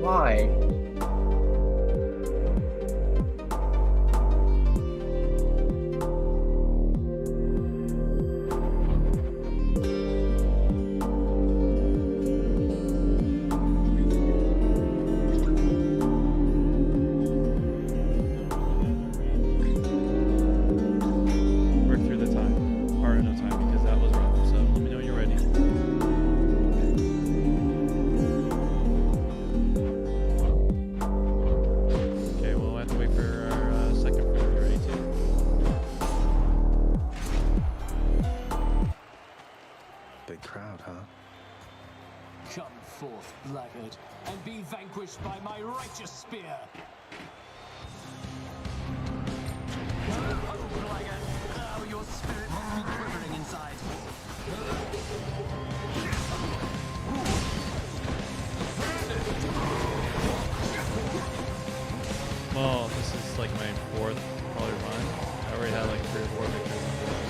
Why? Work through the time. Or no time, because that was rough. So let me know when you're ready. Okay, we'll have to wait for our second fruit to be ready too. Big crowd, huh? Come forth, blackguard, and be vanquished by my righteous spear. Oh, blackguard, oh, your spirit must be quivering inside. Well, this is like my fourth probably run. I already had like 3 or 4 victories after that.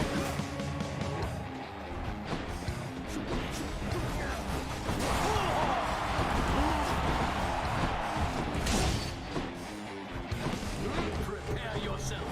Prepare yourself.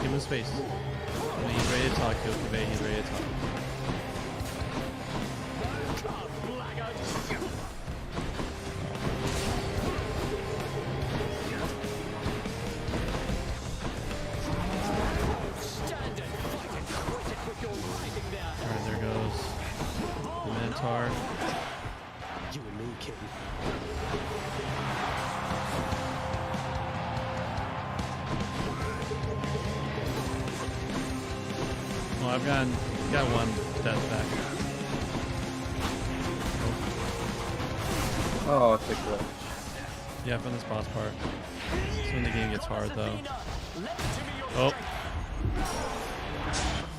Give him space. When he's ready to talk, he'll convey he's ready to talk. Come, blackguard. Stand and fight and quit it with your writhing there. Alright, there goes the Minotaur. You and me, King. Well, I've got 1 death back. Oh, it's a glitch. Yeah, from this boss part. That's when the game gets hard though. Let it be your Oh,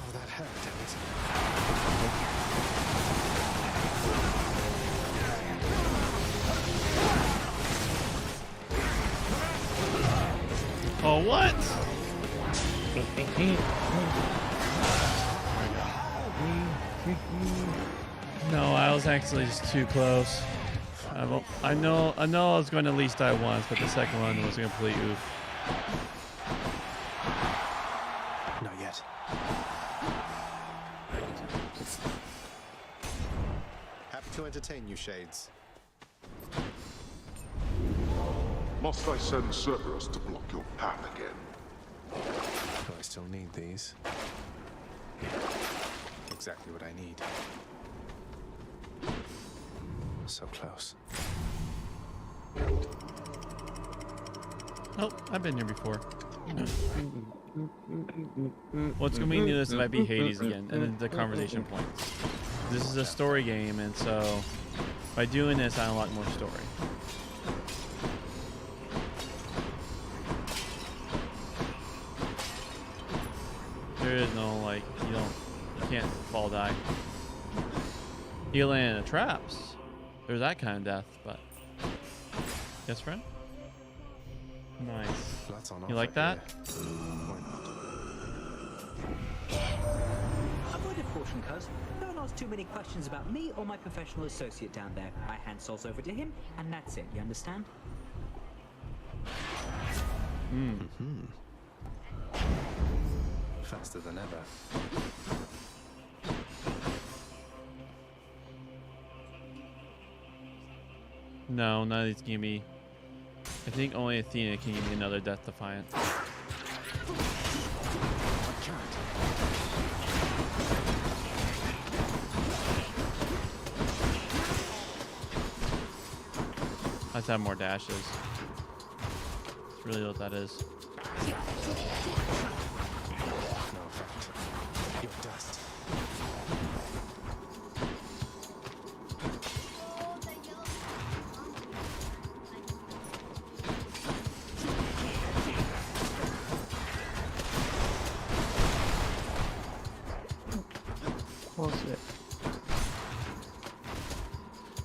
Oh, that hurt, damn it. oh what? No, I was actually just too close. I know I was going to at least die once, but the second one was a complete oof. Not yet. Happy to entertain you, Shades. Must I send Cerberus to block your path again? Do I still need these? Exactly what I need. So close. Oh, I've been here before. What's going to mean to this if I beat Hades again? And then the conversation points. This is a story game, and so by doing this, I unlock more story. There is no, like, you can't fall die. You land in the traps. There's that kind of death, but. Yes, friend? Nice. That's on You offer like that? here. Why not? Avoid a caution, cuz. Don't ask too many questions about me or my professional associate down there. I hand souls over to him, and that's it. You understand? Faster than ever. No, none of these give me. I think only Athena can give me another Death Defiant. Let's have more dashes. That's really what that is. No effect. You're dust.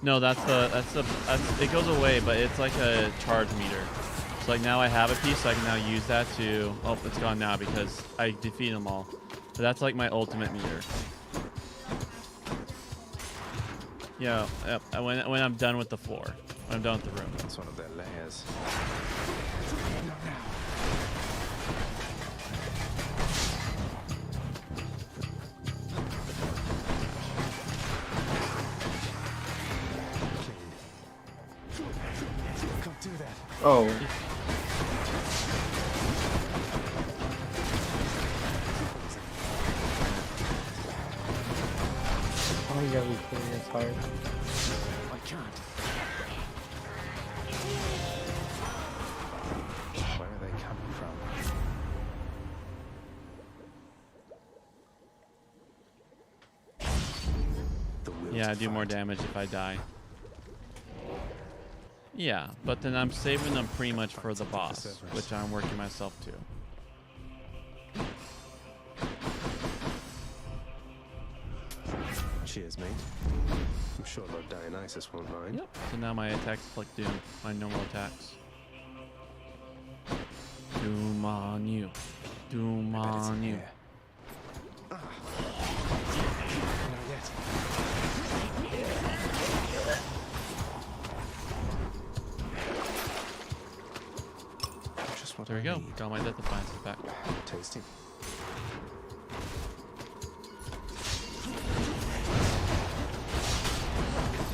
No, that's it goes away, but it's like a charge meter. So like now I have a piece, so I can now use that to. Oh, it's gone now because I defeated them all. But that's like my ultimate meter. Yeah. Yep. When I'm done with the floor, when I'm done with the room. That's one of their layers. Can't do that. Oh, oh, you gotta be kidding me, it's hard. I can't. Where are they coming from? The will Yeah, to I do more fight. damage if I die. Yeah, but then I'm saving them pretty much for the boss, which I'm working myself to. Cheers, mate. I'm sure Lord Dionysus won't mind. Yep. So now my attacks deflect doom. My normal attacks. Doom on you. Doom Bet it's on in you. here. Ah. Not yet. Just what There we I go. need. Got my death defiances back. Tasty.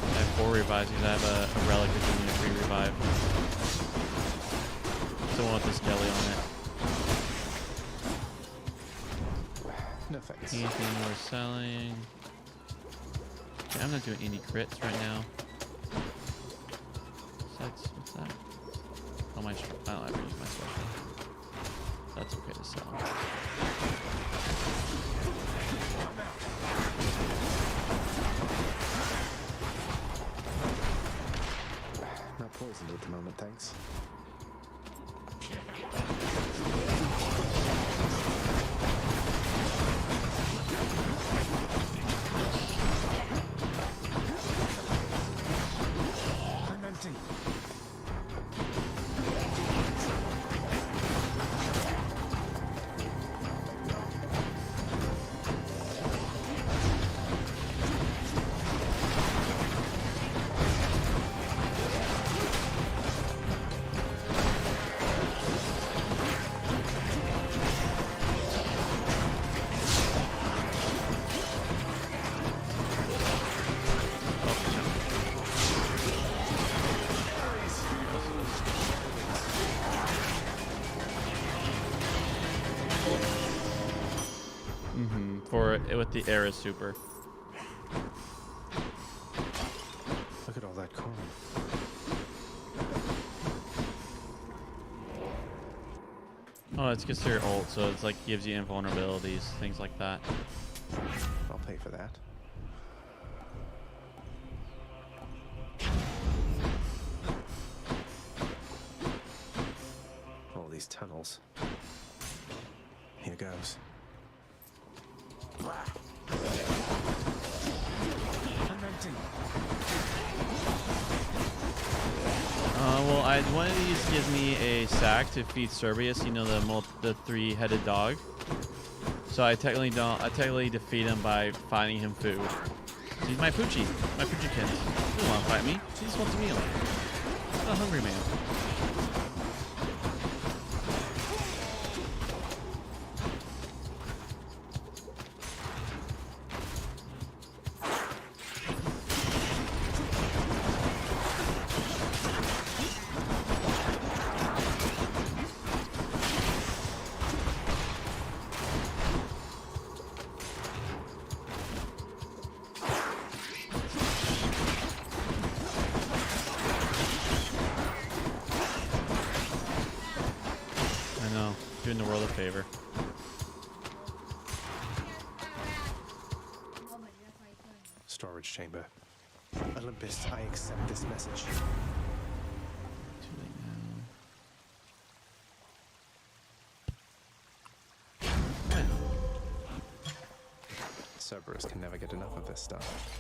I have 4 revives because I have a relic that gives me a free revive. Still want the skelly on it. No thanks. Anything worth selling? Okay, I'm not doing any crits right now. What's that? Oh, my. I don't ever use my special. That's okay to sell. Not poisoned at the moment, thanks. I'm empty. For with the Era super. Look at all that corn. Oh, it's because they're ult, so it's like gives you invulnerabilities, things like that. I'll pay for that. All these tunnels. Here goes. I'm empty. Well, one of these gives me a sack to feed Cerberus, you know, the 3-headed dog. So I technically defeat him by finding him food. He's my Poochie, my Poochiekins. He doesn't want to fight me. He just wants a meal. He's a hungry man. Doing the world a favor. Storage chamber. Olympus, I accept this message. Too late now. Cerberus can never get enough of this stuff.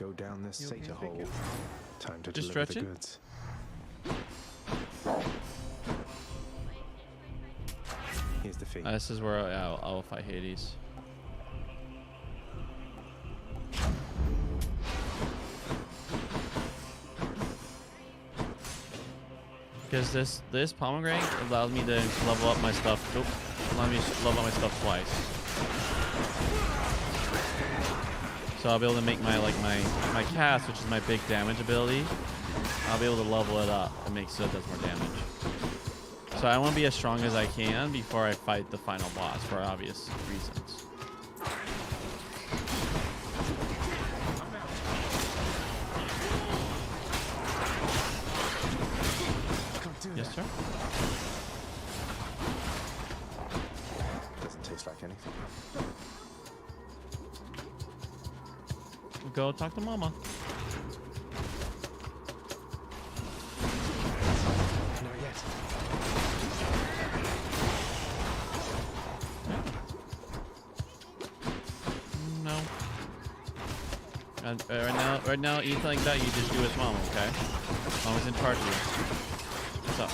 go down this You okay, satyr Vicky? hole. Time to Just deliver the stretching? goods. Here's the fee. This is where I'll fight Hades. Because this pomegranate allows me to level up my stuff. Allow me to level up my stuff twice. So I'll be able to make my cast, which is my big damage ability. I'll be able to level it up and make so it does more damage. So I want to be as strong as I can before I fight the final boss for obvious reasons. Yes, sir. Doesn't taste like anything. Go talk to Mama. Not yet. No. And, right now, eat like that. You just do as Mama, okay? Mama's in charge of you. What's up?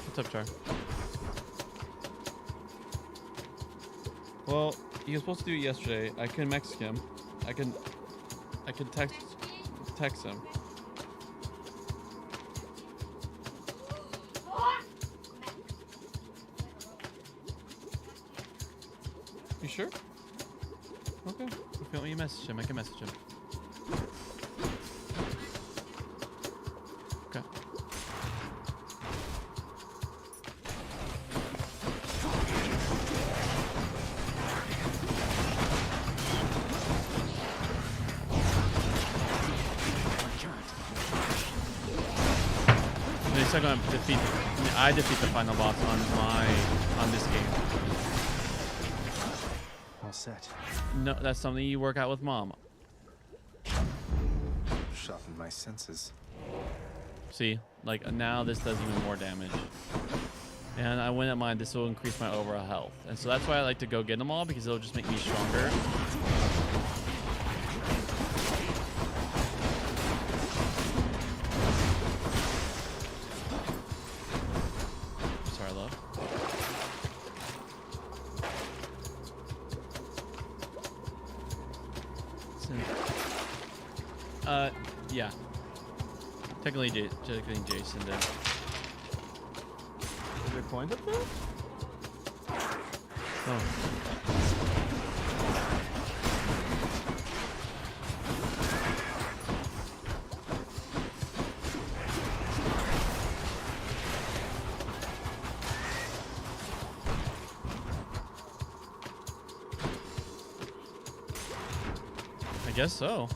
What's up, Char? Well, he was supposed to do it yesterday. I couldn't message him. I could text him. You sure? Okay. If you want me to message him, I can message him. Okay. They're still gonna defeat. I defeat the final boss on this game. All set. No, that's something you work out with Mom. Sharpen my senses. See, like now this does even more damage. And I wouldn't mind, this will increase my overall health. And so that's why I like to go get them all, because it'll just make me stronger. Sorry, love. Yeah. Technically Jason did. Is there coins up there? Oh. I guess so.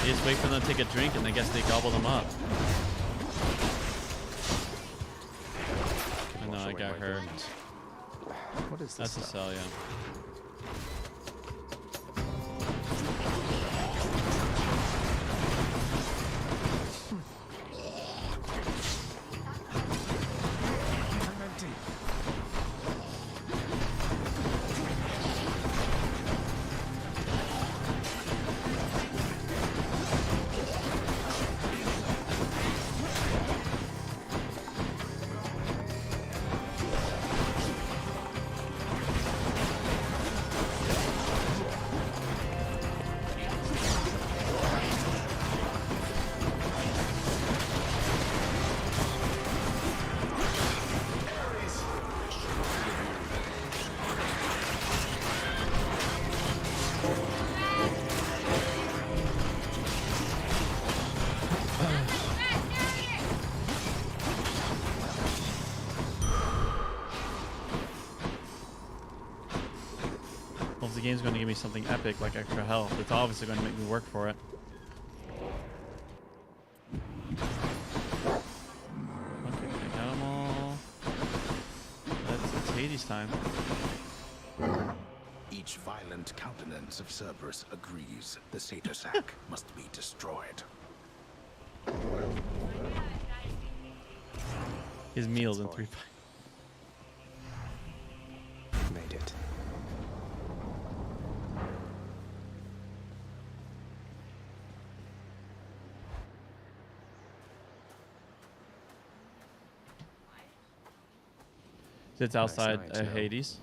You just wait for them to take a drink and I guess they gobble them up. I know, I got her. What is this? That's a stuff? cell, yeah. I'm empty. Well, if the game's going to give me something epic like extra health, it's obviously going to make me work for it. Okay, I got them all. It's Hades time. Each violent countenance of Cerberus agrees the Satyr Sack must be destroyed. His meals in 3 bites. It's outside night, yeah. Hades.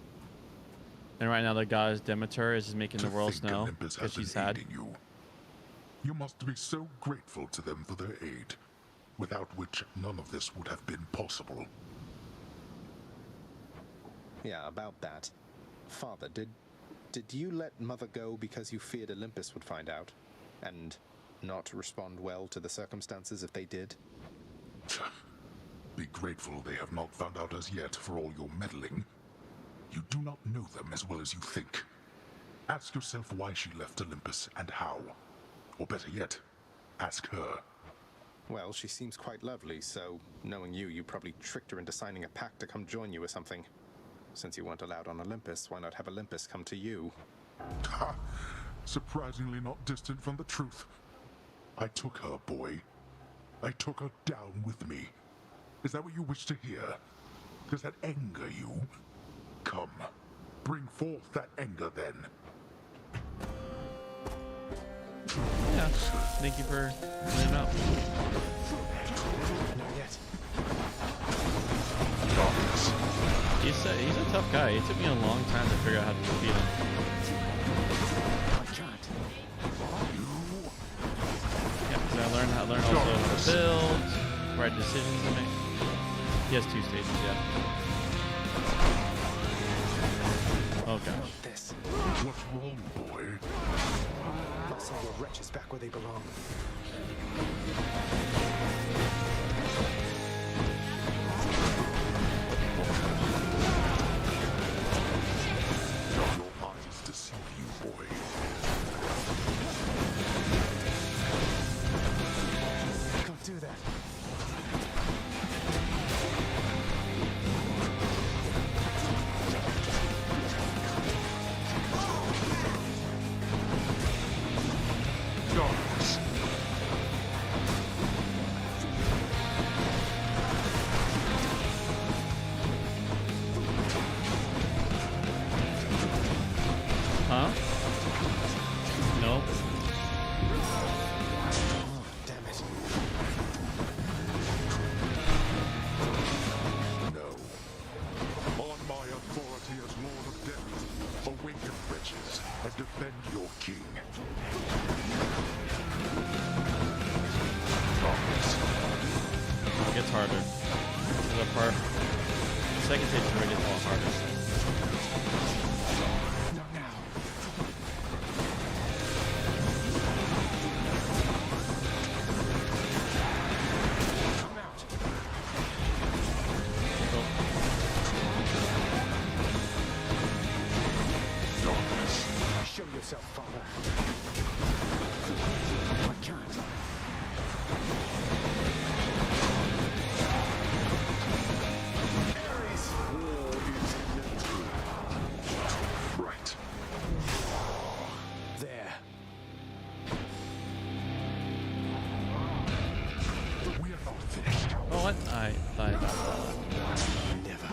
And right now the goddess Demeter is just making the To world think snow Olympus because has been she's sad. aiding you. You must be so grateful to them for their aid, without which none of this would have been possible. Yeah, about that. Father, did you let Mother go because you feared Olympus would find out? And not respond well to the circumstances if they did? Be grateful they have not found out as yet for all your meddling. You do not know them as well as you think. Ask yourself why she left Olympus and how. Or better yet, ask her. Well, she seems quite lovely, so knowing you probably tricked her into signing a pact to come join you or something. Since you weren't allowed on Olympus, why not have Olympus come to you? Ha! Surprisingly not distant from the truth. I took her, boy. I took her down with me. Is that what you wish to hear? Does that anger you? Come, bring forth that anger then. Yeah. Thank you for letting him out. Not yet. Darkness. He's a tough guy. It took me a long time to figure out how to defeat him. I can't. Yeah, because I learned also how to build, right decisions to make. He has 2 stages, yeah. Oh gosh. This. What's wrong, boy? I'll send your wretches back where they belong. Your eyes deceive you, boy. Don't do that. Darkness. Huh? Nope. Oh, damn it. No. On my authority as Lord of Death, awaken wretches and defend your king. Darkness. It gets harder. The part. The second stage is where it gets a lot harder. Not now. Come out. Cool. Darkness. Show yourself, Father. I can't. Right. There. We are not finished. Oh, what? I thought. Never.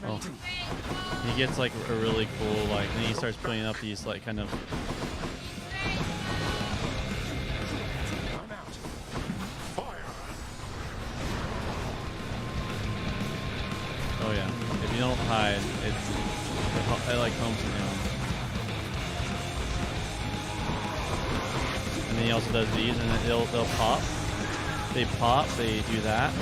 Oh. He gets like a really cool, like, and he starts putting up these, like, kind of. I'm out. Fire! Oh, yeah. If you don't hide, it like homes you down. And then he also does these, and then they'll pop. They pop, they do that.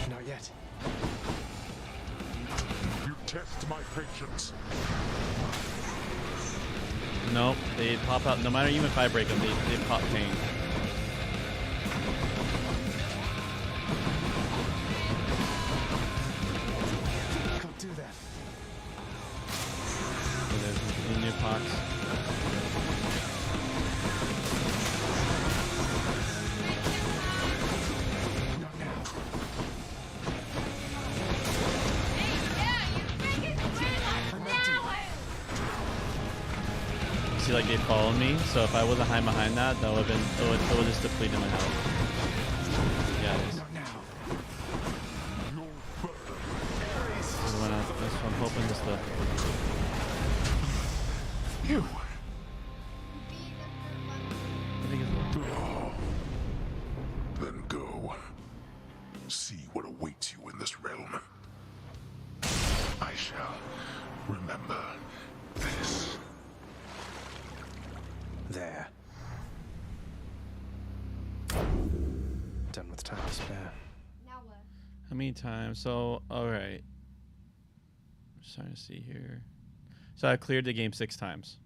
Not yet. You test my patience. Nope, they pop out. No matter even if I break them, they pop pain. Don't do that. So there's the new pox. Not now. I'm empty. See, like, they followed me, so if I wasn't hiding behind that, that would have been, it would just depleted my health. Yeah, it is. Not now. I'm hoping just to. You. done with time to spare. Now what? How many times? So, all right. I'm just trying to see here. So I cleared the game 6 times.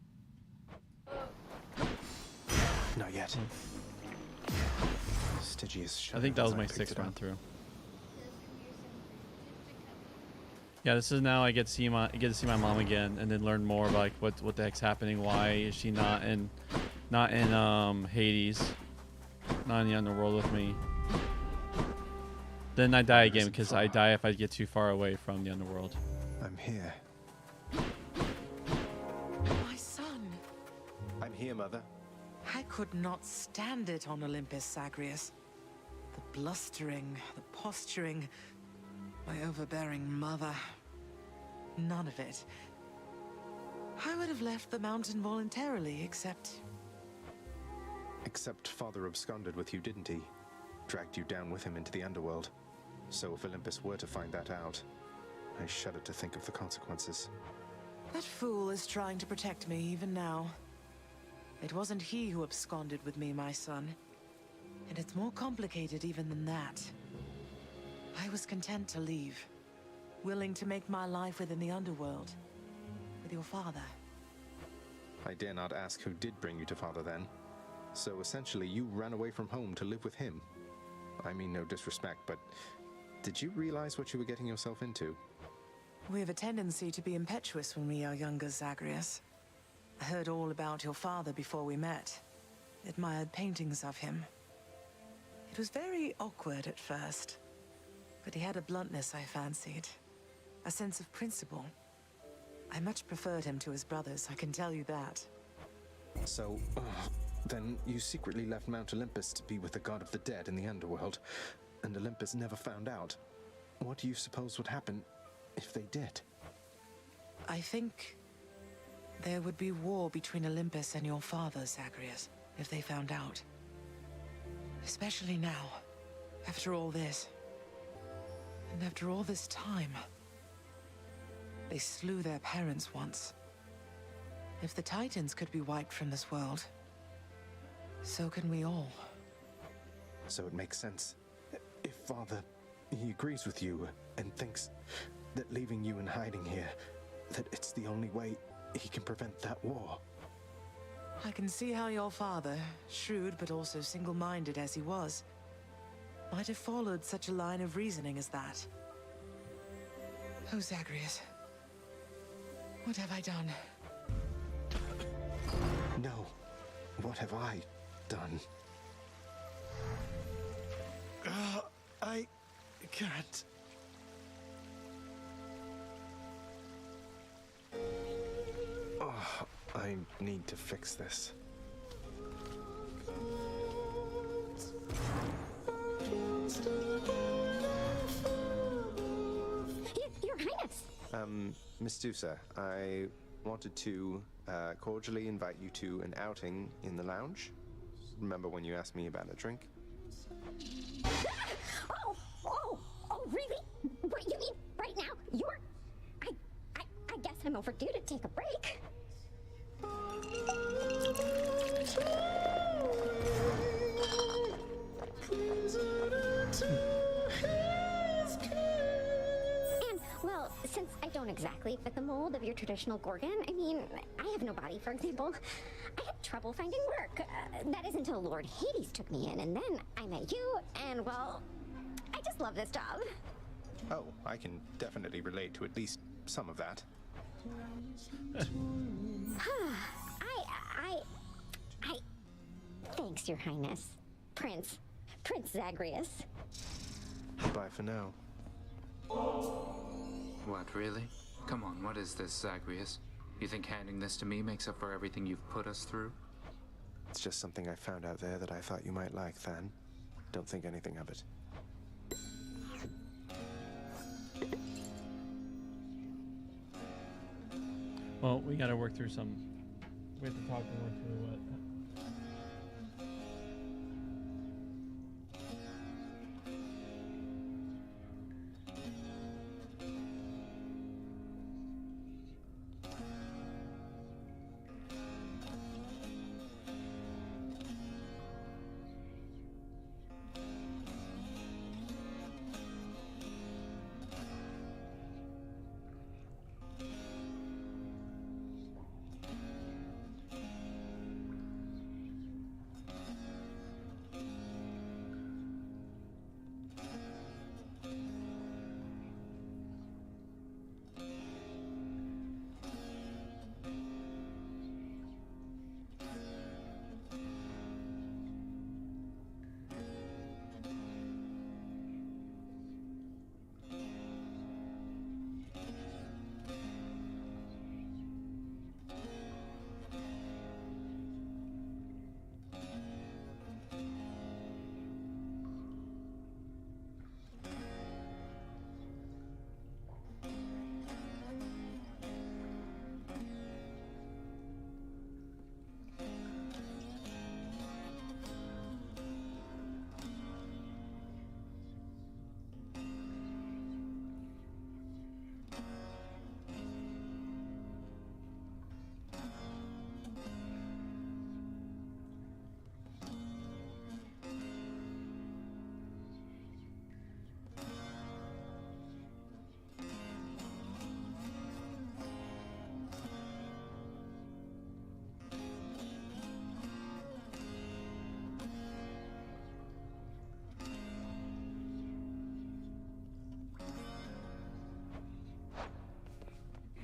Not yet. Stygius. I think that was my 6th run through. Yeah, this is now I get to see my mom again, and then learn more about like what the heck's happening. Why is she not in Hades, not in the underworld with me? Then I die again because I die if I get too far away from the underworld. I'm here. My son. I'm here, Mother. I could not stand it on Olympus, Zagreus. The blustering, the posturing, my overbearing mother. None of it. I would have left the mountain voluntarily, except Father absconded with you, didn't he? Dragged you down with him into the underworld. So if Olympus were to find that out, I shudder to think of the consequences. that fool is trying to protect me even now. It wasn't he who absconded with me, my son. And it's more complicated even than that. I was content to leave, willing to make my life within the underworld, with your father. I dare not ask who did bring you to Father then. So essentially you ran away from home to live with him. I mean no disrespect, but did you realize what you were getting yourself into? We have a tendency to be impetuous when we are younger, Zagreus. I heard all about your father before we met. Admired paintings of him. It was very awkward at first, but he had a bluntness I fancied. A sense of principle. I much preferred him to his brothers, I can tell you that. So, then you secretly left Mount Olympus to be with the god of the dead in the underworld, and Olympus never found out. What do you suppose would happen if they did? I think there would be war between Olympus and your father, Zagreus, if they found out. Especially now, after all this. And after all this time. They slew their parents once. If the Titans could be wiped from this world, so can we all. So it makes sense. If Father, he agrees with you and thinks that leaving you in hiding here, that it's the only way he can prevent that war. I can see how your father, shrewd but also single-minded as he was, might have followed such a line of reasoning as that. Oh, Zagreus. What have I done? No. What have I done? I can't. Oh, I need to fix this. Your Highness! Miss Dusa, I wanted to cordially invite you to an outing in the lounge. Remember when you asked me about a drink? Oh, really? What, you mean right now? I guess I'm overdue to take a break. And, well, since I don't exactly fit the mold of your traditional Gorgon, I mean, I have no body, for example. I had trouble finding work. That is until Lord Hades took me in, and then I met you, and, well, I just love this job. Oh, I can definitely relate to at least some of that. Thanks, Your Highness. Prince Zagreus. Bye for now. What, really? Come on, what is this, Zagreus? You think handing this to me makes up for everything you've put us through? It's just something I found out there that I thought you might like, Than. Don't think anything of it. Well, we gotta work through some. We have to talk and work through what.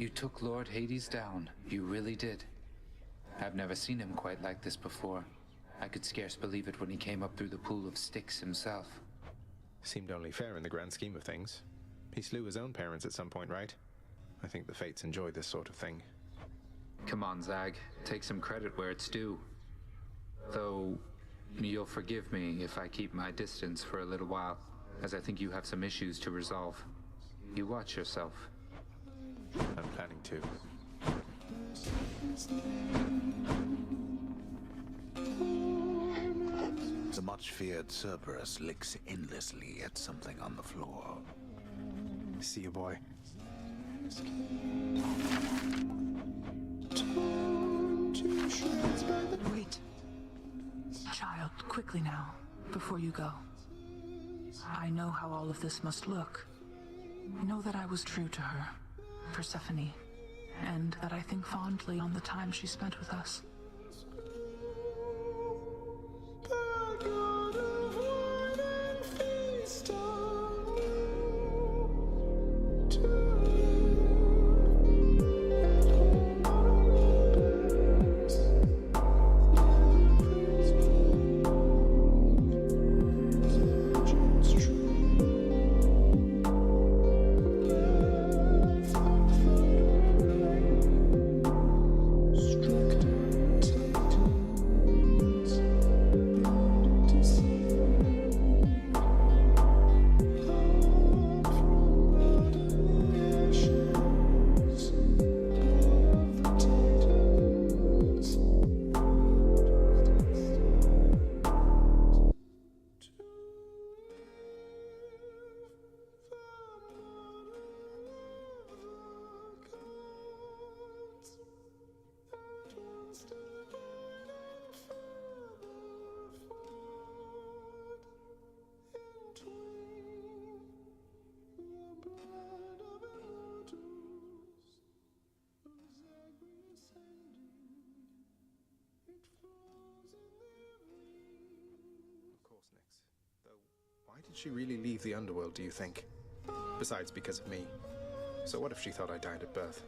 You took Lord Hades down. You really did. I've never seen him quite like this before. I could scarce believe it when he came up through the pool of Styx himself. Seemed only fair in the grand scheme of things. He slew his own parents at some point, right? I think the Fates enjoy this sort of thing. Come on, Zag. Take some credit where it's due. Though, you'll forgive me if I keep my distance for a little while, as I think you have some issues to resolve. You watch yourself. I'm planning to. The much-feared Cerberus licks endlessly at something on the floor. See you, boy. Wait. Child, quickly now, before you go. I know how all of this must look. Know that I was true to her, Persephone, and that I think fondly on the time she spent with us. Why did she really leave the underworld, do you think? Besides, because of me. So what if she thought I died at birth?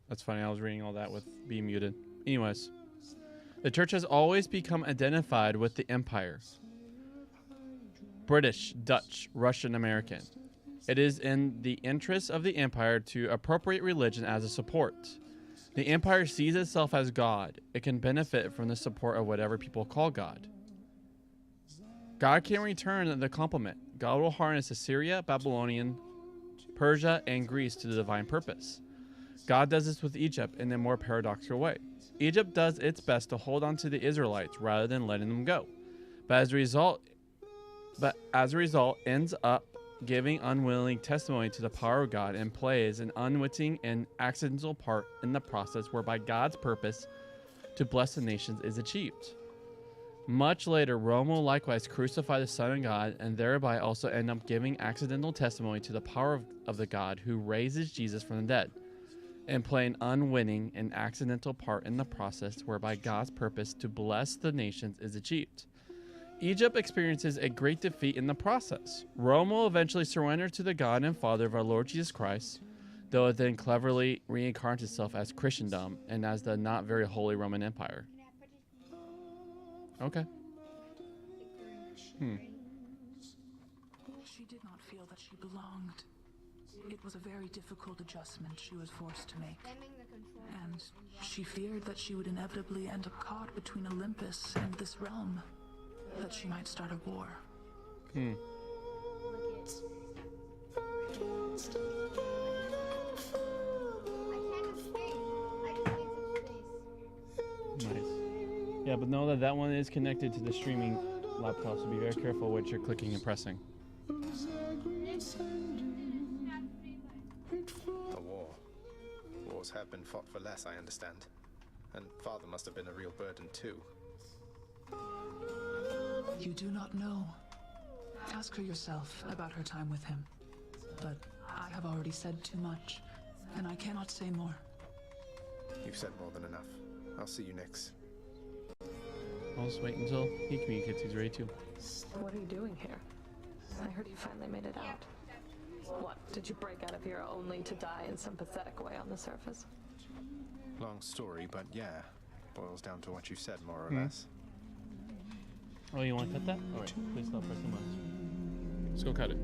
That's funny. I was reading all that with being muted. Anyways, the church has always become identified with the empire. British, Dutch, Russian, American. It is in the interest of the empire to appropriate religion as a support. The empire sees itself as God. It can benefit from the support of whatever people call God. God can return the compliment. God will harness Assyria, Babylonian, Persia, and Greece to the divine purpose. God does this with Egypt in a more paradoxical way. Egypt does its best to hold on to the Israelites rather than letting them go. But as a result, ends up giving unwilling testimony to the power of God and plays an unwitting and accidental part in the process whereby God's purpose to bless the nations is achieved. Much later, Rome will likewise crucify the Son of God and thereby also end up giving accidental testimony to the power of the God who raises Jesus from the dead, and play an unwitting and accidental part in the process whereby God's purpose to bless the nations is achieved. Egypt experiences a great defeat in the process. Rome will eventually surrender to the God and Father of our Lord Jesus Christ, though it then cleverly reincarnates itself as Christendom and as the not very holy Roman Empire. Okay. She did not feel that she belonged. It was a very difficult adjustment she was forced to make. And she feared that she would inevitably end up caught between Olympus and this realm. That she might start a war. Nice. Yeah, but know that that one is connected to the streaming laptop, so be very careful what you're clicking and pressing. A war. Wars have been fought for less, I understand. And father must have been a real burden too. You do not know. Ask her yourself about her time with him. But I have already said too much, and I cannot say more. You've said more than enough. I'll see you next. I'll just wait until he communicates he's ready to. What are you doing here? I heard you finally made it out. What, did you break out of here only to die in some pathetic way on the surface? Long story, but yeah. Boils down to what you said, more or less. Oh, you want to cut that? Alright, please stop pressing buttons. Let's go cut it.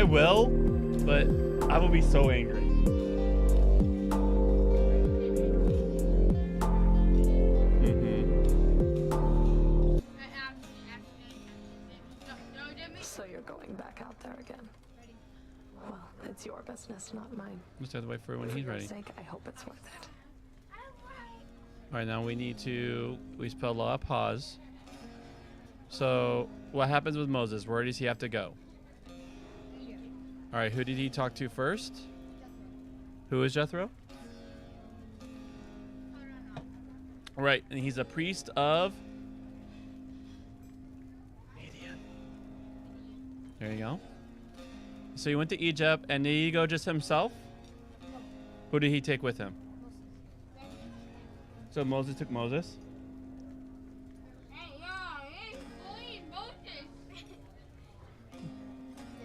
I will, but I will be so angry. So you're going back out there again. Well, it's your business, not mine. Just have to wait for when he's For your ready. sake, I hope it's worth it. All right, now we spelled law pause. So what happens with Moses? Where does he have to go? All right, who did he talk to first? Who is Jethro? All right, and he's a priest of Midian. There you go. So he went to Egypt, and did he go just himself? Who did he take with him? So Moses took Moses.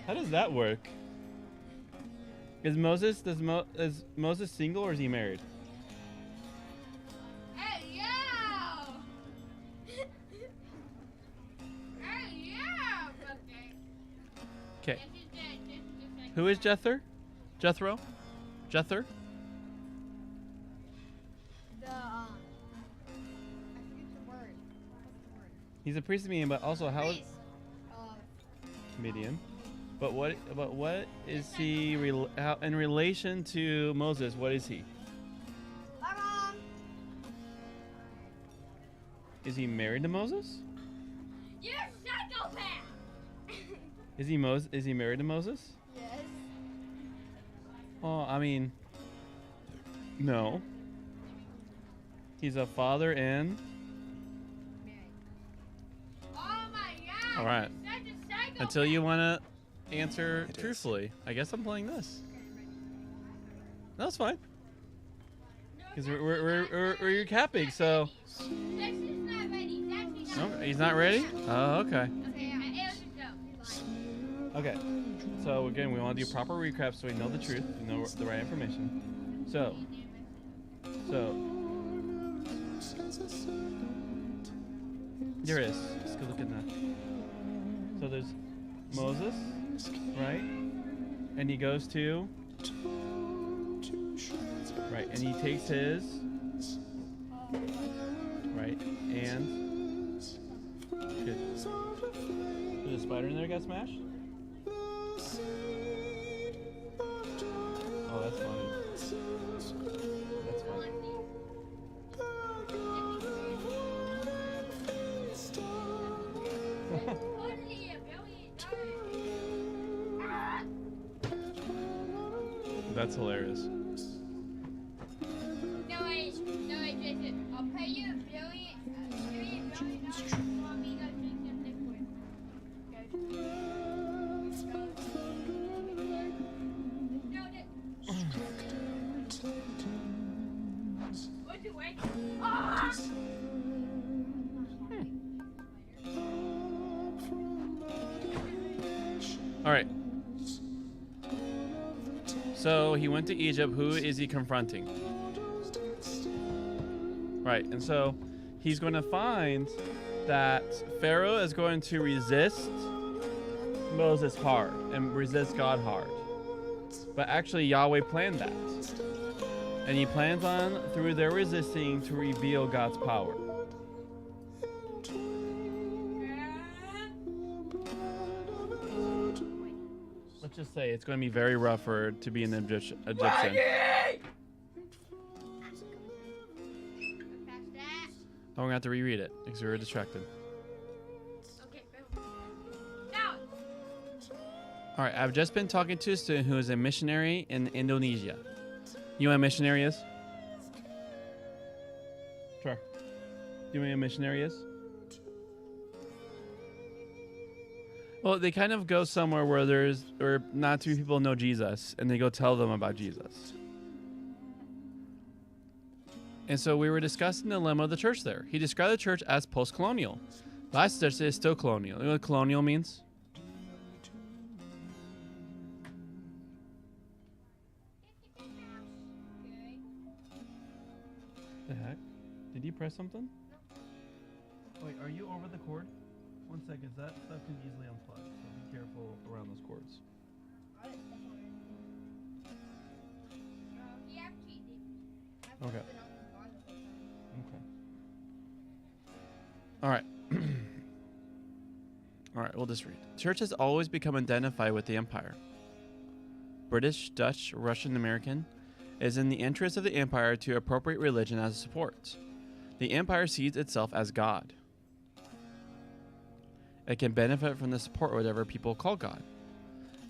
How does that work? Is Moses single or is he married? Okay. Who is Jethro? Jethro? Jether? He's a priest of Midian, but also how is Midian? But what is he in relation to Moses? What is he? Is he married to Moses? You're a psychopath. Is he married to Moses? Yes. Well, I mean, no. He's a father and. Oh my God. All right. You're such a psychopath. Until you want to answer truthfully, I guess I'm playing this. That's fine. Because we're recapping, so. Dexter's not ready. Dexter's not No, he's not ready? Oh, okay. Okay, let's just go. Okay. So again, we want to do proper recap so we know the truth, we know the right information. So. There is. Let's go look at that. So there's Moses, right? And he goes to. Right, and he takes his. Right, and. Good. There's a spider in there got smashed? Oh, that's funny. That's funny. That's hilarious. No, Jason. I'll pay you $1 billion for me to drink this liquid. What's it wait? All right. So he went to Egypt. Who is he confronting? Right, and so he's going to find that Pharaoh is going to resist Moses hard and resist God hard. But actually Yahweh planned that. And he plans on, through their resisting, to reveal God's power. Let's just say it's going to be very rough to be an Egyptian. Oh, we're going to have to reread it because we were distracted. Okay, now. All right, I've just been talking to a student who is a missionary in Indonesia. You know what a missionary is? Sure. Do you know what a missionary is? Well, they kind of go somewhere where not too many people know Jesus, and they go tell them about Jesus. And so we were discussing the dilemma of the church there. He described the church as post-colonial. But I suggest it's still colonial. You know what colonial means? The heck? Did you press something? Wait, are you over the cord? 1 second, that stuff can easily unplug, so be careful around those cords. He actually did. I've Okay. been on the guard the whole time. Okay. All right. All right, we'll just read. Church has always become identified with the empire. British, Dutch, Russian, American. It is in the interest of the empire to appropriate religion as support. The empire sees itself as God. It can benefit from the support of whatever people call God.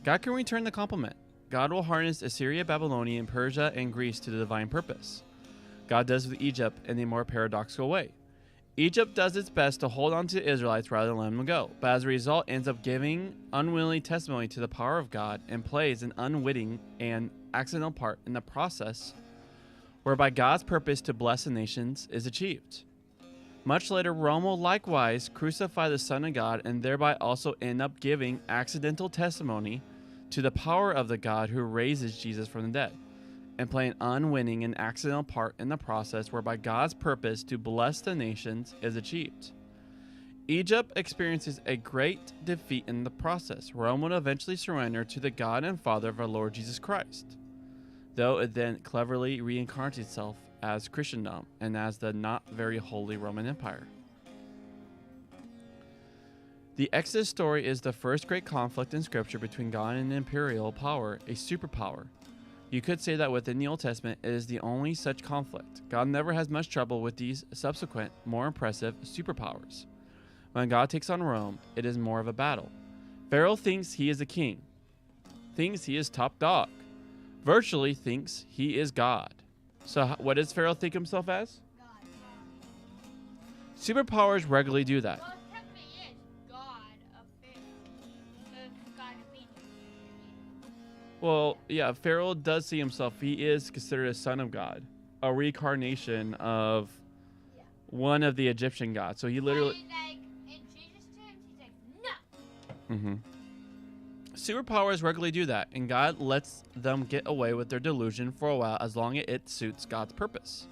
God can return the compliment. God will harness Assyria, Babylonian, Persia, and Greece to the divine purpose. God does with Egypt in a more paradoxical way. Egypt does its best to hold on to the Israelites rather than let them go, but as a result ends up giving unwilling testimony to the power of God and plays an unwitting and accidental part in the process whereby God's purpose to bless the nations is achieved. Much later, Rome will likewise crucify the Son of God and thereby also end up giving accidental testimony to the power of the God who raises Jesus from the dead, and play an unwitting and accidental part in the process whereby God's purpose to bless the nations is achieved. Egypt experiences a great defeat in the process. Rome would eventually surrender to the God and Father of our Lord Jesus Christ, though it then cleverly reincarnates itself as Christendom and as the not very holy Roman Empire. The Exodus story is the first great conflict in Scripture between God and an imperial power, a superpower. You could say that within the Old Testament, it is the only such conflict. God never has much trouble with these subsequent, more impressive superpowers. When God takes on Rome, it is more of a battle. Pharaoh thinks he is a king, thinks he is top dog, virtually thinks he is God. So what does Pharaoh think himself as? Superpowers regularly do that. Well, technically he is God of Pharaoh. God of Egypt. Well, yeah, Pharaoh does see himself. He is considered a son of God, a reincarnation of one of the Egyptian gods. So he literally... Like, in Jesus' terms, he's like, no. Mm-hmm. Superpowers regularly do that, and God lets them get away with their delusion for a while as long as it suits God's purpose.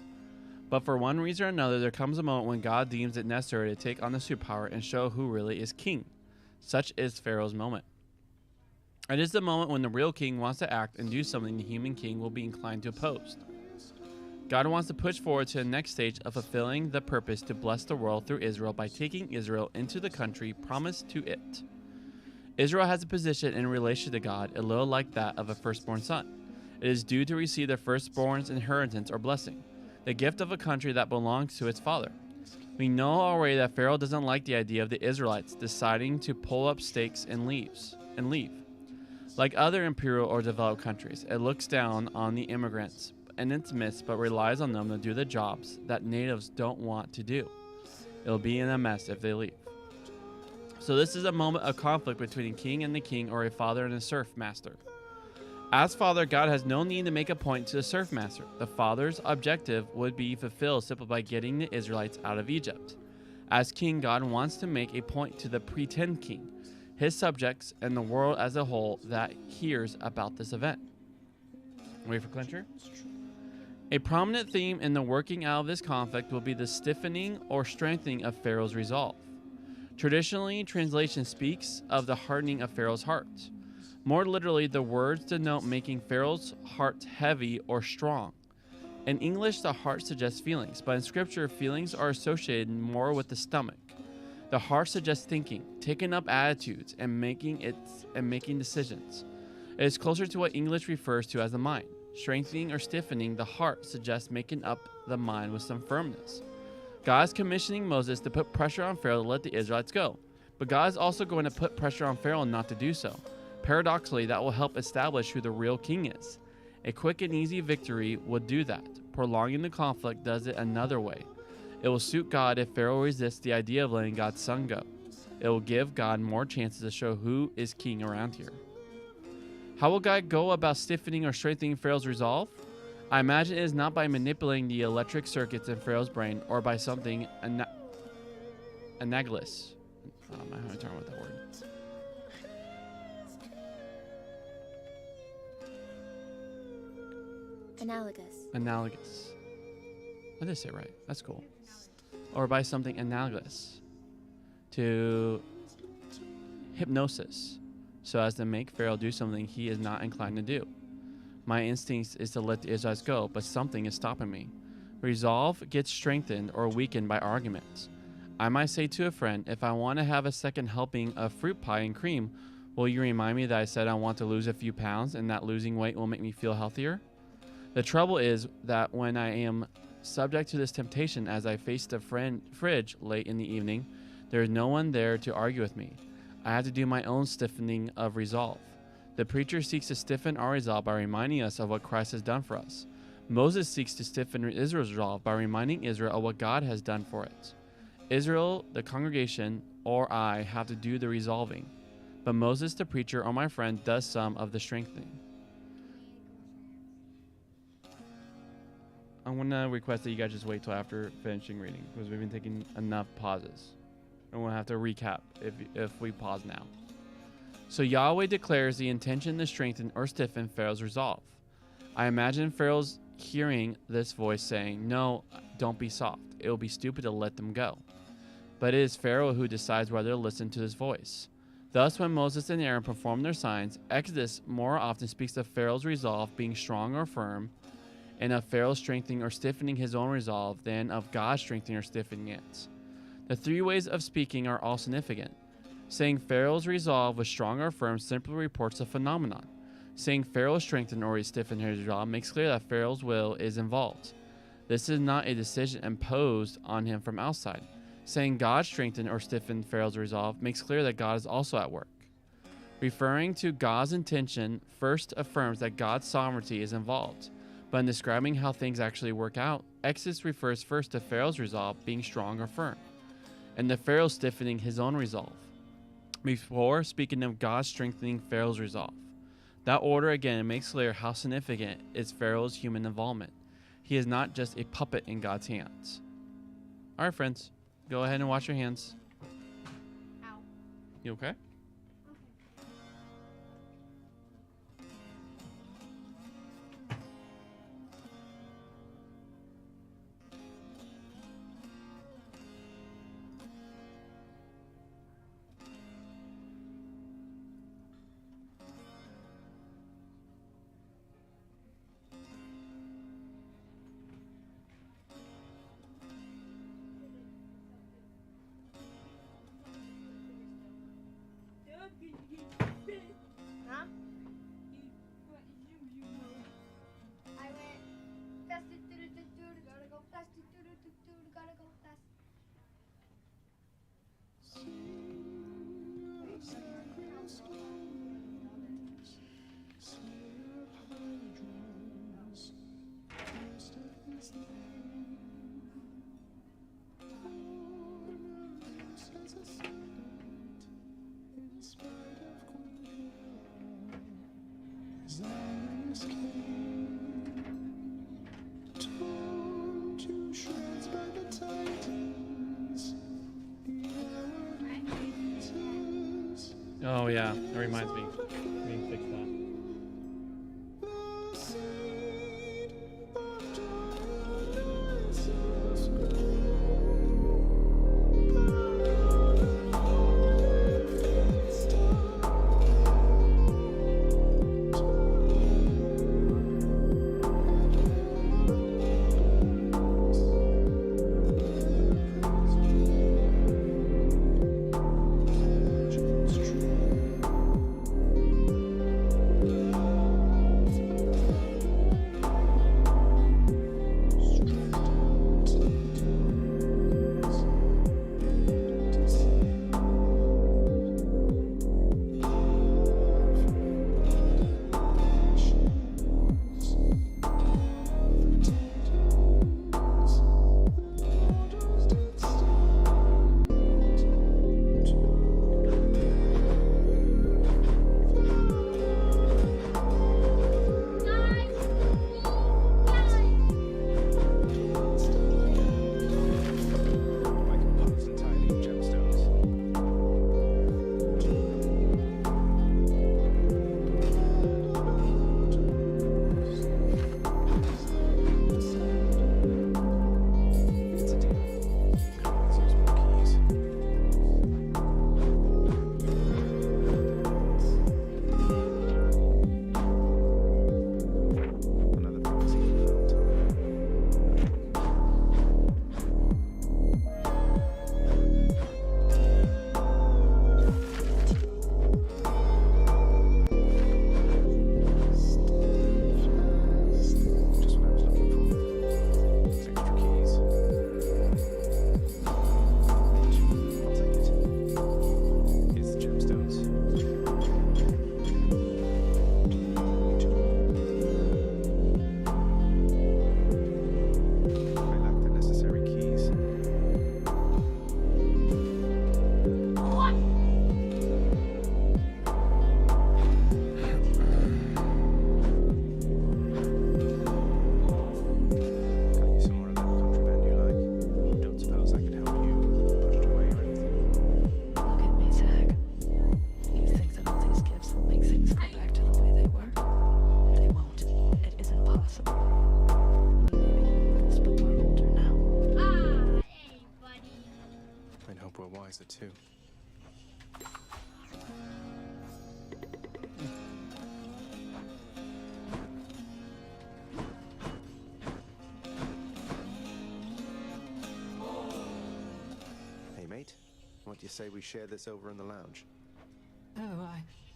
But for one reason or another, there comes a moment when God deems it necessary to take on the superpower and show who really is king. Such is Pharaoh's moment. It is the moment when the real king wants to act and do something the human king will be inclined to oppose. God wants to push forward to the next stage of fulfilling the purpose to bless the world through Israel by taking Israel into the country promised to it. Israel has a position in relation to God a little like that of a firstborn son. It is due to receive the firstborn's inheritance or blessing, the gift of a country that belongs to its father. We know already that Pharaoh doesn't like the idea of the Israelites deciding to pull up stakes and leave. Like other imperial or developed countries, it looks down on the immigrants in its midst but relies on them to do the jobs that natives don't want to do. It'll be in a mess if they leave. So this is a moment of conflict between a king and the king, or a father and a serf master. As father, God has no need to make a point to the serf master. The father's objective would be fulfilled simply by getting the Israelites out of Egypt. As king, God wants to make a point to the pretend king, his subjects, and the world as a whole that hears about this event. Wait for clincher. A prominent theme in the working out of this conflict will be the stiffening or strengthening of Pharaoh's resolve. Traditionally, translation speaks of the hardening of Pharaoh's heart. More literally, the words denote making Pharaoh's heart heavy or strong. In English, the heart suggests feelings, but in Scripture, feelings are associated more with the stomach. The heart suggests thinking, taking up attitudes, and making decisions. It is closer to what English refers to as the mind. Strengthening or stiffening the heart suggests making up the mind with some firmness. God is commissioning Moses to put pressure on Pharaoh to let the Israelites go. But God is also going to put pressure on Pharaoh not to do so. Paradoxically, that will help establish who the real king is. A quick and easy victory would do that. Prolonging the conflict does it another way. It will suit God if Pharaoh resists the idea of letting God's son go. It will give God more chances to show who is king around here. How will God go about stiffening or strengthening Pharaoh's resolve? I imagine it is not by manipulating the electric circuits in Pharaoh's brain or by something analogous. I'm having a time with that word. Analogous. I did say it right. That's cool. Or by something analogous to hypnosis, so as to make Pharaoh do something he is not inclined to do. My instinct is to let the Israelites go, but something is stopping me. Resolve gets strengthened or weakened by arguments. I might say to a friend, if I want to have a second helping of fruit pie and cream, will you remind me that I said I want to lose a few pounds and that losing weight will make me feel healthier? The trouble is that when I am subject to this temptation as I face the fridge late in the evening, there is no one there to argue with me. I have to do my own stiffening of resolve. The preacher seeks to stiffen our resolve by reminding us of what Christ has done for us. Moses seeks to stiffen Israel's resolve by reminding Israel of what God has done for it. Israel, the congregation, or I have to do the resolving, but Moses, the preacher, or my friend, does some of the strengthening. I'm going to request that you guys just wait till after finishing reading, because we've been taking enough pauses. And we'll have to recap if we pause now. So Yahweh declares the intention to strengthen or stiffen Pharaoh's resolve. I imagine Pharaoh's hearing this voice saying, no, don't be soft. It will be stupid to let them go. But it is Pharaoh who decides whether to listen to this voice. Thus, when Moses and Aaron perform their signs, Exodus more often speaks of Pharaoh's resolve being strong or firm, and of Pharaoh strengthening or stiffening his own resolve than of God strengthening or stiffening it. The three ways of speaking are all significant. Saying Pharaoh's resolve was strong or firm simply reports a phenomenon. Saying Pharaoh strengthened or stiffened his resolve makes clear that Pharaoh's will is involved. This is not a decision imposed on him from outside. Saying God strengthened or stiffened Pharaoh's resolve makes clear that God is also at work. Referring to God's intention first affirms that God's sovereignty is involved, but in describing how things actually work out, Exodus refers first to Pharaoh's resolve being strong or firm, and the Pharaoh stiffening his own resolve, before speaking of God strengthening Pharaoh's resolve. That order again makes clear how significant is Pharaoh's human involvement. He is not just a puppet in God's hands. All right, friends, go ahead and wash your hands. Ow. You okay? Huh? I went fast, gotta go fast, gotta go fast. Oh yeah, that reminds me. Let me fix that. you say we share this over in the lounge? Oh,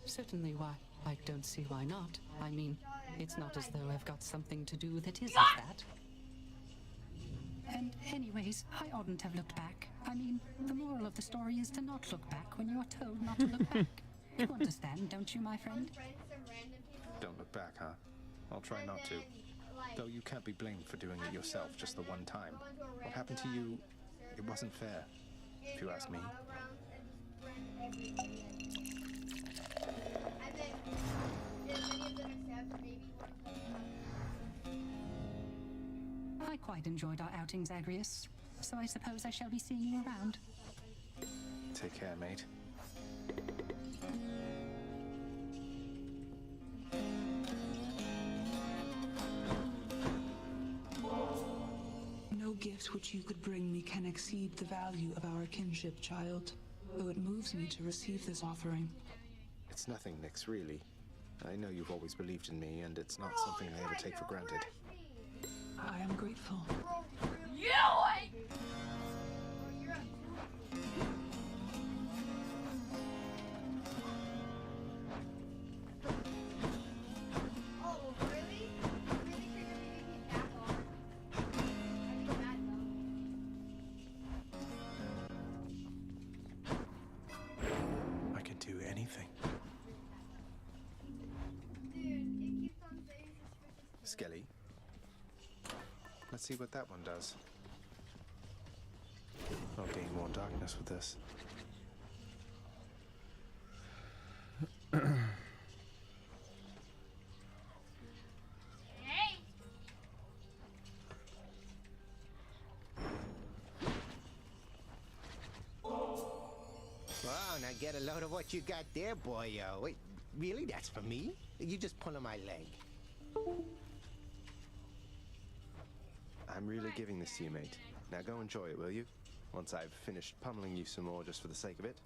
certainly why. I don't see why not. I mean, it's not as though I've got something to do with it, is it that? And anyways, I oughtn't have looked back. I mean, the moral of the story is to not look back when you are told not to look back. You understand, don't you, my friend? Don't look back, huh? I'll try not to. Though you can't be blamed for doing it yourself just the one time. What happened to you, it wasn't fair, if you ask me. I quite enjoyed our outing, Zagreus, so I suppose I shall be seeing you around. Take care, mate. No gift which you could bring me can exceed the value of our kinship, child. Though it moves me to receive this offering. It's nothing, Nyx, really. I know you've always believed in me, and it's not something I ever take for granted. I am grateful. I can do anything. Skelly. Let's see what that one does. I'll gain more darkness with this. Wow, now get a load of what you got there, boyo. Wait, really? That's for me? You just pulling my leg. I'm really giving this to you, mate. Now go enjoy it, will you? Once I've finished pummeling you some more just for the sake of it.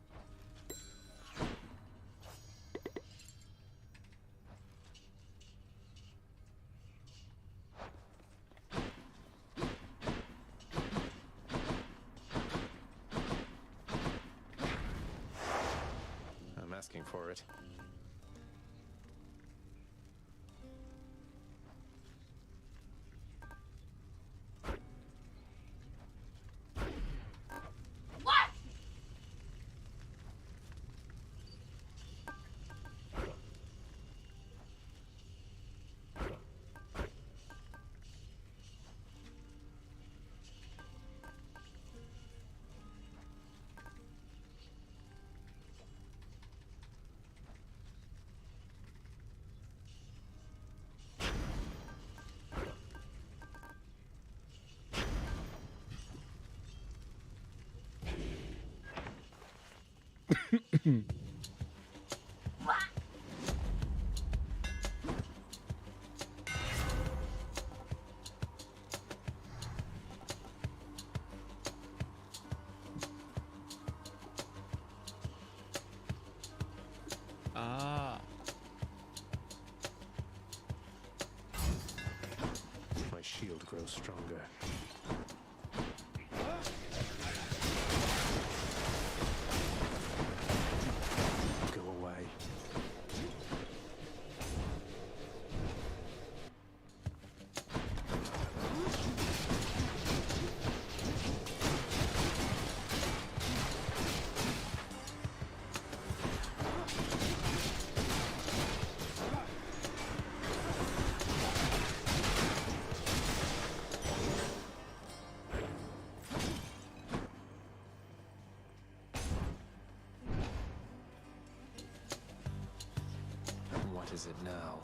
I'm asking for it. My shield grows stronger. Go away. What is it now?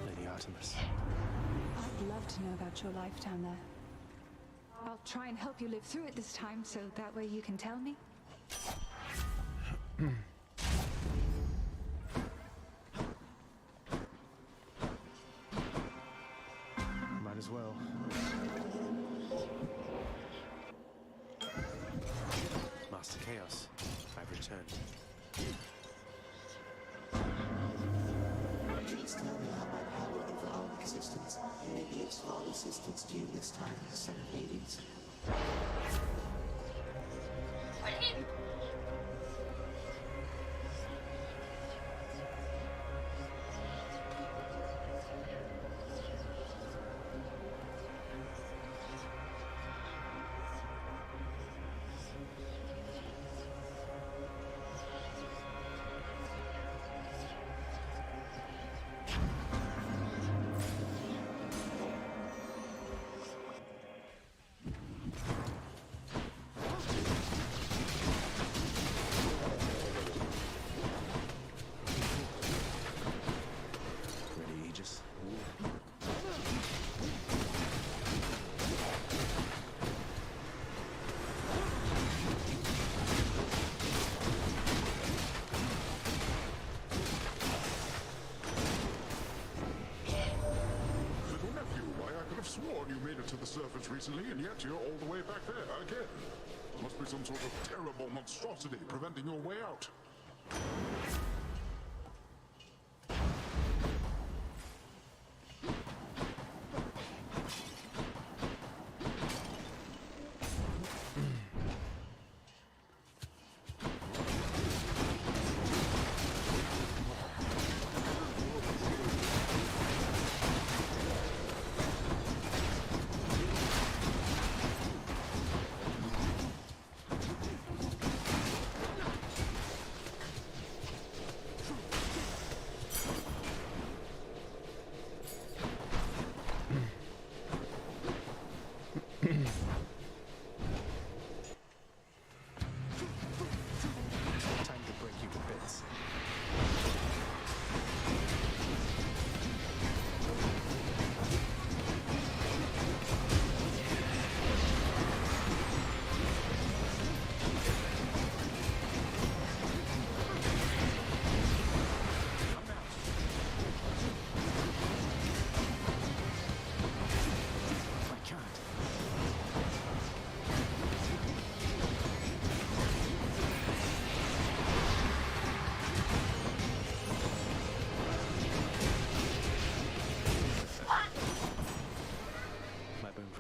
Lady Artemis. I'd love to know about your life down there. I'll try and help you live through it this time, so that way you can tell me. Might as well. Master Chaos. assistance to you this time, son of Hades. You made it to the surface recently, and yet you're all the way back there again. Must be some sort of terrible monstrosity preventing your way out.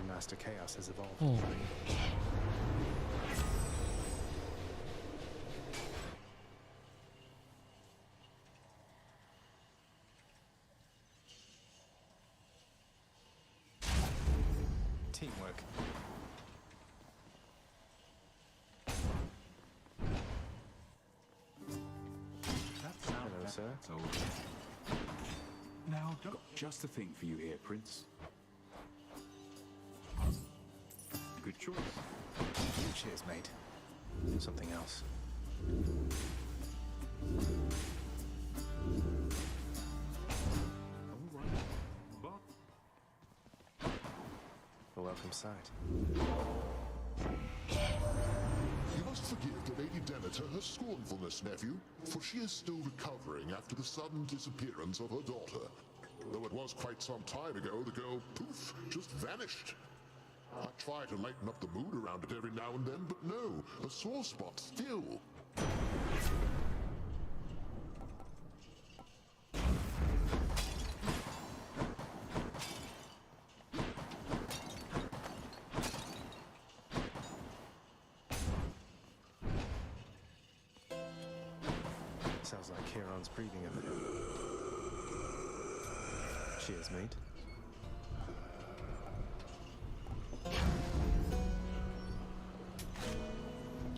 Master Chaos has evolved. Oh. Teamwork. Hello, sir. Now, got just the thing for you here, Prince. Good choice. Cheers, mate. Something else. All right, but A welcome sight. You must forgive the Lady Demeter her scornfulness, nephew, for she is still recovering after the sudden disappearance of her daughter. Though it was quite some time ago, the girl, poof, just vanished. I try to lighten up the mood around it every now and then, but no, a sore spot still. Sounds like Chiron's breathing over there. Cheers, mate.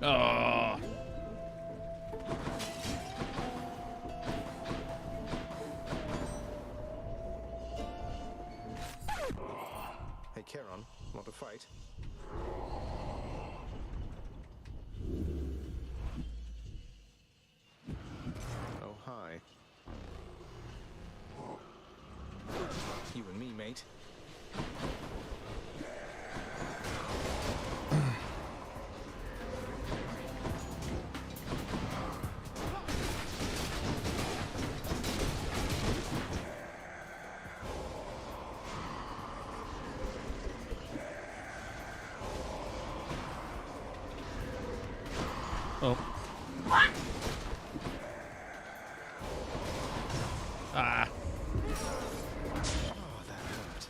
Oh. Hey, Chiron, want to fight? Oh, hi. You and me, mate. Oh. Ah. Oh, that hurt.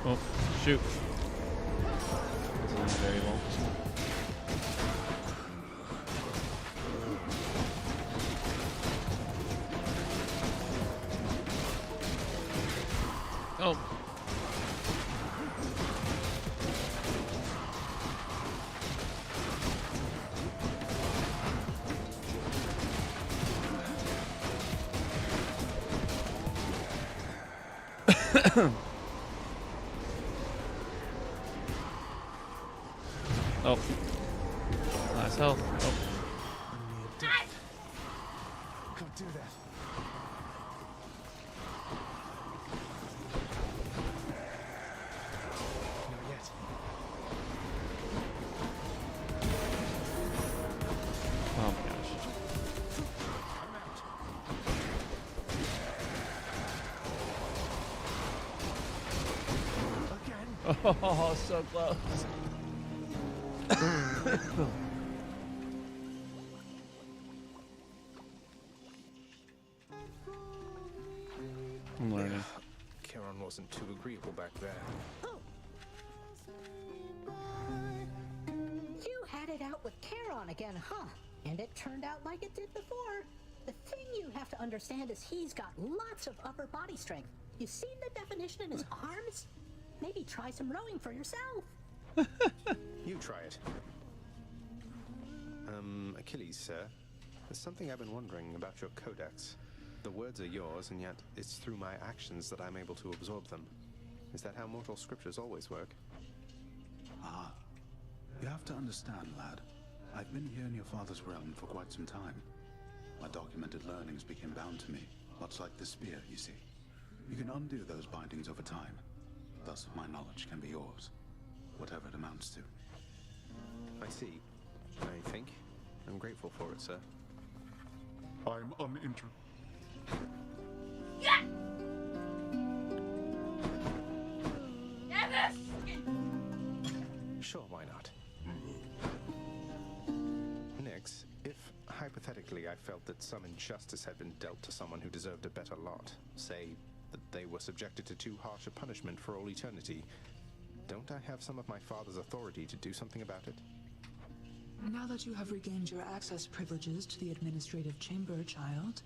Oh, shoot. This is very low. Oh. Oh. Nice health. Oh. Don't do that. Not yet. Oh my gosh. Oh, so close. I'm learning. Charon wasn't too agreeable back there. You had it out with Charon again, huh? And it turned out like it did before. The thing you have to understand is he's got lots of upper body strength. You seen the definition in his arms? Maybe try some rowing for yourself. You try it. Achilles, sir. There's something I've been wondering about your codex. The words are yours, and yet it's through my actions that I'm able to absorb them. Is that how mortal scriptures always work? Ah. You have to understand, lad. I've been here in your father's realm for quite some time. My documented learnings became bound to me, much like the spear, you see. You can undo those bindings over time. Thus, my knowledge can be yours, whatever it amounts to. I see. I think. I'm grateful for it, sir. I'm uninterested. Yeah! Yes! Sure, why not? Nix, if hypothetically I felt that some injustice had been dealt to someone who deserved a better lot, say that they were subjected to too harsh a punishment for all eternity, don't I have some of my father's authority to do something about it? Now that you have regained your access privileges to the administrative chamber, child,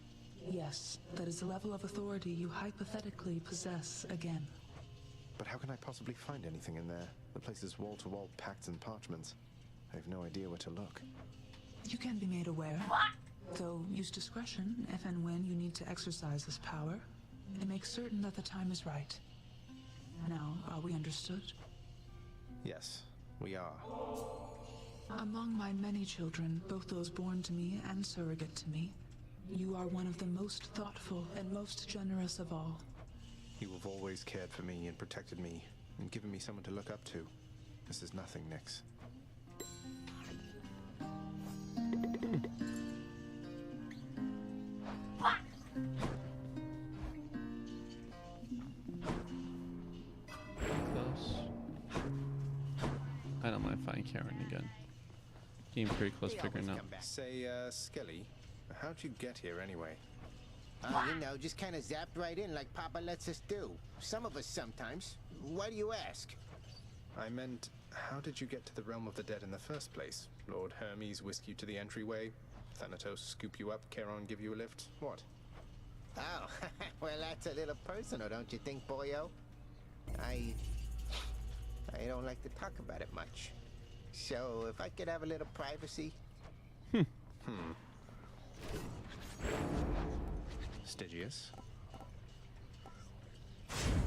yes, that is the level of authority you hypothetically possess again. But how can I possibly find anything in there? The place is wall-to-wall pacts and parchments. I have no idea where to look. You can be made aware, though use discretion if and when you need to exercise this power, and make certain that the time is right. Now, are we understood? Yes, we are. Among my many children, both those born to me and surrogate to me, you are one of the most thoughtful and most generous of all. You have always cared for me and protected me, and given me someone to look up to. This is nothing, Nix. Close. I don't mind finding Charon again. Getting pretty close figuring out. Say, Skelly, how'd you get here anyway? You know, just kind of zapped right in like Papa lets us do. Some of us sometimes. Why do you ask? I meant, how did you get to the realm of the dead in the first place? Lord Hermes whisk you to the entryway? Thanatos scoop you up, Charon give you a lift? What? Oh, well, that's a little personal, don't you think, boyo? I don't like to talk about it much. So, if I could have a little privacy? Stygius?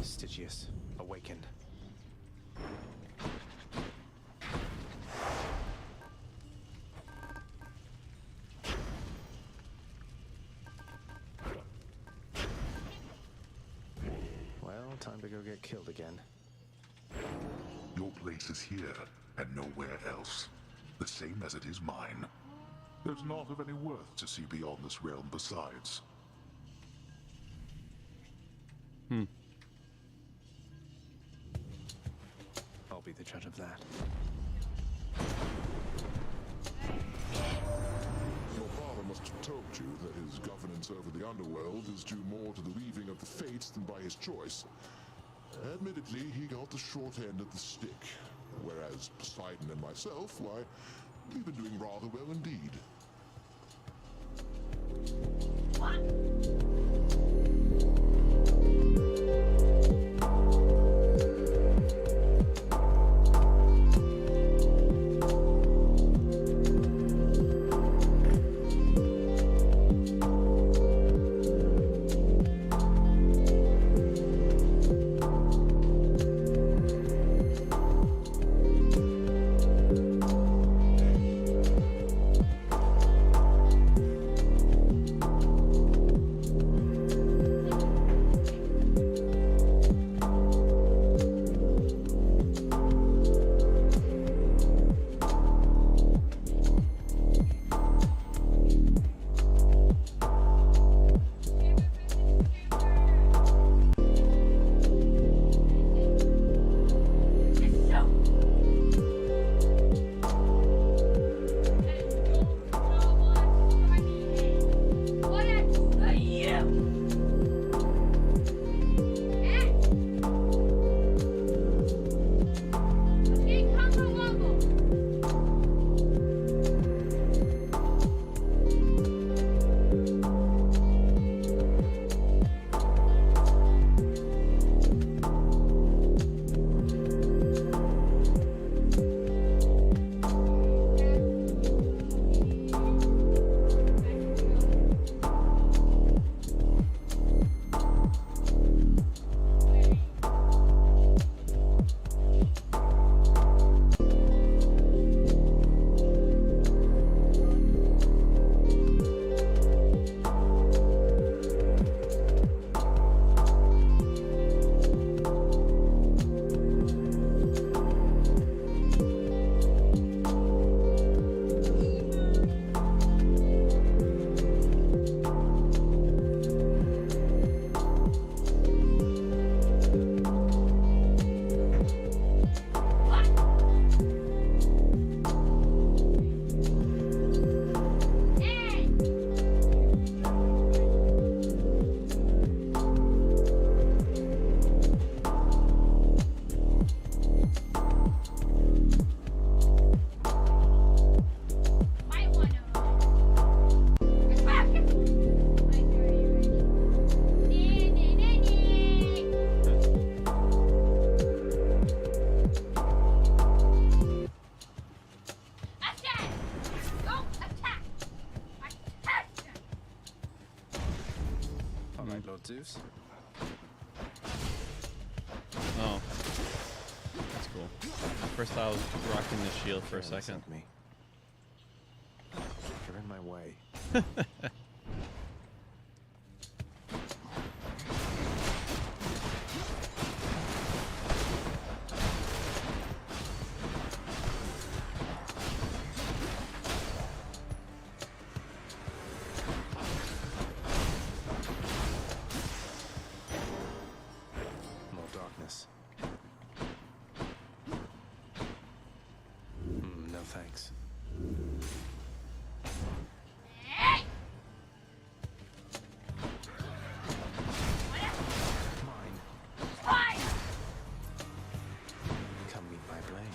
Stygius, awaken. Well, time to go get killed again. Your place is here, and nowhere else. The same as it is mine. There's not of any worth to see beyond this realm besides. I'll be the judge of that. Your father must have told you that his governance over the underworld is due more to the weaving of the fates than by his choice. Admittedly, he got the short end of the stick, whereas Poseidon and myself, why, we've been doing rather well indeed. Zeus. Oh. That's cool. At first I was rocking the shield for a second. Me. You're in my way. Thanks. Come meet my blade.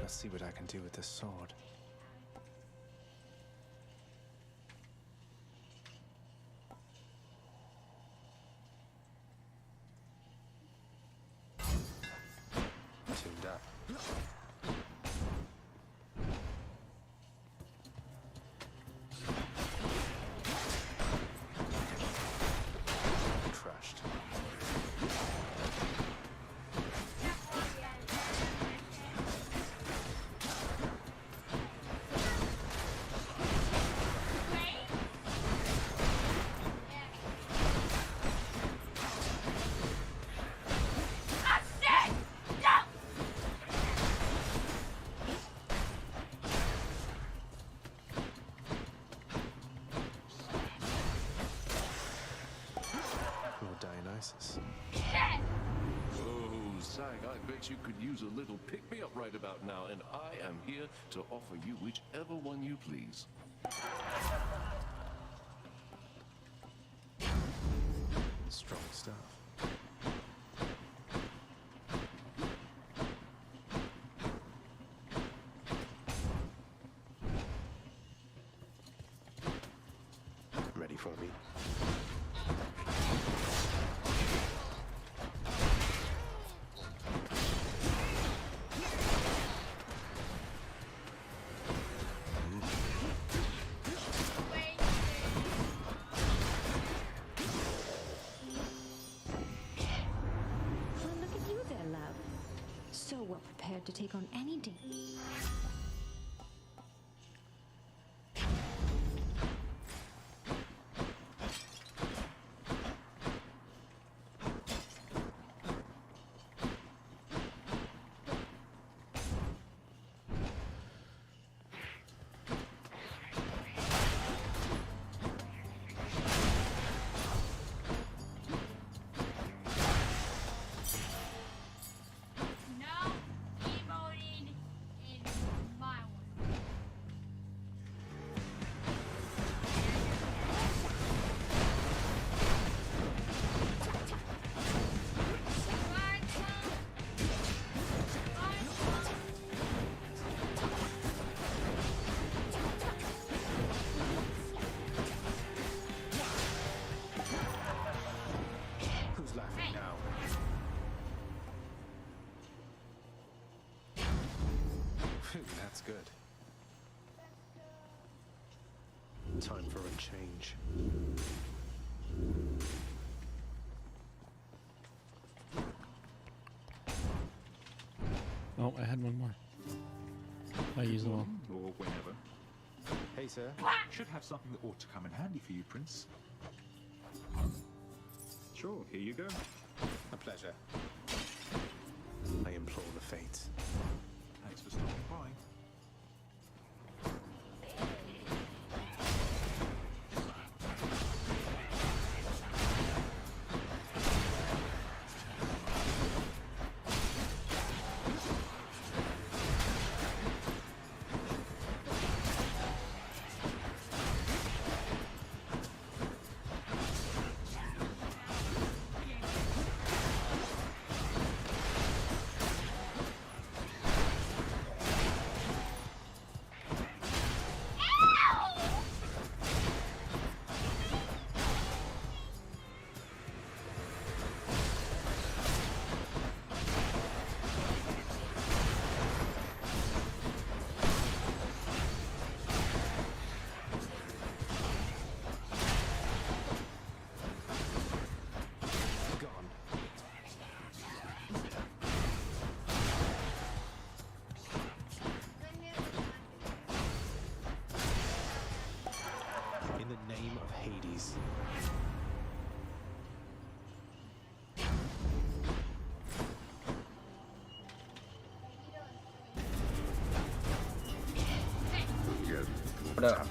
See what I can do with this sword. Tuned up. Crushed. bet you could use a little pick-me-up right about now, and I am here to offer you whichever one you please. Strong stuff. Ready for me? Well, look at you there, love. So well prepared to take on any day. No emoting in my one. Who's laughing now? Phew, that's good. Time for a change. Oh, I had one more. I used them all. Or whenever. Hey, sir. Should have something that ought to come in handy for you, Prince. Sure, here you go. A pleasure. I implore the fates. Thanks for stopping by. In the name of Hades. What up?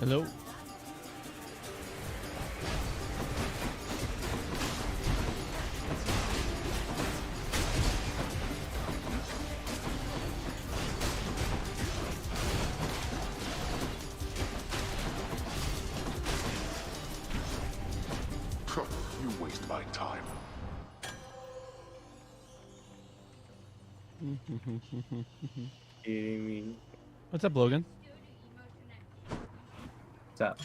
Hello. You waste my time. Kidding me? What's up, Logan? What's up?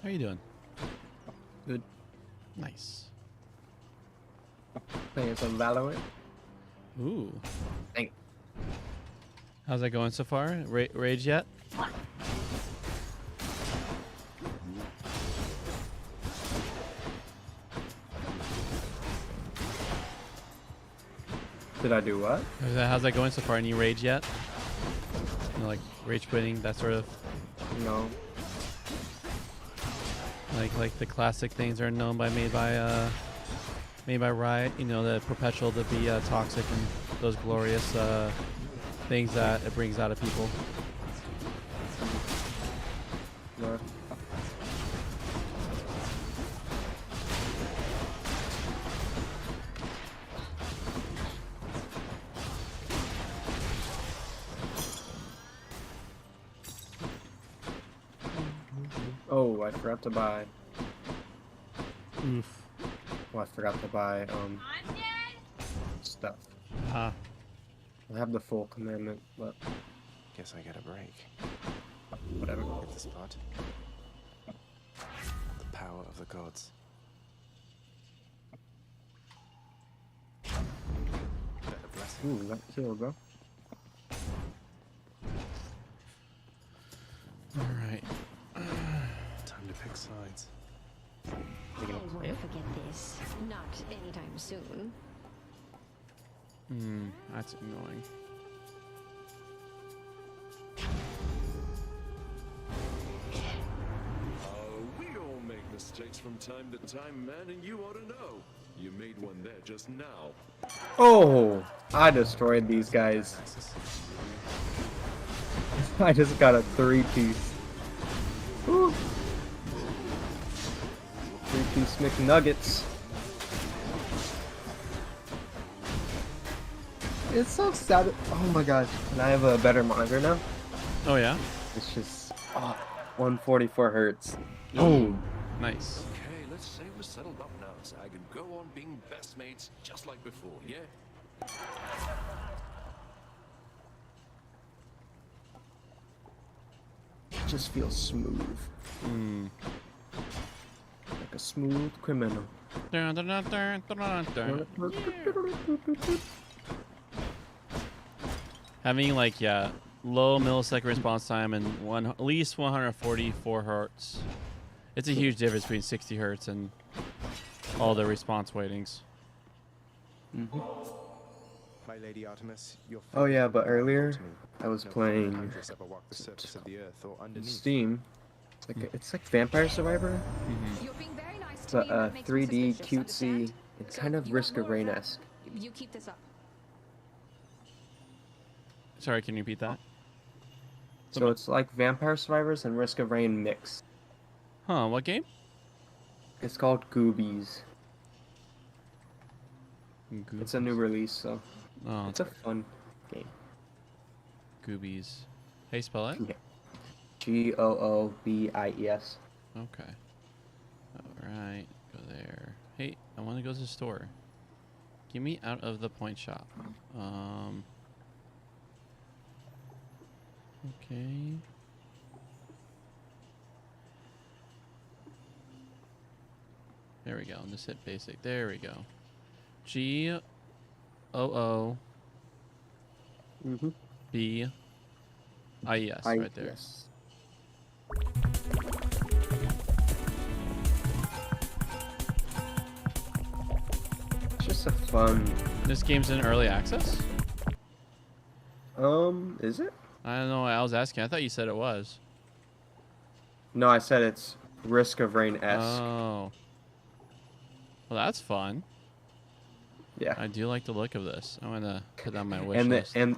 How you doing? Good. Nice. Playing some Valorant. Ooh. Thank. How's that going so far? Rage yet? Did I do what? How's that going so far? Any rage yet? You know, like rage quitting, that sort of. No. Like the classic things are known by made by Riot. You know, the perpetual to be toxic and those glorious things that it brings out of people. No. I forgot to buy. Oof. Well, I forgot to buy stuff. Ah. I have the full commandment, but Guess I get a break. whatever. Hit the spot. The power of the gods. Better blessing. Ooh, that killed, bro. All right. Time to pick sides. I won't forget this. Not anytime soon. That's annoying. We all make mistakes from time to time, man, and you ought to know. You made one there just now. Oh, I destroyed these guys. I just got a 3-piece. Woo. 3-piece McNuggets. It's so sad. Oh my gosh. And I have a better monitor now. Oh yeah? It's just 144 hertz. Oh, nice. Okay, let's say we're settled up now, Zag, and go on being best mates just like before, yeah? It just feels smooth. Like a smooth criminal. Dun, dun, dun, dun, dun, dun. Having like low millisecond response time and at least 144 hertz. It's a huge difference between 60 hertz and all the response weightings. My Lady Artemis, your Oh yeah, but earlier I was no playing huntress ever walked the surface of the earth or underneath. Steam. It's like Vampire Survivor, You're being very nice to but me, but makes me 3D, suspicious, cutesy. understand? It's kind of Risk of Rain-esque. You keep this up. Sorry, can you repeat that? So it's like Vampire Survivors and Risk of Rain mix. Huh, what game? It's called Goobies. It's a new release, so Oh, it's a fun game. Goobies. Hey, spell it? Yeah. Goobies. Okay. Alright, go there. Hey, I want to go to the store. Get me out of the point shop. Okay. There we go. Just hit basic. There we go. Goobies. Right there. It's just a fun. This game's in early access? Is it? I don't know. I was asking. I thought you said it was. No, I said it's Risk of Rain-esque. Oh. Well, that's fun. Yeah. I do like the look of this. I'm gonna put that on my wish And list. the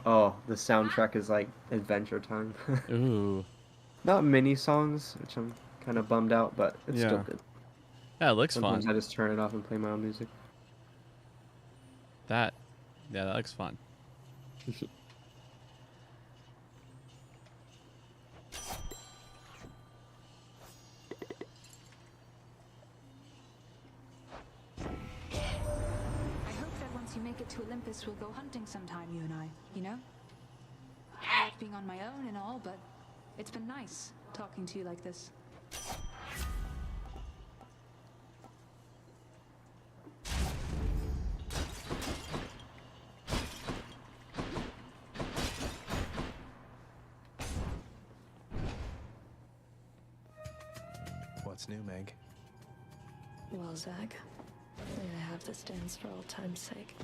soundtrack is like Adventure Time. Ooh. Not mini songs, which I'm kind of bummed out, but it's still Yeah. good. Yeah, it looks Sometimes fun. I just turn it off and play my own music. Yeah, that looks fun. I hope that once you make it to Olympus, we'll go hunting sometime, you and I, you know? I like being on my own and all, but it's been nice talking to you like this. What's new, Meg? Well, Zag, may I have this dance for old time's sake?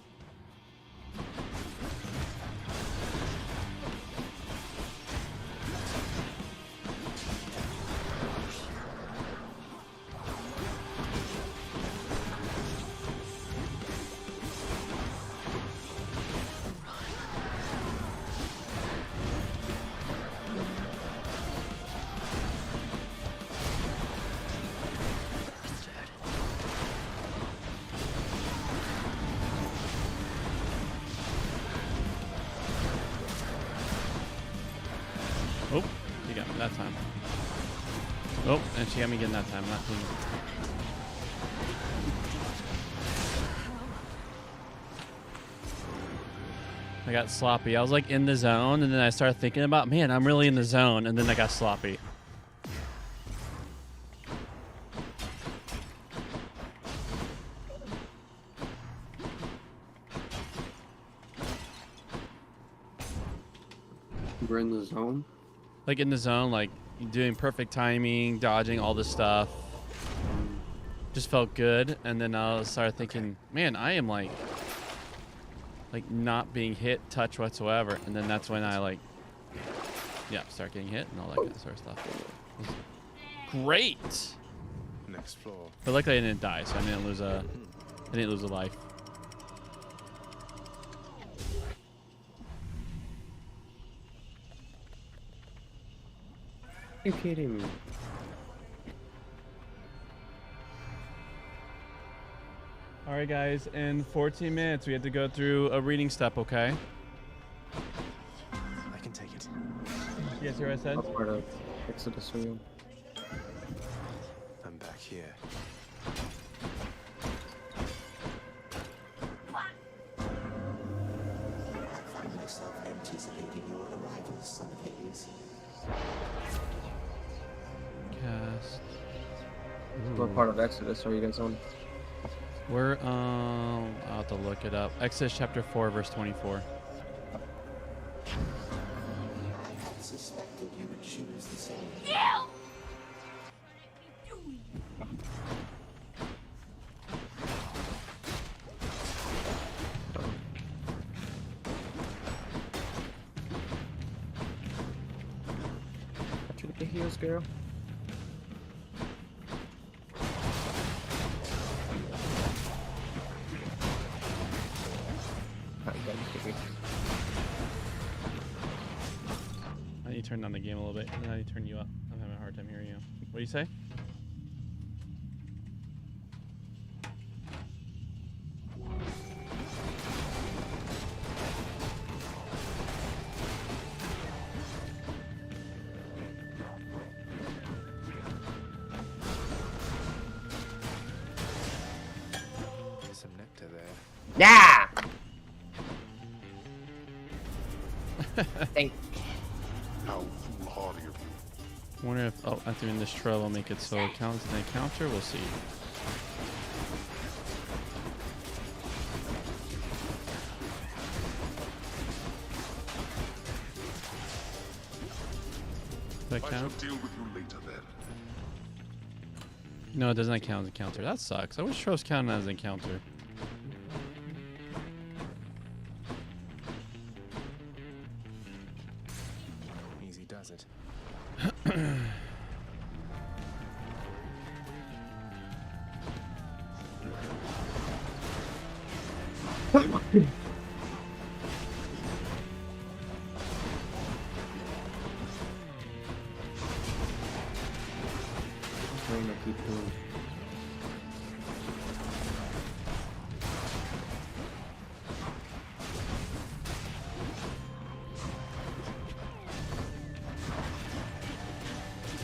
Oh, you got me that time. Oh, and she got me getting that time. Not clean. I got sloppy. I was like in the zone, and then I started thinking about, man, I'm really in the zone, and then I got sloppy. We're in the zone? Like in the zone, like doing perfect timing, dodging all this stuff. Just felt good, and then I started thinking, man, I am like not being hit, touch whatsoever, and then that's when I start getting hit and all that kind of sort of stuff. It was great. Next floor. But luckily I didn't die, so I didn't lose a life. You kidding me? All right, guys, in 14 minutes, we have to go through a reading step, okay? I can take it. You guys hear what I said? What part of Exodus are you? I'm back here. I find myself anticipating your arrival, son of Hades. Cast. What part of Exodus are you guys on? We're I'll have to look it up. Exodus chapter 4, verse 24. I suspected you would choose the same. Got you with the heels, girl. I need to turn down the game a little bit, and then I need to turn you up. I'm having a hard time hearing you. What do you say? There's some nectar there. Yeah! Thank How foolhardy of you. I wonder if entering this trail will make it so it counts an encounter. We'll see. Does that I shall count? deal with you later then. No, it doesn't count as encounter. That sucks. I wish Trolls counted as encounter. Easy does it. Trying to keep doing.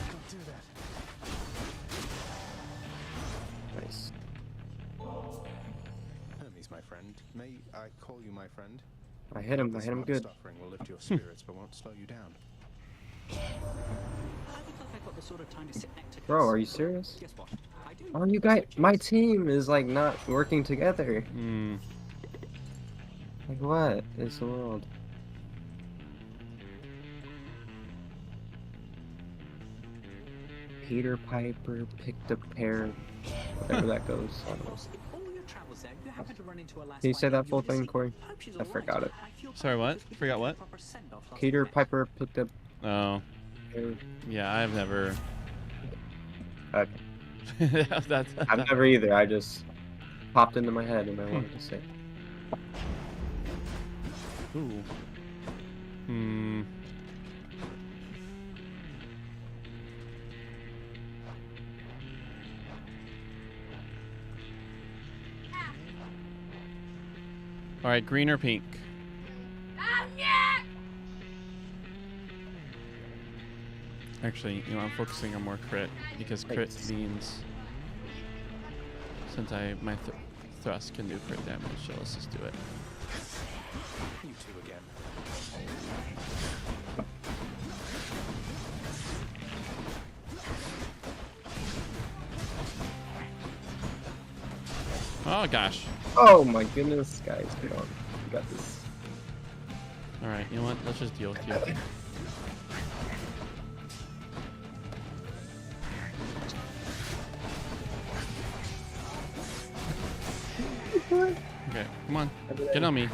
Don't do that. Nice. Hermes, my friend. May I call you my friend? I hit him. I This hit him modest good. offering will lift your spirits, but won't slow you down. I look like I've got the sort of time to sit next to Bro, are you serious? Guess what? I do. Oh, you guys, my team is like not working together. Hmm. Like what is the world? Peter Piper picked a pear. Whatever that goes. I don't know. All your travels there, you happen to run into a last Can you say minute that full Ulysses? thing, Corey? Hope she's I all right. forgot it. I feel Sorry, what? bad. Forgot what? Proper send-off last Peter night. Piper picked up. Oh. pear. Yeah, I've never. I've never either. I just popped into my head and I wanted to say. Ooh. Hmm. All right, green or pink? Actually, you know, I'm focusing on more crit because crit means since my thrust can do crit damage, so let's just do it. You two again. Oh gosh. Oh my goodness, guys, come on, you got this. All right, you know what? Let's just deal with you. Okay, come on, get on me.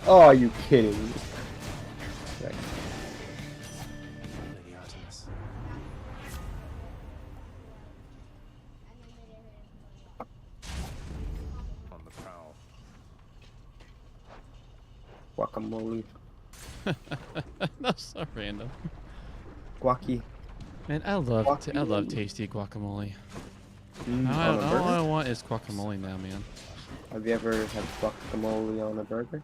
Oh, are you kidding me? Right. Lady Artemis. On the prowl. Guacamole. That's so random. Guaci. Man, I love tasty guacamole. On a All burger? I want is guacamole now, man. Have you ever had guacamole on a burger?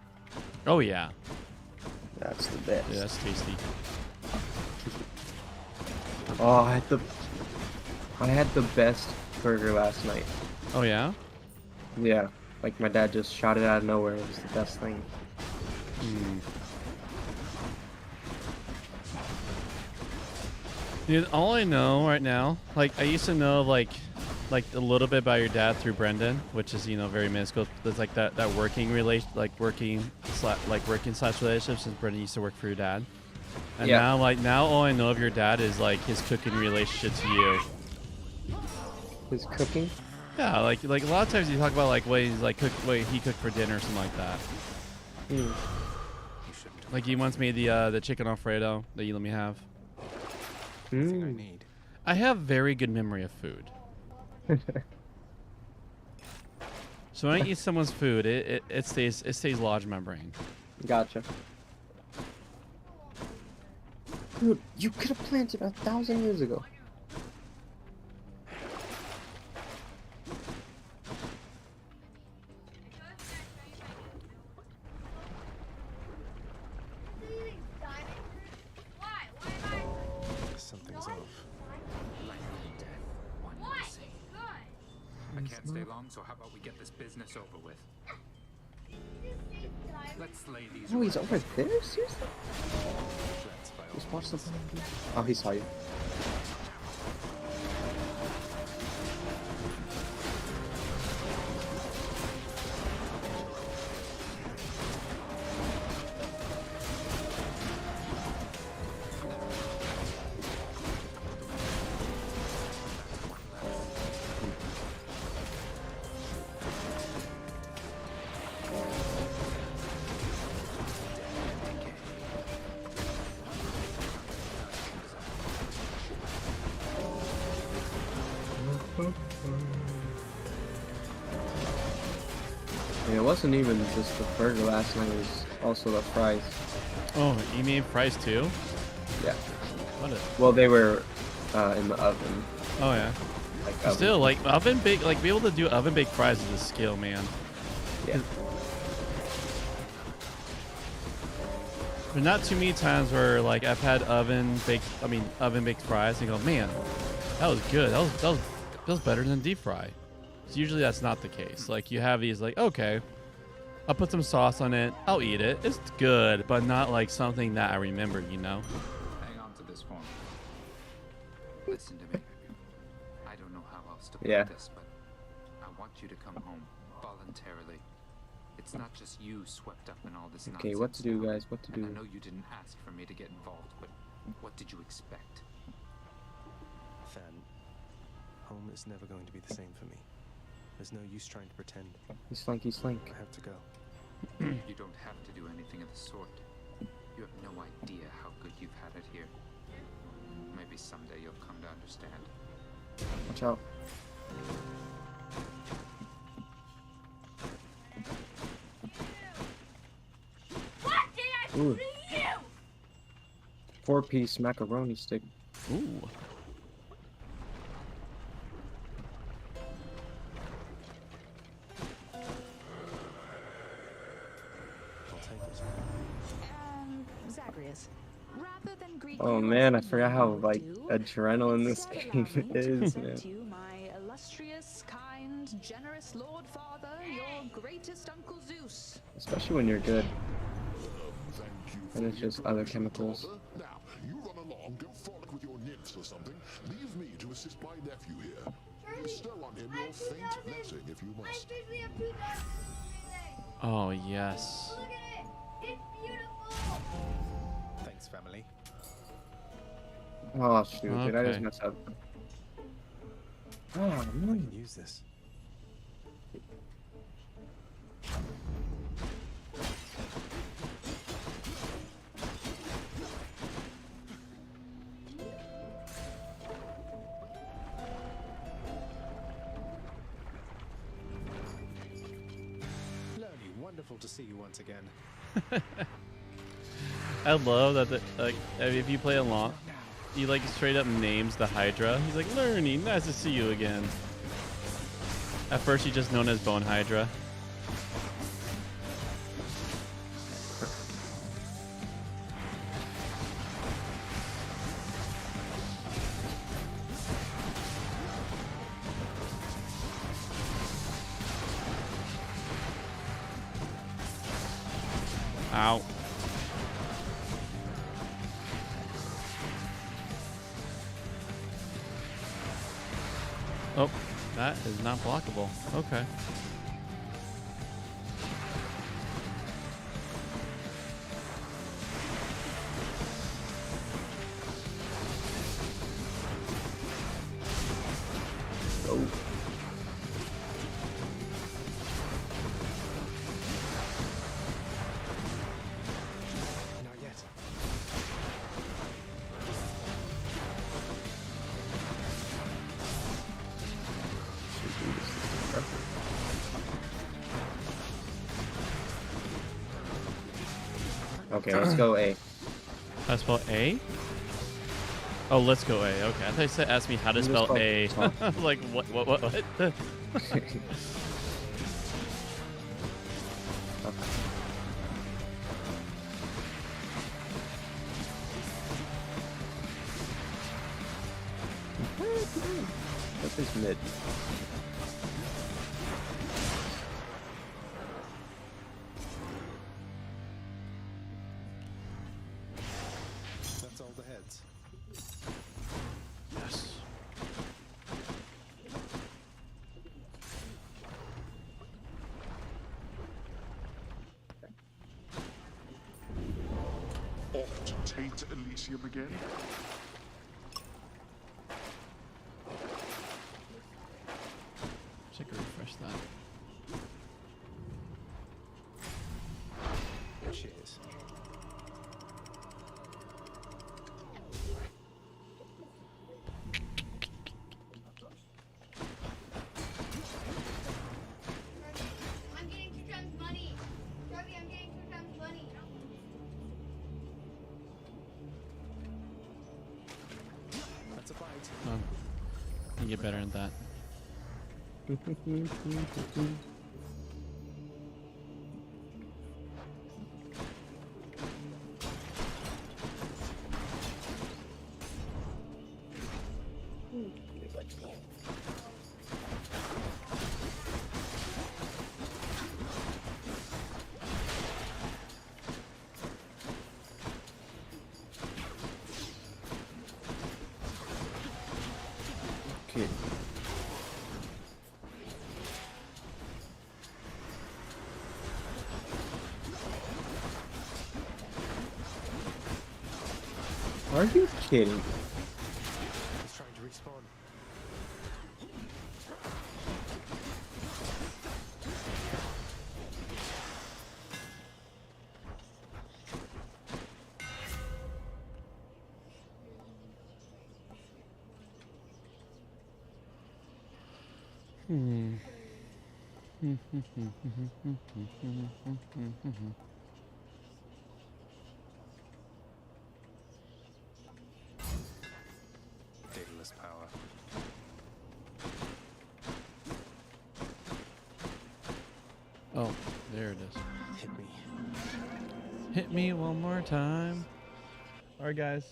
Oh yeah. That's the best. Yeah, that's tasty. Oh, I had the best burger last night. Oh yeah? Yeah, like my dad just shot it out of nowhere. It was the best thing. Hmm. Dude, all I know right now, like I used to know like a little bit about your dad through Brendan, which is, you know, very minuscule. There's like that working relation, working slash relationship, since Brendan used to work for your dad. And Yeah. now all I know of your dad is like his cooking relationship to you. His cooking? Yeah, like a lot of times you talk about like what he's like what he cooked for dinner or something like that. Hmm. Like he once made the chicken Alfredo that you let me have. Everything I need. I have very good memory of food. So when I eat someone's food, it stays lodged in my brain. Gotcha. Dude, you could have planted 1,000 years ago. Something's off. Life and death, one and the same. I can't stay long, so how about we get this business over with? Let's slay these. Oh, he's over there? Seriously? Just watch the. Oh, he saw you. Yeah, it wasn't even just the burger last night, it was also the fries. Oh, you mean fries too? Yeah. What a... Well, they were in the oven. Oh yeah. Like Still, like oven bake, like be able to do oven baked fries is a skill, man. Yeah. There's not too many times where like I've had oven baked fries and go, man, that was good. That was better than deep fry. So usually that's not the case. Like you have these like, okay, I'll put some sauce on it, I'll eat it. It's good, but not like something that I remember, you know? Hang on to this for me. Listen to me. I don't know how else to put Yeah. this, but I want you to come home voluntarily. It's not just you swept up in all this nonsense. Okay, what to do, guys? What to And do? I know you didn't ask for me to get involved, but what did you expect? Fan, home is never going to be the same for me. There's no use trying to pretend. He's slink. I have to go. You don't have to do anything of the sort. You have no idea how good you've had it here. Maybe someday you'll come to understand. Watch out. What did I Ooh. do you? 4-piece macaroni stick. Ooh. I'll take it. Zagreus, rather than greet Oh, you man, I forgot how like adrenaline this game is, man. To you, my illustrious, kind, generous Lord Father, your greatest Uncle Zeus. Especially when you're good. And it's just other chemicals. Now, you run along, go frolic with your nymphs or something. Leave me to assist my nephew here. Bestow on him your faint blessing if you must. Oh, yes. Look at it. It's beautiful. Thanks, family. Oh shoot, did I just Okay. mess up? Oh I man. can use this. Lurny, wonderful to see you once again. I love that. Like, if you play along, he like straight up names the Hydra. He's like, "Lurny, nice to see you again." At first, he's just known as Bone Hydra. Ow. Oh, that is not blockable. Okay. Oh. Not yet. Okay, let's go A. How to spell A? Oh, let's go A. Okay, I thought you said ask me how to You just spell called A. talk. I was like, what? What's this mid? That's all the heads. Yes. Off to taint Elysium again? Check and refresh that. Cheers. I'm getting 2 times money. Shelby, I'm getting 2 times money. That's a bite. Oh, you get better at that. Okay. Are you kidding? He's trying to respawn. Hmm. Daedalus power. Oh, there it is. Hit me. Hit me one more time. All right, guys.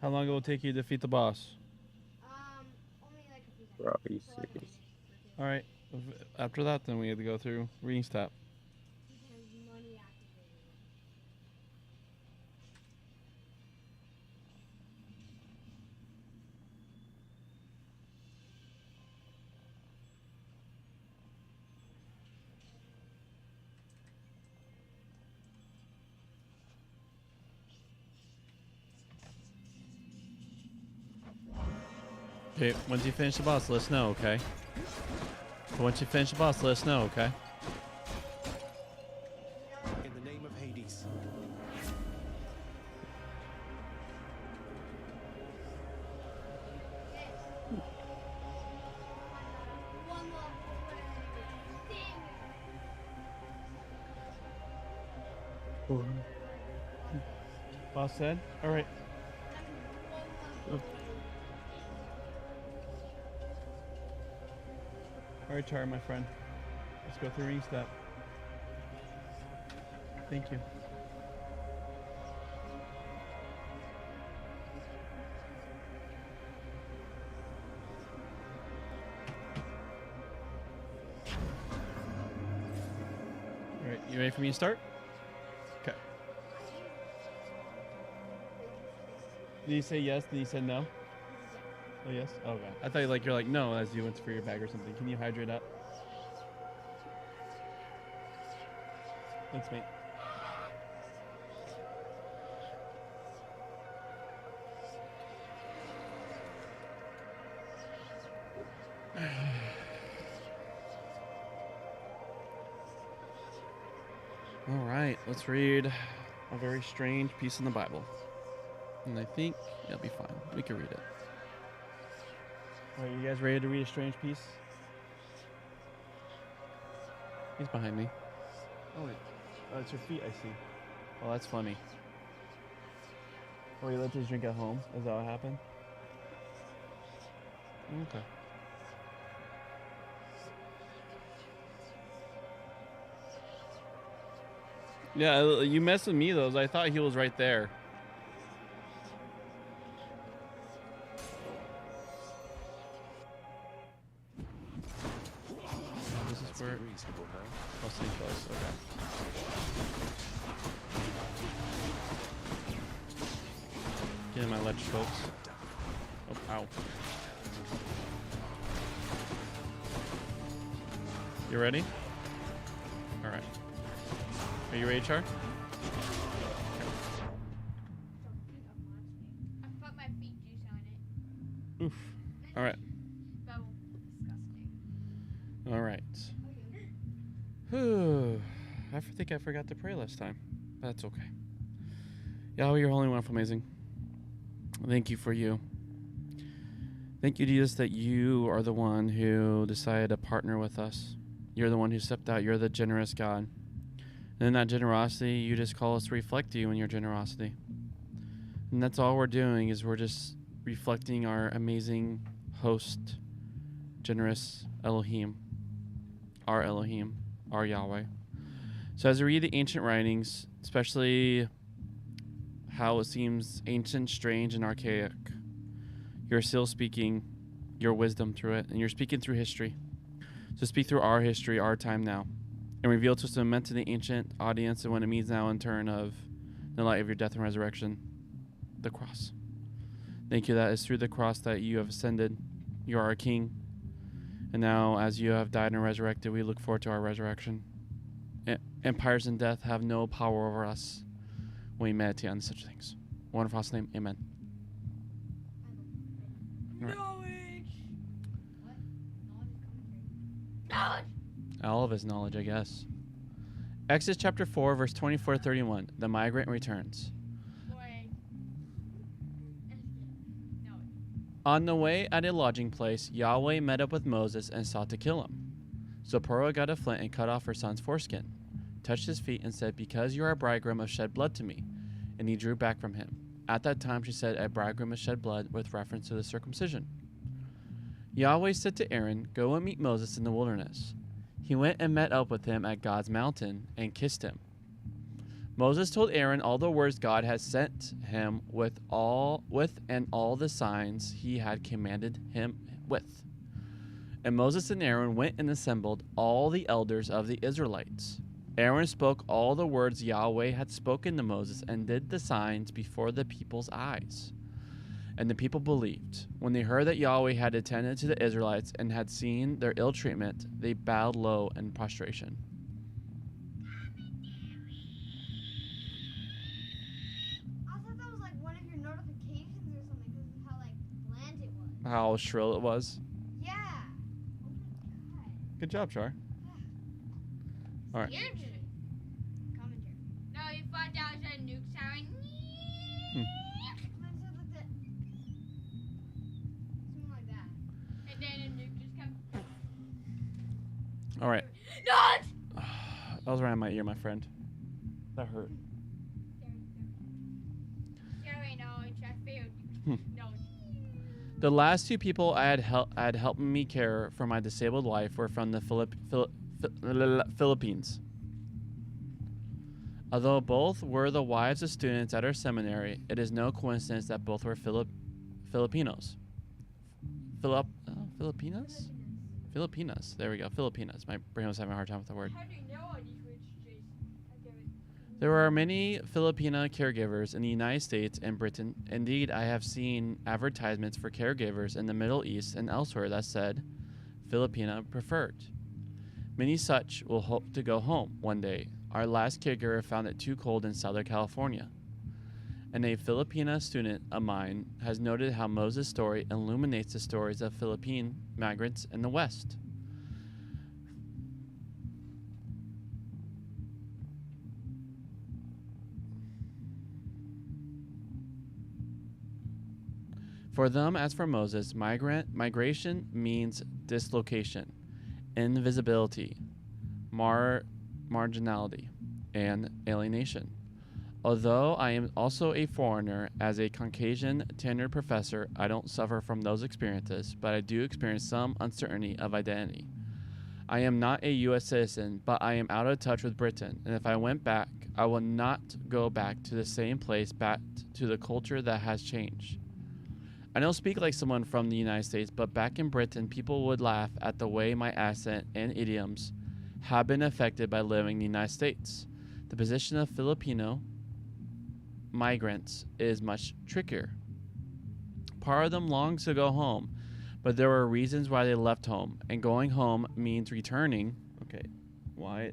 How long will it take you to defeat the boss? Only like a few seconds. Bro, are you serious? All right. After that, then we have to go through reading step. Money activated. Okay, once you finish the boss, let us know, okay? Once you finish the boss, let us know, okay? In the name of Hades. One more. Boss said? All right. All right, Char, my friend. Let's go through reading step. Thank you. All right, you ready for me to start? Okay. Did you say yes? Then you said no? Oh, yes? Oh, okay. I thought you're like no as you went for your bag or something. Can you hydrate up? Thanks, mate. All right, let's read a very strange piece in the Bible. And I think it'll be fine. We can read it. Are you guys ready to read a strange piece? He's behind me. Oh, wait. Oh, it's your feet, I see. Oh, that's funny. Oh, you left his drink at home? Is that what happened? Okay. Yeah, you messed with me, though. I thought he was right there. This is where... reasonable, huh? I'll stay close. Okay. Get in my ledge, folks. Oh, ow. You ready? All right. Are you ready, Char? I put my feet juice on it. Oof. All right. So disgusting. All right. Whew. I think I forgot to pray last time. That's okay. Yahweh, you're holy, wonderful, amazing. Thank you for you. Thank you, Jesus, that you are the one who decided to partner with us. You're the one who stepped out. You're the generous God. And in that generosity, you just call us to reflect you in your generosity. And that's all we're doing is we're just reflecting our amazing host, generous Elohim, our Yahweh. So as we read the ancient writings, especially how it seems ancient, strange, and archaic, you're still speaking your wisdom through it, and you're speaking through history. So speak through our history, our time now, and reveal to us what it meant to the ancient audience and what it means now in turn of the light of your death and resurrection, the cross. Thank you that it's through the cross that you have ascended. You are our King. And now, as you have died and resurrected, we look forward to our resurrection. Empires and death have no power over us when we meditate on such things. In wonderful name, amen. Right. Knowledge. All of his knowledge, I guess. Exodus chapter 4, verse 24-31. The migrant returns. On the way at a lodging place, Yahweh met up with Moses and sought to kill him. Zipporah got a flint and cut off her son's foreskin, touched his feet, and said, "Because you are a bridegroom, have shed blood to me." And he drew back from him. At that time she said, "A bridegroom has shed blood," with reference to the circumcision. Yahweh said to Aaron, "Go and meet Moses in the wilderness." He went and met up with him at God's mountain and kissed him. Moses told Aaron all the words God had sent him with all the signs he had commanded him with. And Moses and Aaron went and assembled all the elders of the Israelites. Aaron spoke all the words Yahweh had spoken to Moses and did the signs before the people's eyes. And the people believed. When they heard that Yahweh had attended to the Israelites and had seen their ill treatment, they bowed low in prostration. I thought that was like one of your notifications or something because of how like bland it was. How shrill it was. Yeah. Good job, Char. All right. You're just commentary. No, you thought that was a nuke sound. Something like that. And then a nuke just comes. All right. No! That was right in my ear, my friend. That hurt. Sorry, no, I failed. No. The last two people I had helped me care for my disabled wife were from the Philippines. Although both were the wives of students at our seminary, it is no coincidence that both were Filipinos. Filipinas? Filipinas. There we go. Filipinas. My brain was having a hard time with the word. How do you know all these words, Jason? I get it. There are many Filipina caregivers in the United States and Britain. Indeed, I have seen advertisements for caregivers in the Middle East and elsewhere that said Filipina preferred. Many such will hope to go home one day. Our last caregiver found it too cold in Southern California. And a Filipina student of mine has noted how Moses' story illuminates the stories of Philippine migrants in the West. For them, as for Moses, migration means dislocation, invisibility, marginality, and alienation. Although I am also a foreigner, as a Caucasian tenured professor, I don't suffer from those experiences, but I do experience some uncertainty of identity. I am not a U.S. citizen, but I am out of touch with Britain, and if I went back, I will not go back to the same place, back to the culture that has changed. I don't speak like someone from the United States, but back in Britain, people would laugh at the way my accent and idioms have been affected by living in the United States. The position of Filipino migrants is much trickier. Part of them longs to go home, but there were reasons why they left home, and going home means returning. Okay, why?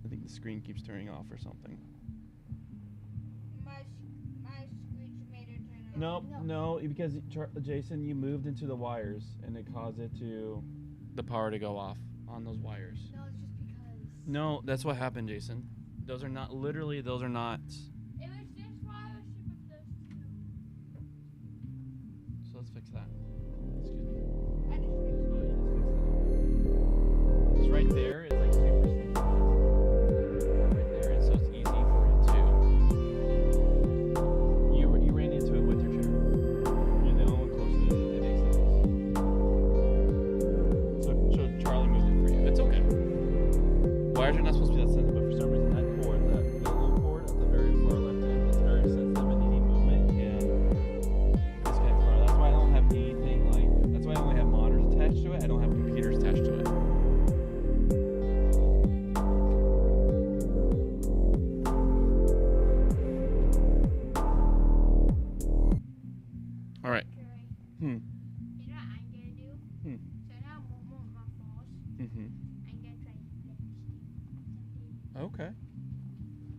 I think the screen keeps turning off or something. My screech made it turn off. Nope, no, because Jason, you moved into the wires, and it caused the power to go off on those wires. No, it's just because. No, that's what happened, Jason. Those are not, those are not. It was just why I was shipping those two. So let's fix that. Excuse me. I just fixed Oh, you just fixed it. It's right there. It's like super sticky. Right there, and so it's easy for you to. You ran into it with your chair. You're the only one close to it. It makes sense. So Charlie moved it for you. It's okay. Wires are not supposed to be that sensitive, but for some reason that cord, that little cord at the very far left end, it's very sensitive and needing movement, and it's kind of far. That's why I don't have anything like. That's why I only have monitors attached to it. I don't have computers attached to it. All right. You know what I'm gonna do? Hmm. So now my falls. Mm-hmm. I'm gonna try to blend something. Okay.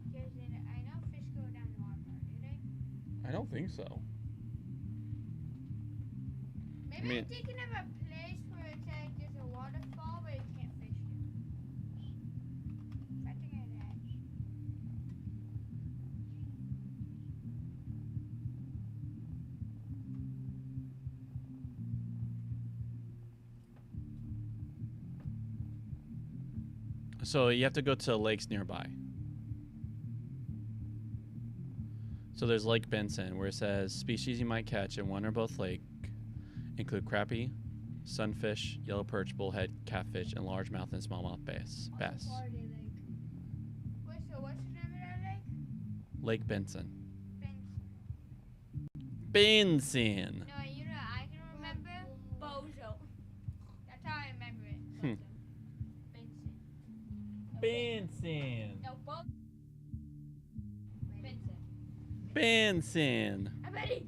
Because then I know fish go down the water, do they? I don't think so. Maybe I'm thinking of a place where it's like there's a waterfall but you can't fish there. Something like that. So you have to go to lakes nearby. So there's Lake Benson, where it says species you might catch in one or both lake include crappie, sunfish, yellow perch, bullhead, catfish, and largemouth and smallmouth bass. Wait, so what's the name of that lake? Lake Benson. Benson. No, you know, I can remember Bozo. That's how I remember it. Hmm. Benson. Benson. No, Bozo. Benson. Benson. I'm ready.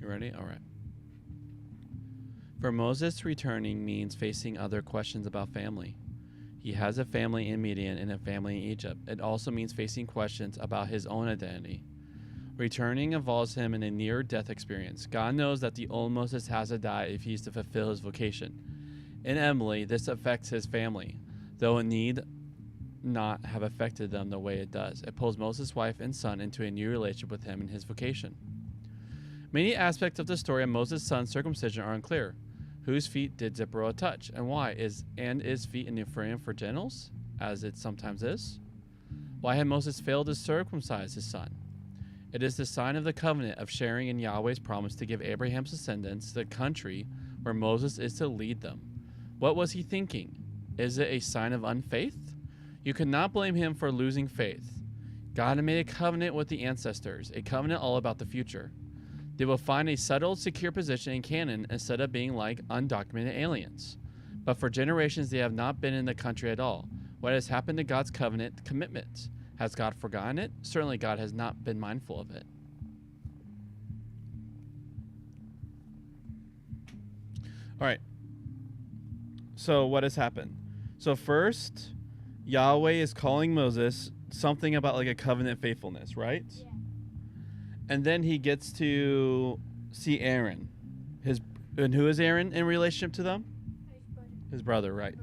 You ready? All right. For Moses, returning means facing other questions about family. He has a family in Midian and a family in Egypt. It also means facing questions about his own identity. Returning involves him in a near-death experience. God knows that the old Moses has to die if he's to fulfill his vocation. In Emily, this affects his family, though it need not have affected them the way it does. It pulls Moses' wife and son into a new relationship with him and his vocation. Many aspects of the story of Moses' son's circumcision are unclear. Whose feet did Zipporah touch, and why? Is feet an euphemism for genitals, as it sometimes is? Why had Moses failed to circumcise his son? It is the sign of the covenant of sharing in Yahweh's promise to give Abraham's descendants the country where Moses is to lead them. What was he thinking? Is it a sign of unfaith? You could not blame him for losing faith. God had made a covenant with the ancestors, a covenant all about the future. They will find a settled, secure position in Canaan instead of being like undocumented aliens. But for generations, they have not been in the country at all. What has happened to God's covenant commitment? Has God forgotten it? Certainly God has not been mindful of it. All right. So what has happened? So first, Yahweh is calling Moses something about like a covenant faithfulness, right? Yeah. And then he gets to see Aaron. And who is Aaron in relationship to them? His brother, right.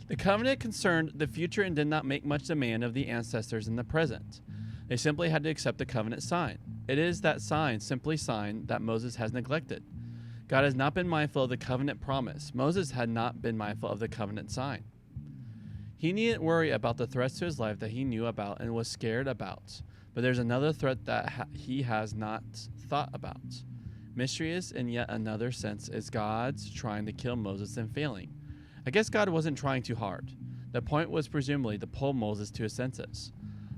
The covenant concerned the future and did not make much demand of the ancestors in the present. They simply had to accept the covenant sign. It is that sign, simply sign, that Moses has neglected. God has not been mindful of the covenant promise. Moses had not been mindful of the covenant sign. He needn't worry about the threats to his life that he knew about and was scared about. But there's another threat that he has not thought about. Mysterious in yet another sense is God's trying to kill Moses and failing. I guess God wasn't trying too hard. The point was presumably to pull Moses to his senses.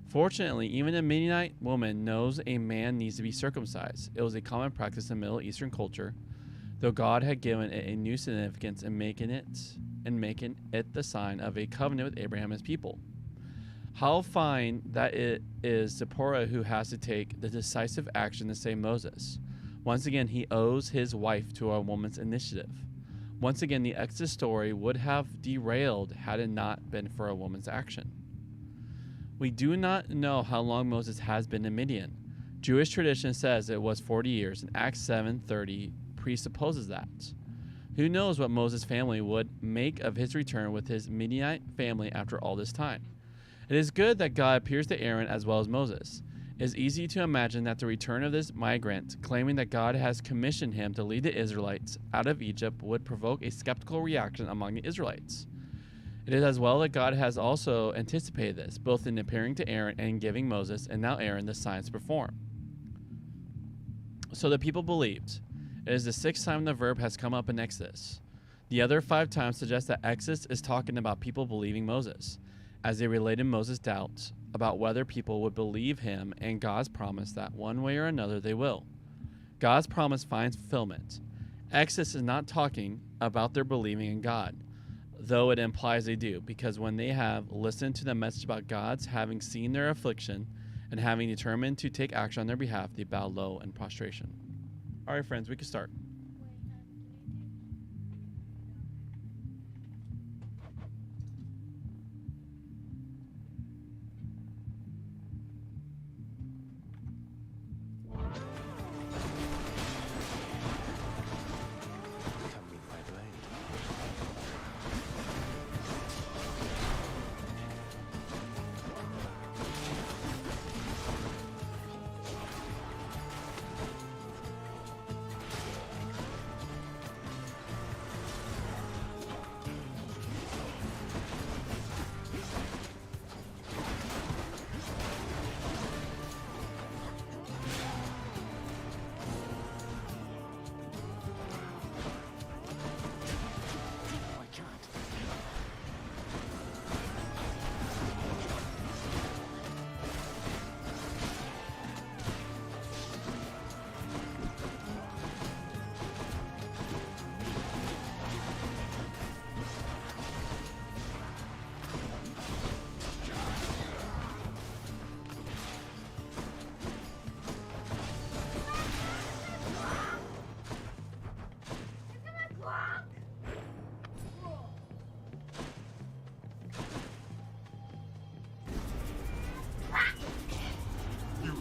Fortunately, even a Midianite woman knows a man needs to be circumcised. It was a common practice in Middle Eastern culture, though God had given it a new significance in making it the sign of a covenant with Abraham and his people. How fine that it is Zipporah who has to take the decisive action to save Moses. Once again, he owes his wife to a woman's initiative. Once again, the Exodus story would have derailed had it not been for a woman's action. We do not know how long Moses has been in Midian. Jewish tradition says it was 40 years, and Acts 7:30 presupposes that. Who knows what Moses' family would make of his return with his Midianite family after all this time? It is good that God appears to Aaron as well as Moses. It is easy to imagine that the return of this migrant, claiming that God has commissioned him to lead the Israelites out of Egypt, would provoke a skeptical reaction among the Israelites. It is as well that God has also anticipated this, both in appearing to Aaron and giving Moses, and now Aaron, the signs to perform. So the people believed. It is the 6th time the verb has come up in Exodus. The other 5 times suggest that Exodus is talking about people believing Moses, as they related Moses' doubts about whether people would believe him and God's promise that one way or another they will. God's promise finds fulfillment. Exodus is not talking about their believing in God, though it implies they do, because when they have listened to the message about God's having seen their affliction and having determined to take action on their behalf, they bow low in prostration. All right, friends, we can start.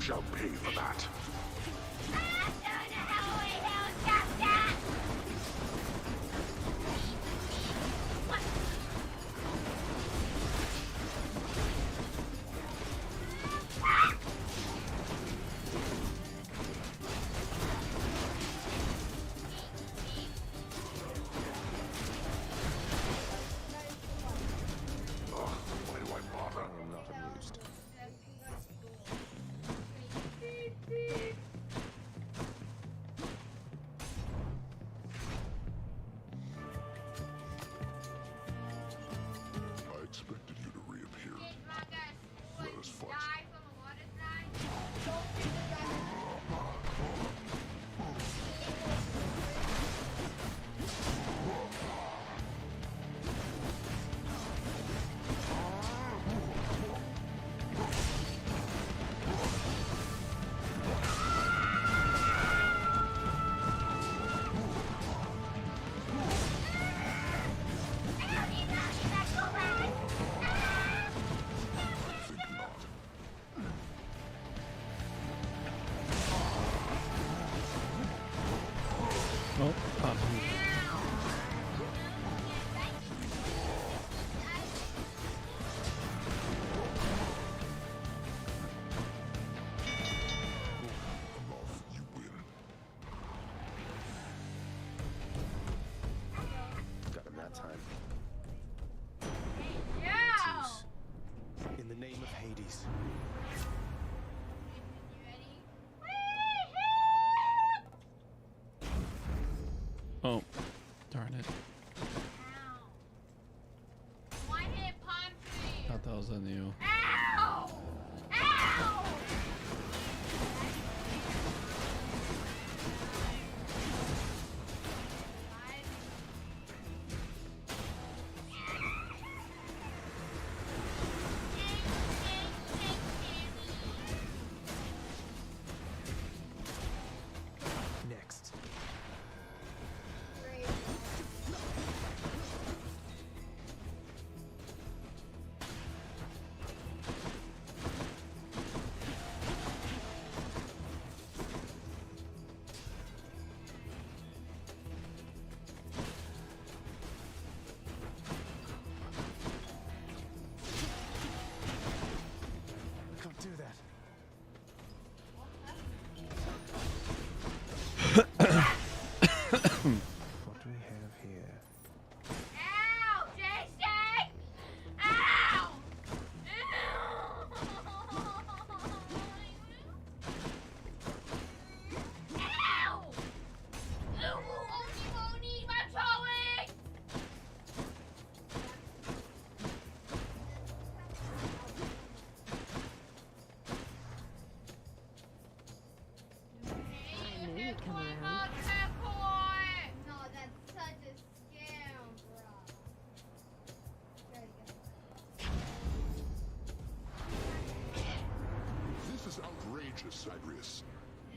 shall pay for that. Why do I bother? I am not amused. I expected you to reappear. Let us fight. Oh, Got him that time. In the name of Hades. oh, darn it. Thought that was a new. Next. Can't do that. What do we have here? Ow, Jason! Ow! Ow! Oni, I'm sorry! I knew you'd come around. No, that's such a scam, bro. This is outrageous, Zagreus.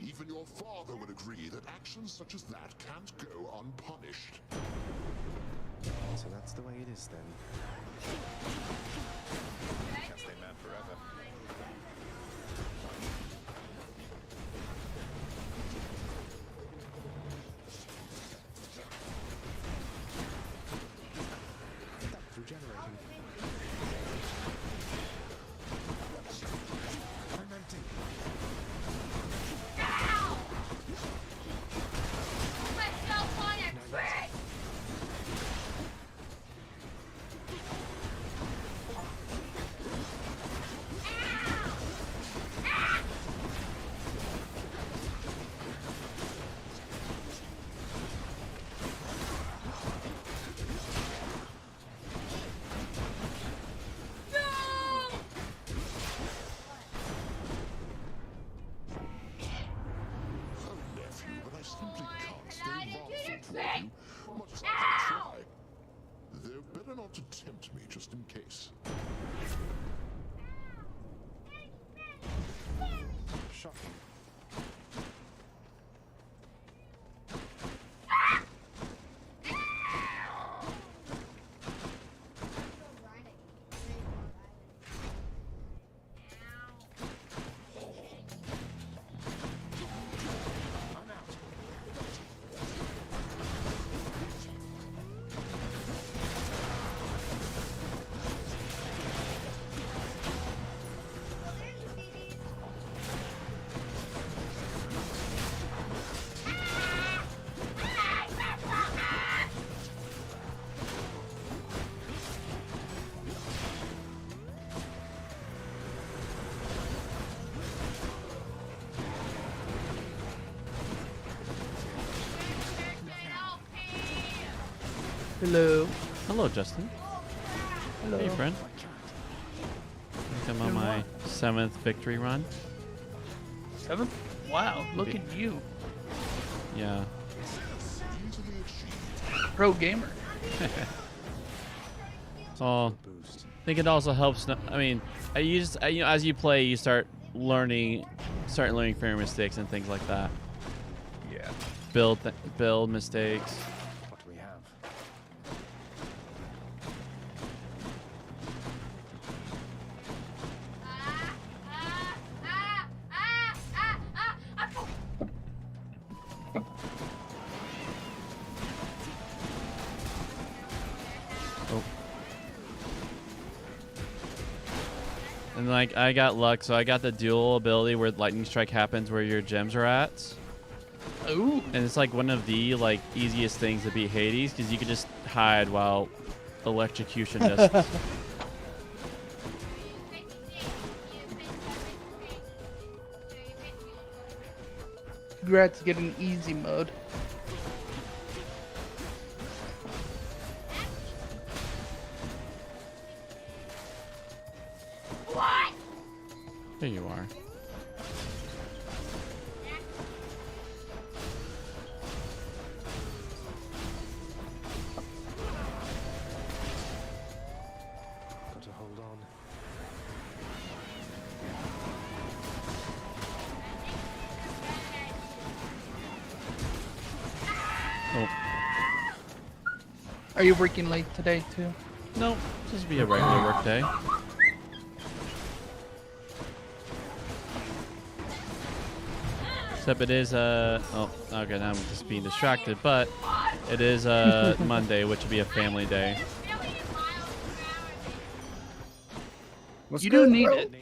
Even your father would agree that actions such as that can't go unpunished. So that's the way it is then. Can't stay mad forever. Stop regenerating. I'm empty. Myself on a trick! Oh, nephew, but I simply can't stay wrathful toward you, much as I can try. They're better not to tempt me, just in case. Shocking. Hello. Hello, Justin. Hello. Hey, friend. I think I'm on my 7th victory run. 7th? Wow, look at you. Yeah. Pro gamer. Oh, I think it also helps. I mean, as you play, you start learning from your mistakes and things like that. Yeah. Build mistakes. What do we have? Oh. And like I got luck, so I got the dual ability where lightning strike happens where your gems are at. Ooh. And it's like one of the like easiest things to beat Hades because you can just hide while electrocution just. Congrats, getting easy mode. What? There you are. Got to hold on. Oh. Are you working late today too? No, just be a regular work day. Except it is oh, okay, now I'm just being distracted, but it is Monday, which would be a family day. You do need it,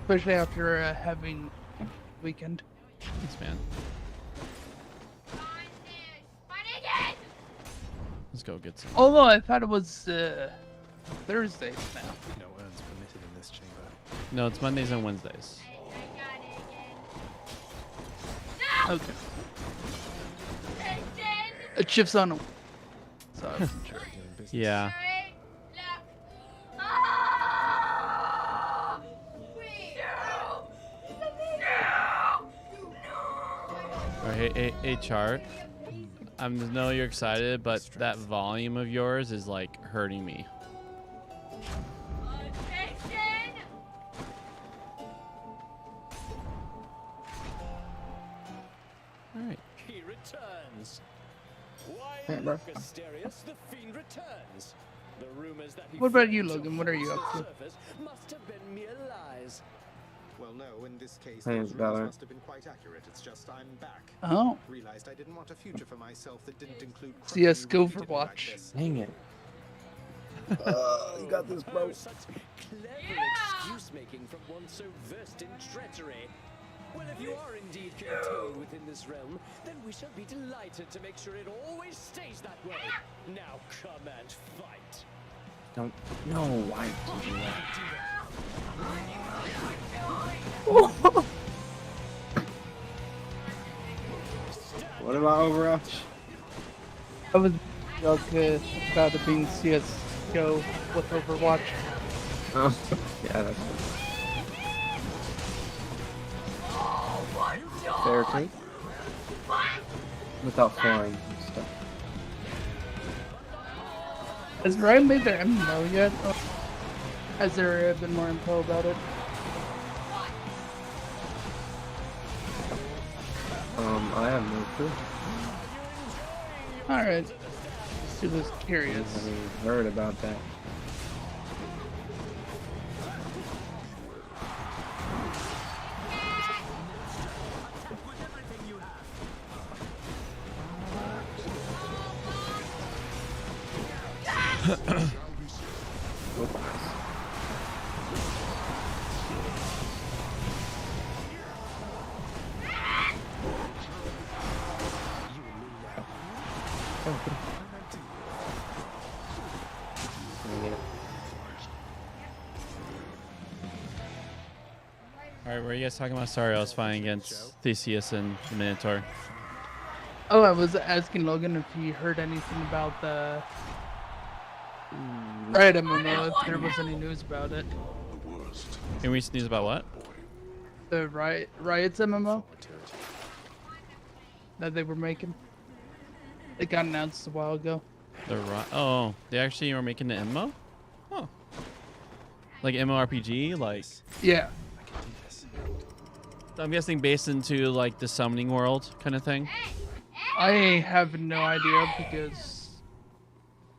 especially after having weekend. Thanks, man. Let's go get some. Although I thought it was Thursdays now. No urns permitted in this chamber. No, it's Mondays and Wednesdays. Okay. It shifts on. So I wasn't sure. Yeah. Alright, hey, Chart. I know you're excited, but that volume of yours is like hurting me. Alright. He returns. Why, Alright, bro. look, Asterius, the fiend returns. The rumors that he What about you, fled to Logan? What are you up to? the surface must have been mere lies. Well, no, in this case, Hey, those Valor. rumors must have been quite accurate. It's just I'm back. Oh. Realized I didn't want a future for myself that didn't include CS:GO crushing for you like watch. this. Dang it. You got this, bro. Oh, such clever excuse making from one so versed in treachery. Well, if you are indeed contained within this realm, then we shall be delighted to make sure it always stays that way. Now come and fight. Don't. No, why did you do that? What about Overwatch? I was okay about it being CS:GO with Overwatch. Oh, yeah, that's fair take. Without flying and stuff. Has Riot made their MMO yet? Or has there been more info about it? I have no clue. Alright. Just was I curious. haven't heard about that. Alright, were you guys talking about? Sorry, I was fighting against Theseus and the Minotaur. Oh, I was asking Logan if he heard anything about the Riot MMO, if there was any news about it. Any recent news about what? The Riot's MMO that they were making. It got announced a while ago. Oh, they actually are making the MMO? Oh. Like MMORPG? Like... Yeah. I'm guessing based into like the summoning world kind of thing? I have no idea because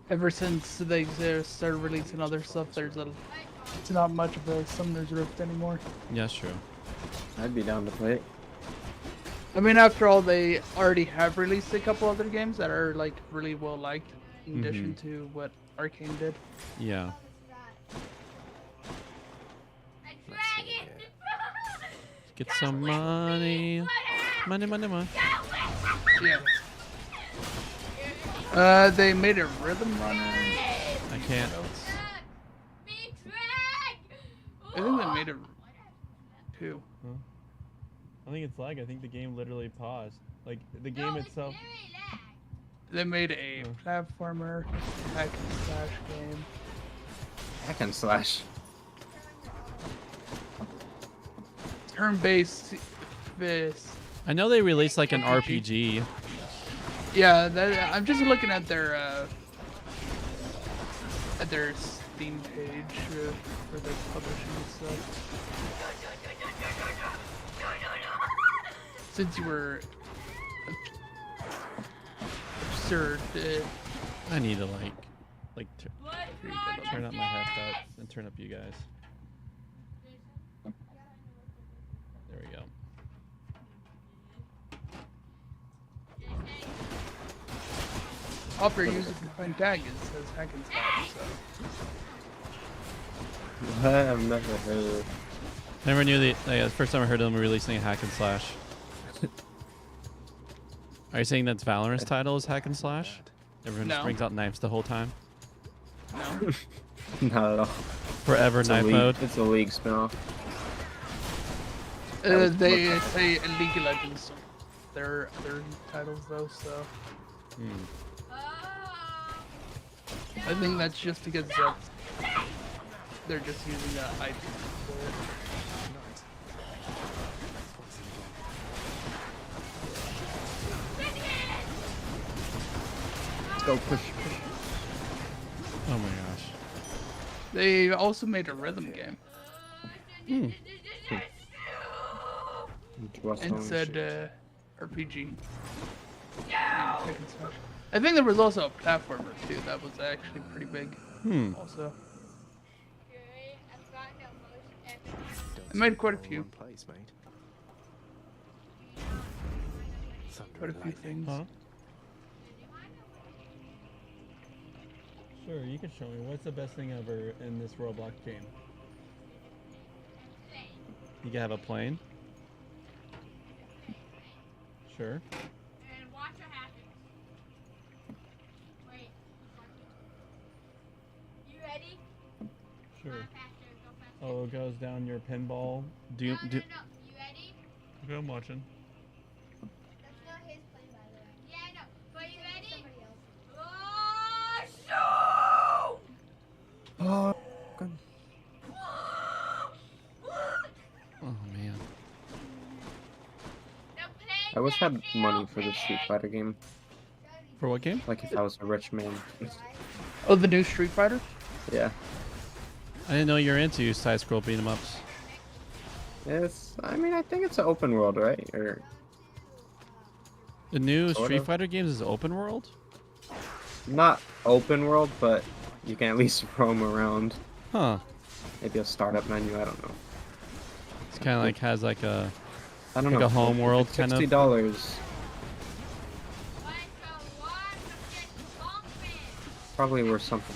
ever since they started releasing other stuff, it's not much of a Summoner's Rift anymore. Yeah, that's true. I'd be down to play it. I mean, after all, they already have released a couple other games that are like really well liked, in addition to what Arcane did. Yeah. Get some money. Money. Yeah. They made a Rhythm Runner. I can't. I think they made it too. Huh? I think it's lag. I think the game literally paused. Like the game itself. They made a platformer, hack and slash game. Hack and slash. Turn-based. I know they released like an RPG. Yeah, I'm just looking at their Steam page for their publishing and stuff. Since you were absurd. I need to turn up my headset and turn up you guys. There we go. Offer user defined tag says hack and slash, so. I've never heard of it. Never knew the first time I heard of them releasing a hack and slash. Are you saying that's Valorant's title is hack and slash? Everyone just brings out knives the whole time? No. Not at all. Forever knife mode? It's a League spinoff. They say League of Legends. Their titles though, so. I think that's just because they're just using the IP for it. Go push. Oh my gosh. They also made a rhythm game. And said RPG. I think there was also a platformer too that was actually pretty big. Also. I made quite a few. Quite a few things. Huh? Sure, you can show me. What's the best thing ever in this Roblox game? You can have a plane? Sure. And watch what happens. Wait. You ready? Sure. Oh, it goes down your pinball. No. You ready? Okay, I'm watching. That's not his plane, by the way. Yeah, I know. But you ready? Oh, shoot! Oh, God. Oh, man. I wish I had money for the Street Fighter game. For what game? Like if I was a rich man. Oh, the new Street Fighter? Yeah. I didn't know you're into side-scroll beat-em-ups. I mean, I think it's an open world, right? Or the new sort Street of. Fighter games is open world? Not open world, but you can at least roam around. Huh. Maybe a startup menu, I don't know. It's kind of like has like a I don't like know. a home world kind of. $60. Probably worth something.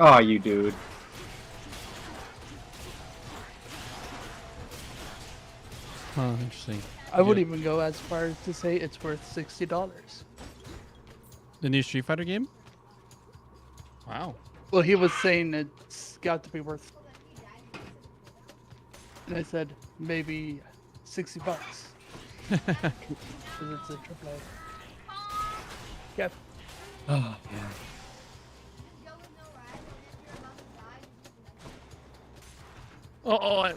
Oh, you dude. Huh, interesting. I would even go as far as to say it's worth $60. The new Street Fighter game? Wow. Well, he was saying it's got to be worth. And I said maybe $60. Because it's a AAA. Yep. Oh yeah. Oh.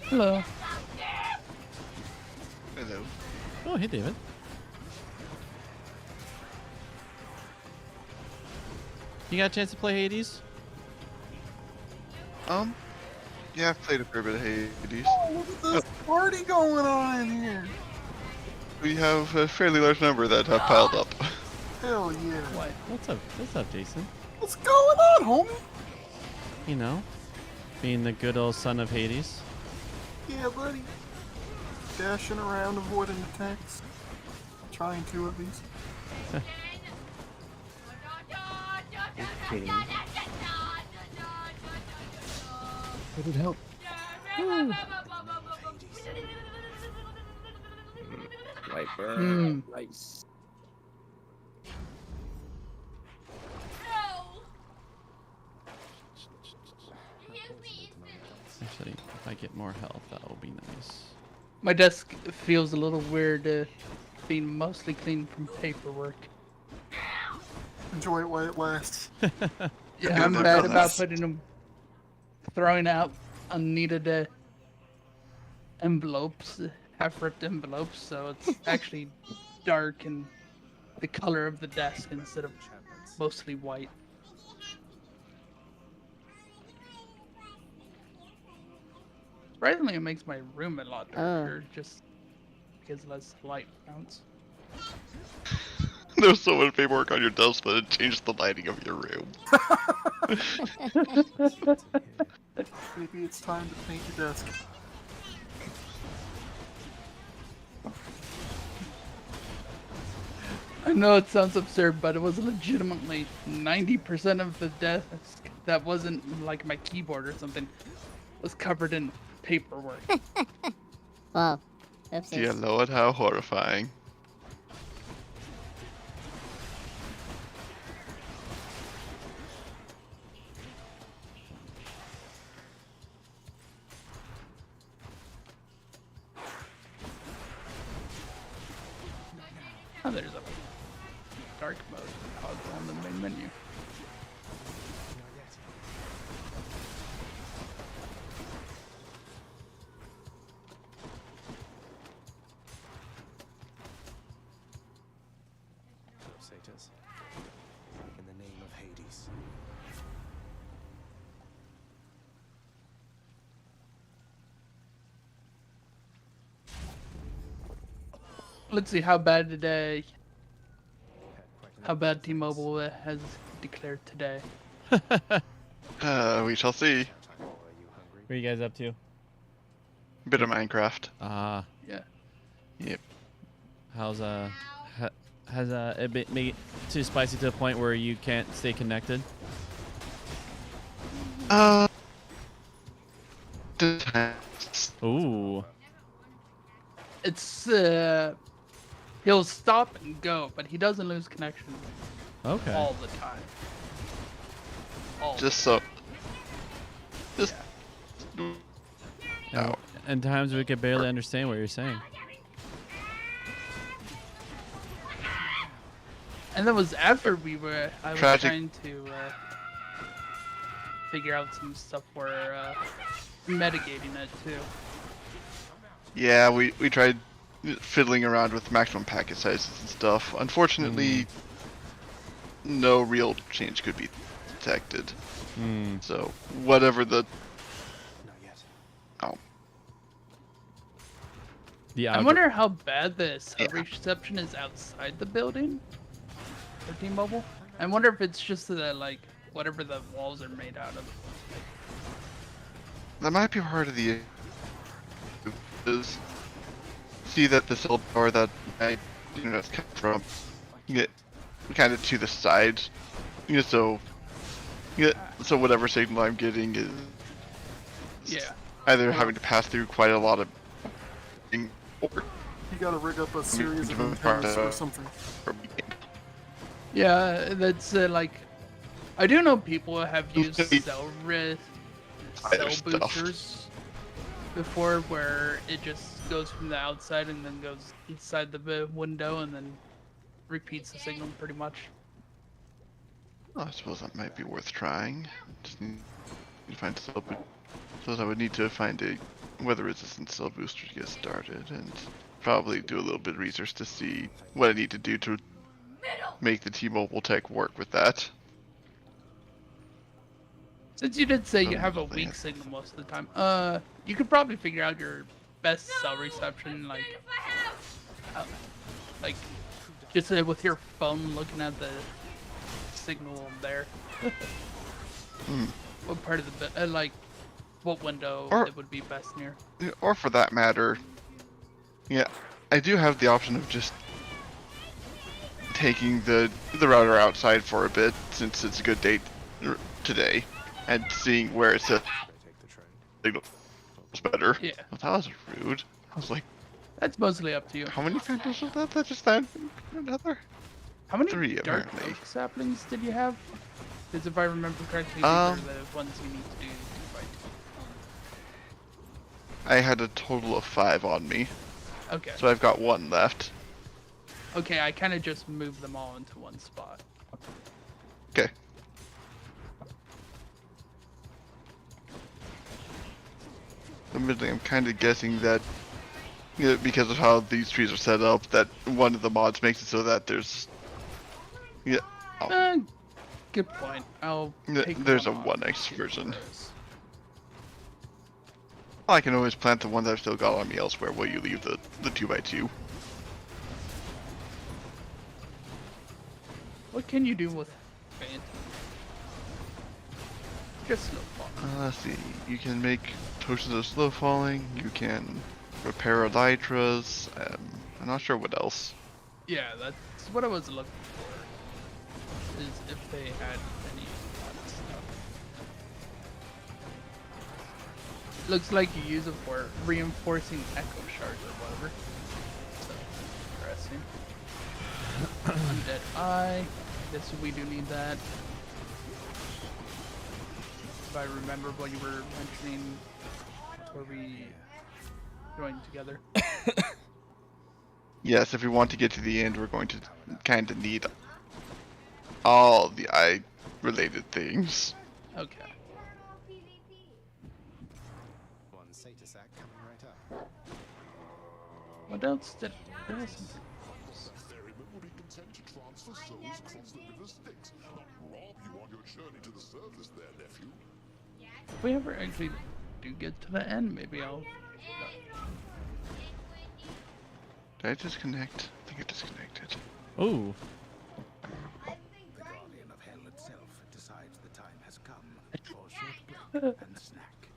Hello. Hello. Oh, hey, David. You got a chance to play Hades? Yeah, I've played a fair bit of Hades. Oh, look at this party going on in here. We have a fairly large number that have piled up. Hell yeah. What? What's up, Jason? What's going on, homie? You know, being the good old son of Hades. Yeah, buddy. Dashing around, avoiding attacks. Trying to, at least. Okay. Would it help? Viper. Nice. Actually, if I get more health, that will be nice. My desk feels a little weird, being mostly clean from paperwork. Enjoy it while it lasts. Yeah, I'm bad about throwing out unneeded envelopes, half-ripped envelopes, so it's actually dark and the color of the desk instead of mostly white. Surprisingly, it makes my room a lot darker, just because less light bounce. There's so much paperwork on your desk that it changed the lighting of your room. Maybe it's time to paint your desk. I know it sounds absurd, but it was legitimately 90% of the desk that wasn't like my keyboard or something was covered in paperwork. Wow. Oopsies. Dear Lord, how horrifying. Oh, there's a dark mode on the main menu. Satyrs, in the name of Hades. Let's see how bad T-Mobile has declared today. We shall see. What are you guys up to? Bit of Minecraft. Ah. Yeah. Yep. How's has it made it too spicy to the point where you can't stay connected? Ooh. It's he'll stop and go, but he doesn't lose connection. Okay. All the time. Just so. Just. Yeah. And times we could barely understand what you're saying. And that was after I was Tragic. trying to figure out some stuff for mitigating it too. Yeah, we tried fiddling around with maximum packet sizes and stuff. Unfortunately, no real change could be detected. So whatever the I wonder how bad the cell reception is outside the building for T-Mobile. I wonder if it's just like whatever the walls are made out of. that might be part of the is see that the cell tower that I it's come from get kind of to the side, so whatever signal I'm getting is either having to pass through quite a lot of or You gotta rig up a series of antennas or something. Yeah, that's like, I do know people have used cell boosters before, where it just goes from the outside and then goes inside the window and then repeats the signal pretty much. Oh, I suppose that might be worth trying. Just need to find a cell booster. Suppose I would need to find a weather-resistant cell booster to get started, and probably do a little bit of research to see what I need to do to make the T-Mobile tech work with that. Since you did say you have a weak signal most of the time, you could probably figure out your best cell reception, like just with your phone, looking at the signal there. What part of the like, what window it would be best near? Or for that matter, yeah, I do have the option of just taking the router outside for a bit, since it's a good day today, and seeing where it's a signal is better. Yeah. Well, that was rude. I was like, that's mostly up to you. How many phantoms was that? That just found another? How many 3 dark apparently. oak saplings did you have? Because if I remember correctly, these are the ones you need to do to fight. I had a total of 5 on me. Okay. So I've got 1 left. Okay, I kind of just moved them all into one spot. Okay. Admittedly, I'm kind of guessing that, because of how these trees are set up, that one of the mods makes it so that there's, good point. I'll take there's a one 1x version. I can always plant the ones I've still got on me elsewhere while you leave the 2x2. What can you do with Phantom? Just slow fall. Let's see. You can make potions of slow falling. You can repair elytras. I'm not sure what else. Yeah, that's what I was looking for. Is if they had any of that stuff. Looks like you use it for reinforcing echo shards or whatever. So interesting. Undead Eye. Guess we do need that. If I remember what you were mentioning before we joined together. Yes, if we want to get to the end, we're going to kind of need all the eye-related things. Okay. One Satyr sack coming right up. What else did this? Ferryman will be content to transfer souls across the river Styx, not rob you on your journey to the surface there, nephew. If we ever actually do get to the end, maybe I'll... Did I disconnect? I think I disconnected. Oh. The guardian of hell itself decides the time has come for a short break and snack.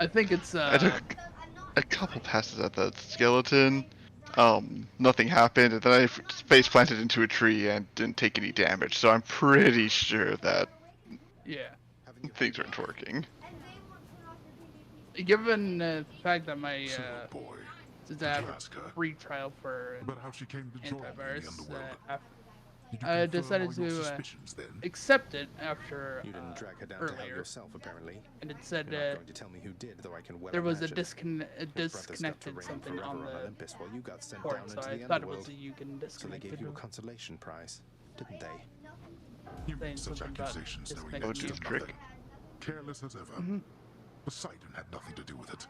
I think it's I took a couple passes at that skeleton. Nothing happened, and then I face planted into a tree and didn't take any damage. So I'm pretty sure that things aren't working. Given the fact that my since I have a free trial for antivirus, I decided to accept it after You didn't drag her down to hell earlier, yourself, apparently. and it said You're not going to tell me who did, though I can well there was a imagine. disconnected Her brother stepped to reign something forever on the Olympus while you got sent port, down so into I the thought it was underworld. a you can So disconnect they gave you a it. consolation prize, didn't they? You Saying make such something about accusations knowing disconnecting that you. nothing. Careless as ever. Poseidon had nothing to do with it.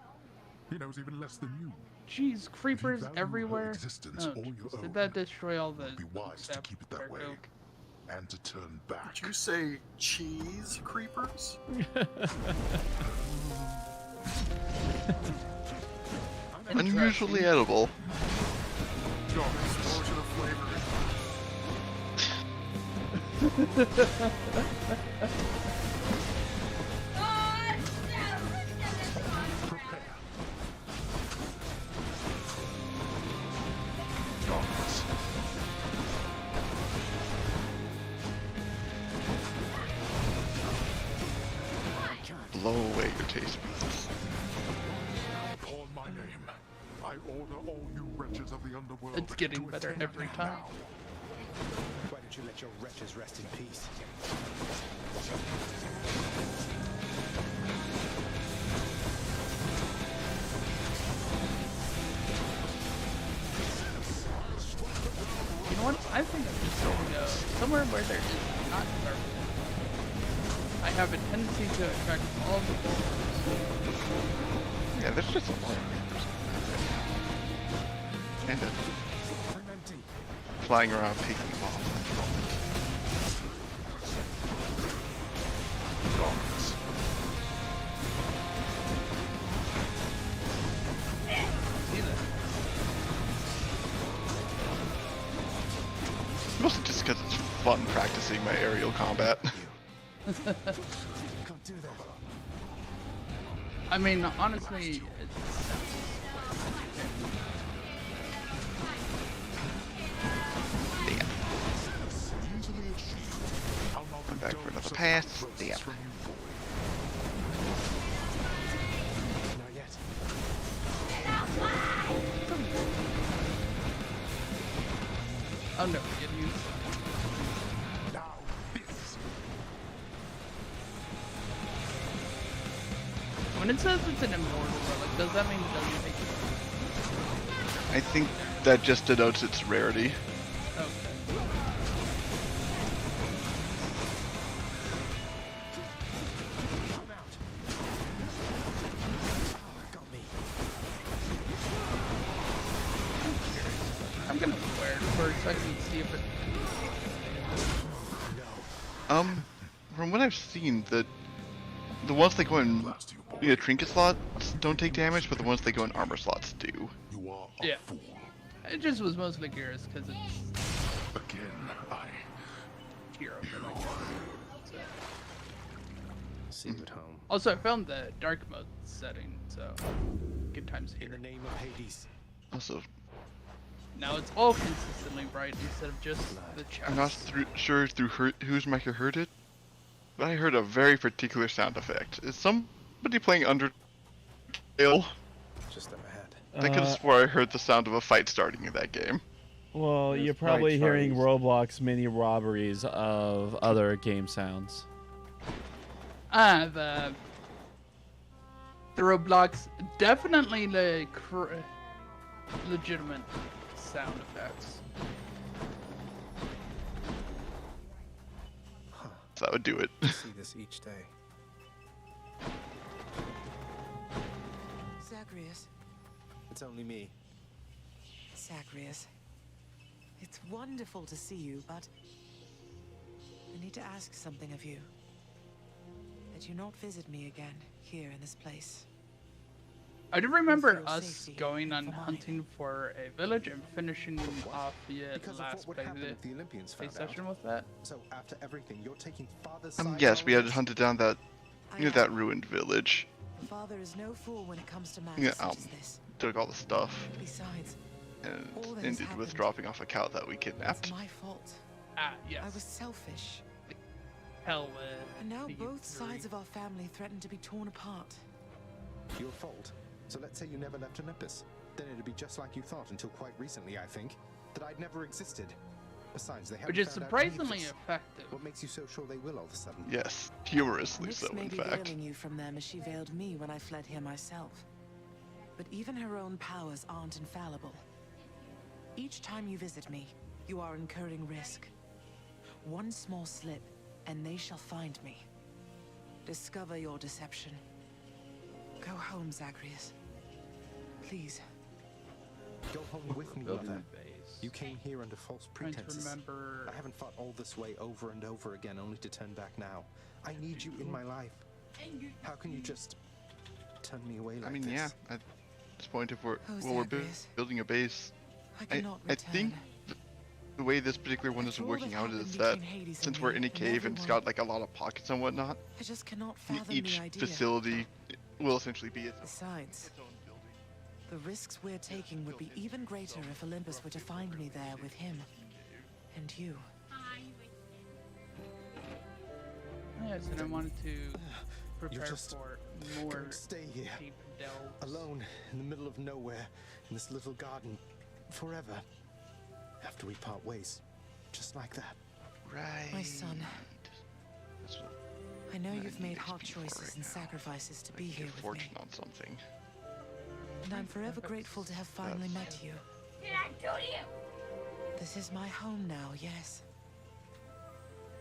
He knows even less than you. Jeez, creepers value her everywhere. existence Oh, or your jeez, own, did that destroy all the be wise to keep it that way. And to turn back. Did you say cheese creepers? Unusually edible. Got an explosion of flavor. blow away your taste buds. Call my name. I order all you wretches of the underworld. It's getting better attend every me time. now. Why don't you let your wretches rest in peace? You know what? I think I'm just going to go somewhere where there is not dark. I have a tendency to attract all the bulbs. Yeah, there's just a lot of creepers. And flying around picking them off. Mostly just because it's fun practicing my aerial combat. I mean, honestly, Back for another pass. Damn. I'll never get used. When it says it's an immortal relic, does that mean it doesn't make it? I think that just denotes its rarity. Okay. I'm gonna wear it first so I can see if it. From what I've seen, the ones that go in trinket slots don't take damage, but the ones that go in armor slots do. Yeah. It just was mostly curious because it's again. hero. See you at home. Also, I found the dark mode setting, so good times here. In the name of Hades. Also, now it's all consistently bright instead of just the chest. I'm not sure through whose mic I heard it, but I heard a very particular sound effect. Is somebody playing Undertale? Just up ahead. I could have swore I heard the sound of a fight starting in that game. Well, you're probably hearing Roblox mini robberies of other game sounds. The Roblox definitely the legitimate sound effects. So that would do it. See this each day. Zagreus. It's only me. Zagreus. It's wonderful to see you, but I need to ask something of you. That you not visit me again here in this place. I do remember us going on hunting for a village and finishing off the last play session with that. So after everything, you're taking father's Yes, we had hunted down that that ruined village. Father is no fool when it comes to Yeah, matters such as this. took all the stuff Besides, and all that has ended with happened dropping off a cow that we it's kidnapped. my fault. Ah, yes. I was selfish. Hell, And now both sides of our family threaten to be torn apart. Your fault. So let's say you never left Olympus. Then it'd be just like you thought until quite recently, I think, that I'd never existed. Besides, they haven't Which is found out any of surprisingly this. effective. What makes you so sure they will all of a sudden? Yes, humorously Nyx so, may in be fact. veiling you from them as she veiled me when I fled here myself. But even her own powers aren't infallible. Each time you visit me, you are incurring risk. One small slip, and they shall find me. Discover your deception. Go home, Zagreus. Please. Go home with me, Mother. You came here under false Trying to pretenses. remember- I haven't fought all this way over and over again only to turn back now. I need you in my life. How can you just turn me away like I mean, this? yeah. At this point, if we're Oh, we're Zagreus. building a base, I cannot I think the way this particular one is After all working that out is happened that between Hades and since we're me in a and cave and it's everyone- got like a lot of pockets and whatnot, I just cannot fathom each the idea. facility will essentially be its Besides, the risks we're taking would be even greater if Olympus were to find me there with him. And you. Yes, and I wanted to prepare just for more going to stay here, deep delves. alone in the middle of nowhere, in this little garden, forever. After we part ways, just like that. Right. My son, That's what I know I you've need made XP hard for choices right and now. sacrifices to be Get here a with me. fortune on something. And I'm forever grateful to have finally met you. Did I do to you? This is my home now, yes.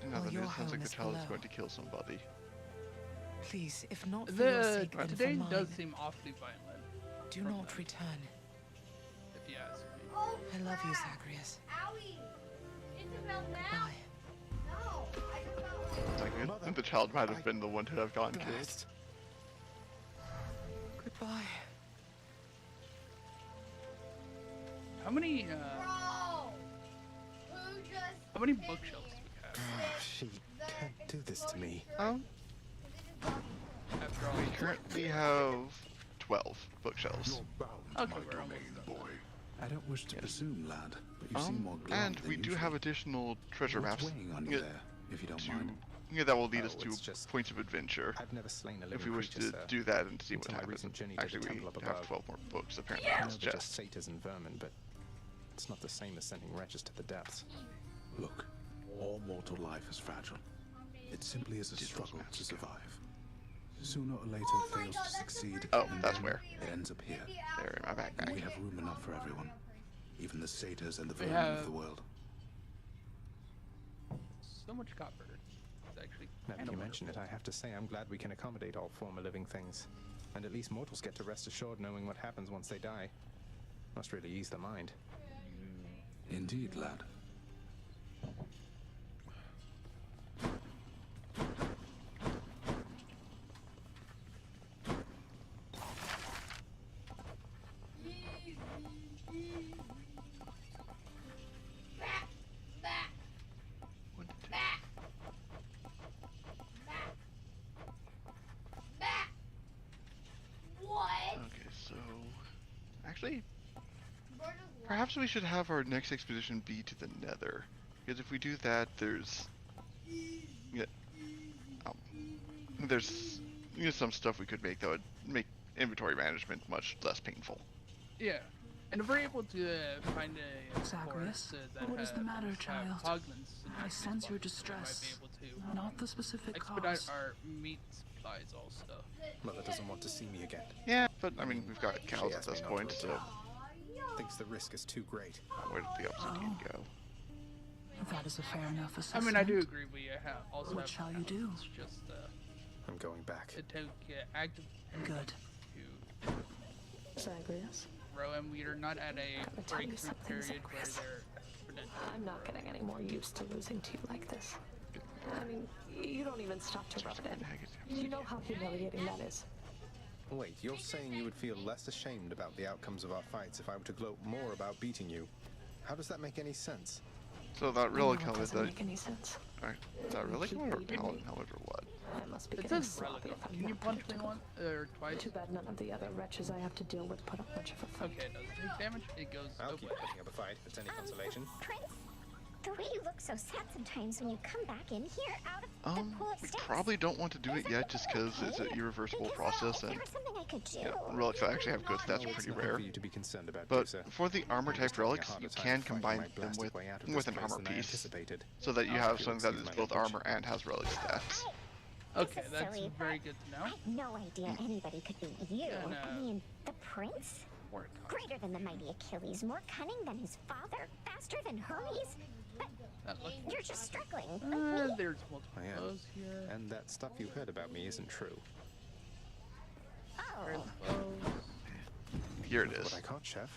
No, Well, then your it sounds like home the is child is below. going to kill somebody. Please, if not for your sake, then for Today mine, does seem awfully violent. do not return. If you ask me. Oh, I love you, crap. Zagreus. Owie. Isabel now? Goodbye. No, I just got It's like the child might have been the one to have gotten killed. Goodbye. How many Bro! Who just how many bookshelves do we have? She can't do this to me. After all, We currently have 12 bookshelves. okay, we're almost done. I don't wish to presume, lad, but you seem more glum And than we do usual. have additional treasure What's maps. weighing on you there, if you don't mind? Yeah, that will lead us Oh, to it's just- points of adventure. I've never slain a living If we wish creature, to sir. do that and see what Until my happens. recent journey to the Actually, temple we up have above. 12 more books apparently I in know this they're chest. just satyrs and vermin, but it's not the same as sending wretches to the depths. Look, all mortal life is fragile. It simply is a struggle to survive. Sooner or later it fails to succeed. Oh, and that's then where. It ends up here. There in my And backpack. we have room enough for everyone. Even the satyrs and the We vermin have- of the world. So much copper. It's actually Now kind that of you mention it, I have to say I'm glad we can accommodate all former living things. And at least mortals get to rest assured knowing what happens once they die. Must really ease the mind. Indeed, lad. back, back, back, back, back. What? Okay, so actually, perhaps we should have our next expedition be to the Nether, because if we do that, there's there's some stuff we could make that would make inventory management much less painful. Yeah. And if we're able to find a Zagreus, forest that what is the matter, has child? Hoglins, I sense your we distress. Oh, might be able to Not the specific expedite cause. our meat supplies also. Mother doesn't want to see me again. Yeah, but I mean, we've got She cows at asked me this not to point, so return. Thinks the risk is too great. where did the obsidian go? That is a fair enough I assessment. mean, I do agree we also What have shall you do? It's just I'm going back. it took active Good. to Zagreus, grow, and we are not at a Let me tell you breakthrough something, period where Zagreus. they're exponential. I'm not getting any more used to losing to you like this. I mean, you don't even stop to rub it in. You know how humiliating that is. Wait, you're saying you would feel less ashamed about the outcomes of our fights if I were to gloat more about beating you? How does that make any sense? So that relic It helmet doesn't that. make any sense. Alright, that relic helmet or paladin helmet or what? I must be It getting says relic. sloppy if I'm Can you not punch me predictable. once or twice? Too bad none of the other wretches I have to deal with put up much of a fight. Okay, it doesn't take damage. It goes I'll away. keep putting up a fight if it's any consolation. Prince, the way you look so sad sometimes when you come back in here out of the pool of We steps. probably don't want to do it yet just because it's an irreversible process and There was something I could do. relics that actually have good stats are It's pretty nothing rare. for you to be concerned about, But Dusa. for the armor I'm type just having a relics, harder you time can fighting combine my them blasted way out of with this an place armor than I piece anticipated. so that you I'll have have to something that excuse is my both language. armor and has relic stats. Okay, This is that's silly, very but good to know. I had no idea anybody could beat you. And, I mean, the prince? Work on Greater than the mighty Achilles, more cunning than his father, faster than Hermes. But that. Look. you're just struggling. Like me. There's multiple I am. bows here. And that stuff you heard about me isn't true. Oh. Bows. Here it What is. I caught, Chef.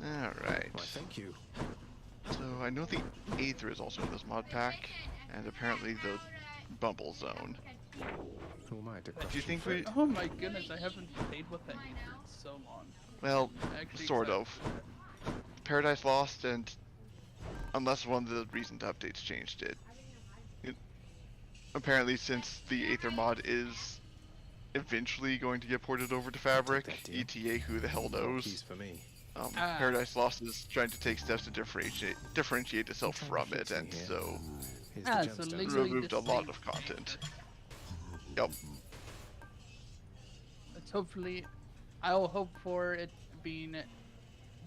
Alright. Why, thank you. So I know the Aether is also in this mod pack, and apparently the Bumble Zone. Who am I to Do you question think fate? we... Oh my goodness, I haven't played with that in so long. Well, Actually, sort excited of. for that. Paradise Lost, and unless one of the recent updates changed it. Apparently, since the Aether mod is eventually going to get ported over to Fabric, ETA, who the hell knows? Keys for me. Paradise Lost is trying to take steps to differentiate itself from it, and so Here's the so gemstone. legally removed a lot distinct. of content. Yep. hopefully, I'll hope for it being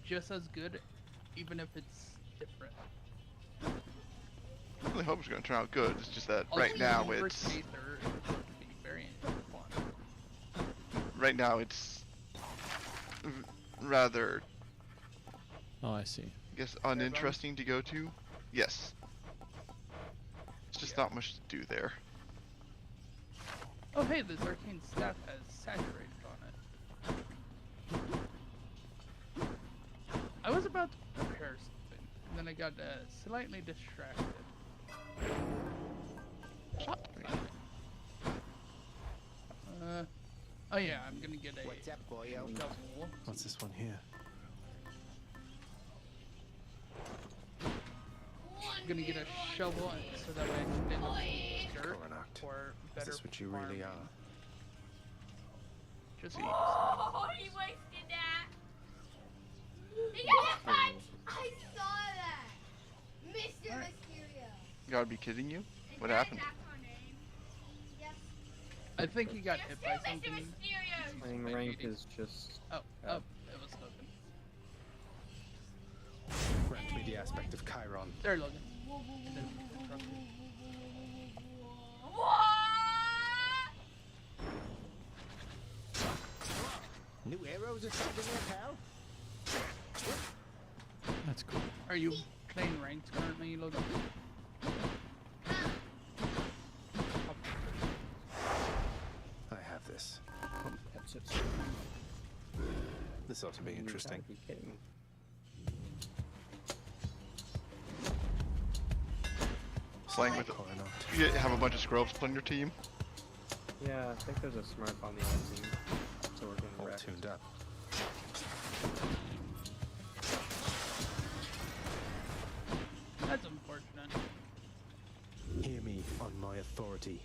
just as good, even if it's different. I really hope it's going to turn out good. It's just that Also, right now universities are going to be very fun. right now it's rather, Oh, I see. I guess, uninteresting to go to. Yes. It's just not much to do there. Oh hey, this arcane staff has saturated on it. I was about to prepare something, and then I got slightly distracted. Oh yeah, I'm gonna get a double. What's this one here? I'm gonna get a shovel so that way I can dig up dirt for better Is this what you really are? Just Oh, he wasted that. He got a punch. I saw that. Mr. Mysterio. You gotta be kidding you? What happened? I think he got hit by something. Playing rank is just. Oh, it was Logan. Grant me the aspect of Chiron. There, Logan. New arrows or something there, pal? That's cool. Are you playing ranked currently, Logan? I have this. That's it. This ought to be interesting. You gotta be kidding me. Slang with it. You have a bunch of scrubs on your team. Yeah, I think there's a smurf on the end team. So we're getting All wrecked. tuned up. That's unfortunate. Hear me on my authority.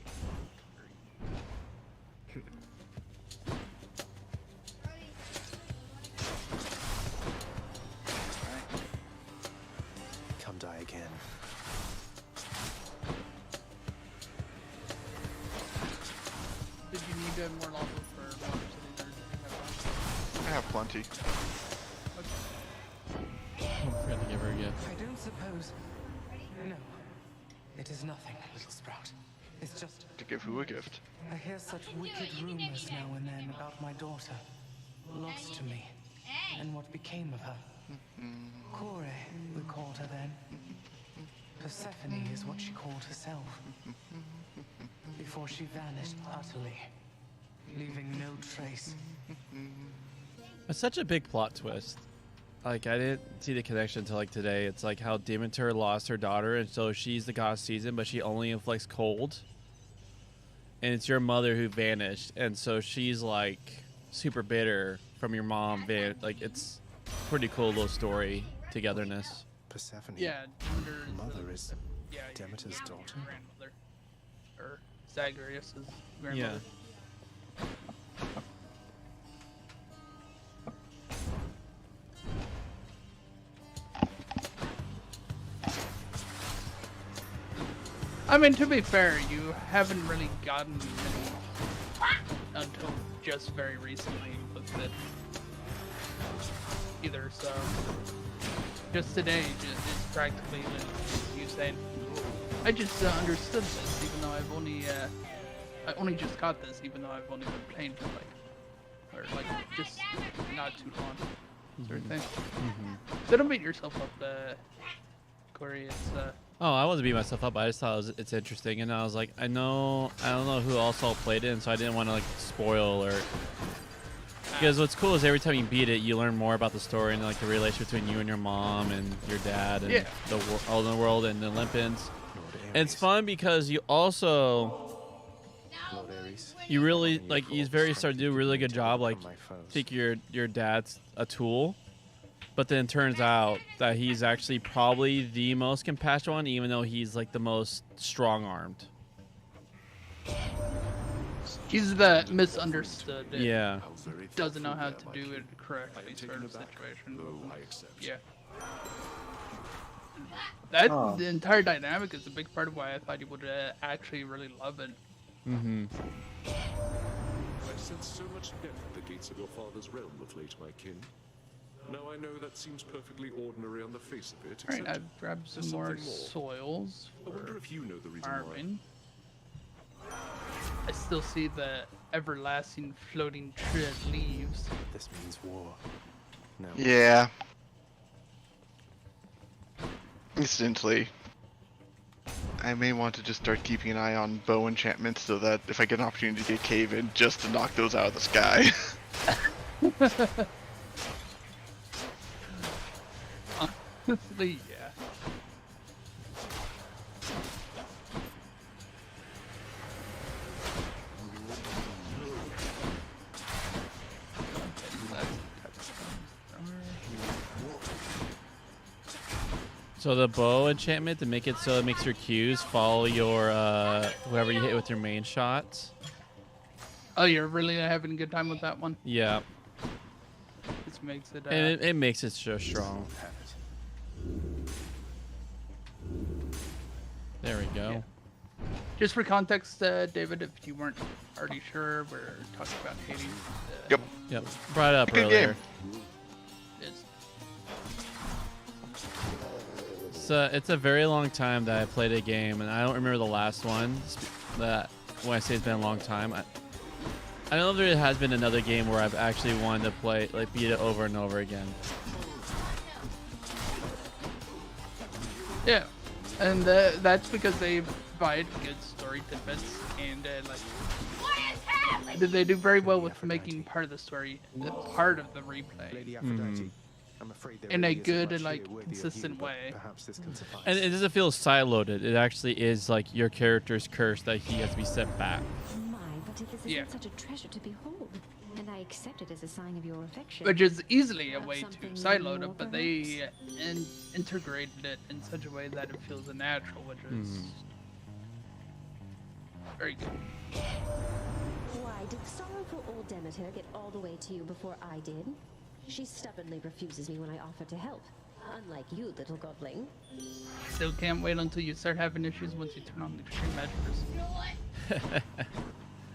Come die again. Did you need more lava for Motor City, or did you have one? I have plenty. I forgot to give her a gift. I don't suppose. No. It is nothing, little sprout. It's just. To give who a gift? I hear such wicked rumors now and then about my daughter. Lost to me. And what became of her. Kore, we called her then. Persephone is what she called herself. Before she vanished utterly, leaving no trace. It's such a big plot twist. Like, I didn't see the connection until like today. It's like how Demeter lost her daughter, and so she's the goddess season, but she only inflicts cold. And it's your mother who vanished, and so she's like super bitter from your mom. Like, it's pretty cool little story togetherness. Persephone. Yeah, Demeter Mother is yeah, Demeter's daughter. grandmother. Or Zagreus' grandmother. I mean, to be fair, you haven't really gotten many until just very recently with it either, so just today it's practically you saying, I just understood this, even though I only just got this, even though I've only been playing for like just not too long, sort of thing. So don't beat yourself up, Corey. It's Oh, I wasn't beating myself up. I just thought it's interesting, and I was like, I don't know who else all played it, and so I didn't want to like spoil or. Because what's cool is every time you beat it, you learn more about the story and like the relation between you and your mom and your dad and the world and the Olympians. And it's fun because you also you really like he's started to do a really good job. Like, think your dad's a tool. But then it turns out that he's actually probably the most compassionate one, even though he's like the most strong-armed. He's the misunderstood. Yeah. Doesn't know how to do it correctly sort of situation. Yeah. That the entire dynamic is a big part of why I thought you would actually really love it. sense so much death at the gates of your father's realm of late, my kin. Now I know that seems perfectly ordinary on the face of it. Alright, except I've grabbed some there's more something soils I wonder for if you know the reason farming. I still see the everlasting floating tree of leaves. This means war. No. Yeah. Instantly. I may want to just start keeping an eye on bow enchantments so that if I get an opportunity to get cave in, just to knock those out of the sky. Honestly, yeah. So the bow enchantment, to make it so it makes your Qs follow your whoever you hit with your main shots. Oh, you're really having a good time with that one? Yeah. This makes it. And it makes it so strong. There we go. Yeah. Just for context, David, if you weren't already sure, we're talking about Hades. Yep. Yep. Brought it up Good earlier. game. It's a very long time that I played a game, and I don't remember the last one. That when I say it's been a long time, I don't know if there has been another game where I've actually wanted to play, like, beat it over and over again. Yeah, and that's because they provide good story tidbits, and they do very well with making part of the story part of the replay. I'm afraid there In a really isn't good much and here worthy of consistent you, but way. Perhaps this can suffice. And it doesn't feel siloed. It actually is like your character's curse that he has to be set back. My, but this isn't Yeah. such a treasure to behold, and I accept it as a sign of your affection. Which is easily a Have way to something sideload more, it, but they integrated it in such a way that it feels natural, which is very good. Why, did sorrowful old Demeter get all the way to you before I did? She stubbornly refuses me when I offer to help. Unlike you, little godling. Still can't wait until you start having issues once you turn on the extreme measures.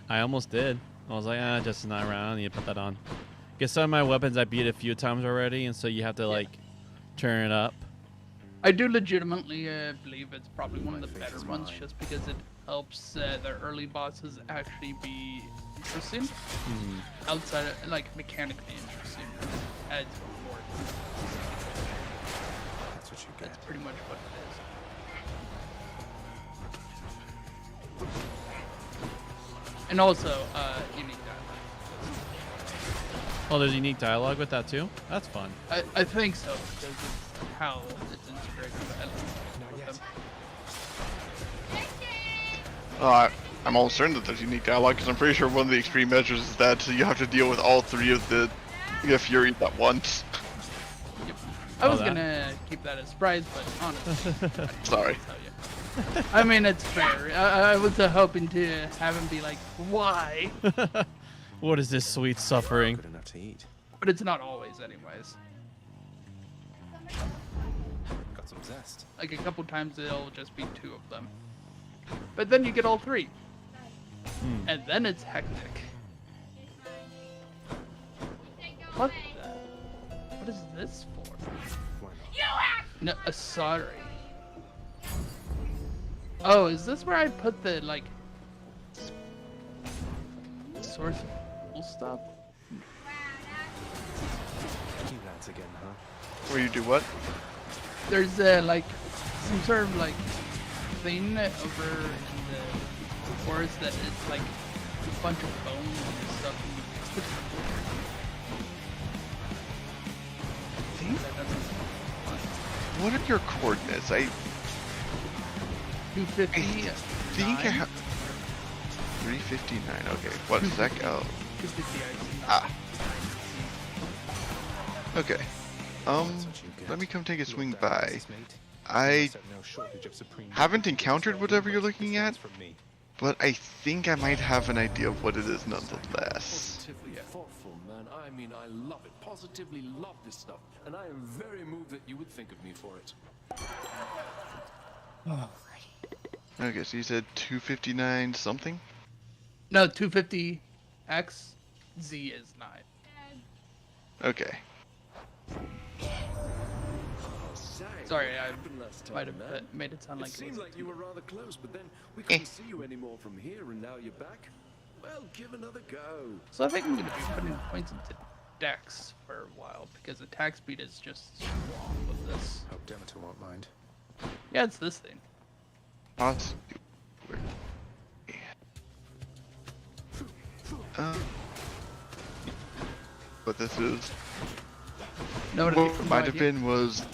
I almost did. I was like, just not around. You put that on. Guess some of my weapons I beat a few times already, and so you have to like turn it up. I do legitimately believe it's probably one of the better ones, just because it helps the early bosses actually be interesting. Outside of, like, mechanically interesting. Adds more. That's what you get. That's pretty much what it is. And also, unique dialogue. Oh, there's unique dialogue with that too? That's fun. I think so, because it's how it's integrated with them. I'm almost certain that there's unique dialogue because I'm pretty sure one of the extreme measures is that you have to deal with all three of the Furies at once. I was gonna keep that a surprise, but honestly, Sorry. I mean, it's fair. I was hoping to have him be like, why? What is this sweet suffering? Good enough to eat. But it's not always, anyways. Got some zest. Like, a couple times it'll just be two of them. But then you get all three. And then it's hectic. What the? What is this for? No, sorry. Oh, is this where I put the, like, source of cool stuff? You lads again, huh? Where you do what? There's, like, some sort of, like, thing over in the forest that is, like, a bunch of bones and stuff. What are your coordinates? 250. I think I have 359. Okay, what is that? Oh. 250. Okay. Let me come take a swing by. I haven't encountered whatever you're looking at, but I think I might have an idea of what it is nonetheless. Positively thoughtful, man. I mean, I love it. Positively love this stuff. And I am very moved that you would think of me for it. Okay, so you said 259 something? No, 250X Z is 9. Okay. Sorry, I happened last time, might have man? made it sound like It it seemed was like you were rather close, but then we couldn't see you anymore from here, and now you're back. Well, give another go. So I think I'm going to be putting points into Dex for a while, because attack speed is just strong with this. Hope Demeter won't mind. Yeah, it's this thing. Awesome. What this is? No, what no might have idea. been was,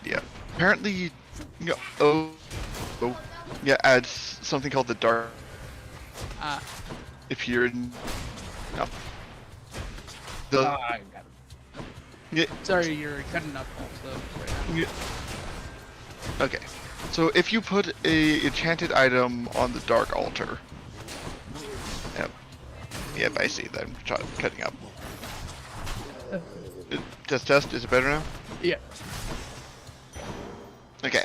yeah. Apparently, you know, yeah, adds something called the dark. Ah. If you're in, no. The, I got it. yeah. Sorry, you're cutting up also right now. Yeah. Okay. So if you put a enchanted item on the dark altar. Yep, I see that. I'm cutting up. Test. Is it better now? Yeah. Okay.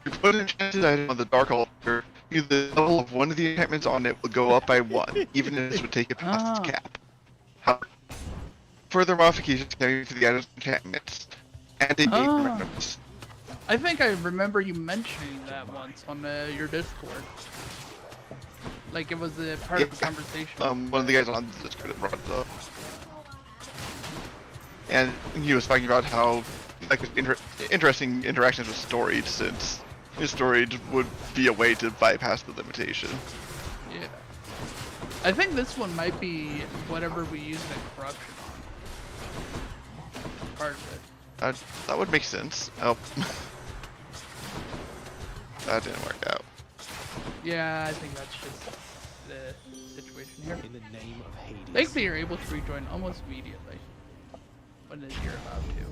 You put an enchanted item on the dark altar, the level of one of the enchantments on it will go up by 1, even if this would take it past its cap. However, further modifications carry to the item's enchantments and a game remembers. I think I remember you mentioning that once on your Discord. Like it was a part of the conversation. One of the guys on the Discord brought it up. And he was talking about how, like, interesting interactions with storage, since his storage would be a way to bypass the limitation. Yeah. I think this one might be whatever we use the corruption on. Part of it. That would make sense. Oh. That didn't work out. Yeah, I think that's just the situation here. In the name of Hades. Thankfully, you're able to rejoin almost immediately. When you're allowed to.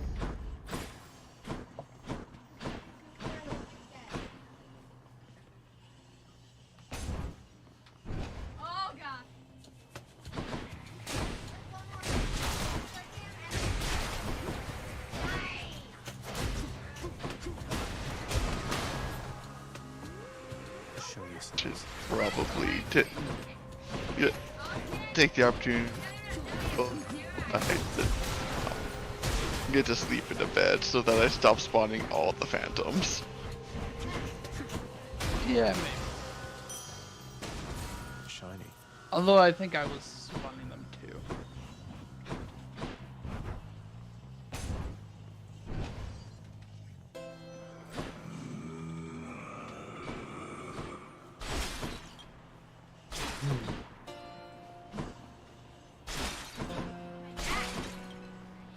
Oh god. Show you some. Just probably take the opportunity. Get to sleep in a bed so that I stop spawning all the phantoms. Yeah, maybe. Shiny. Although I think I was spawning them too.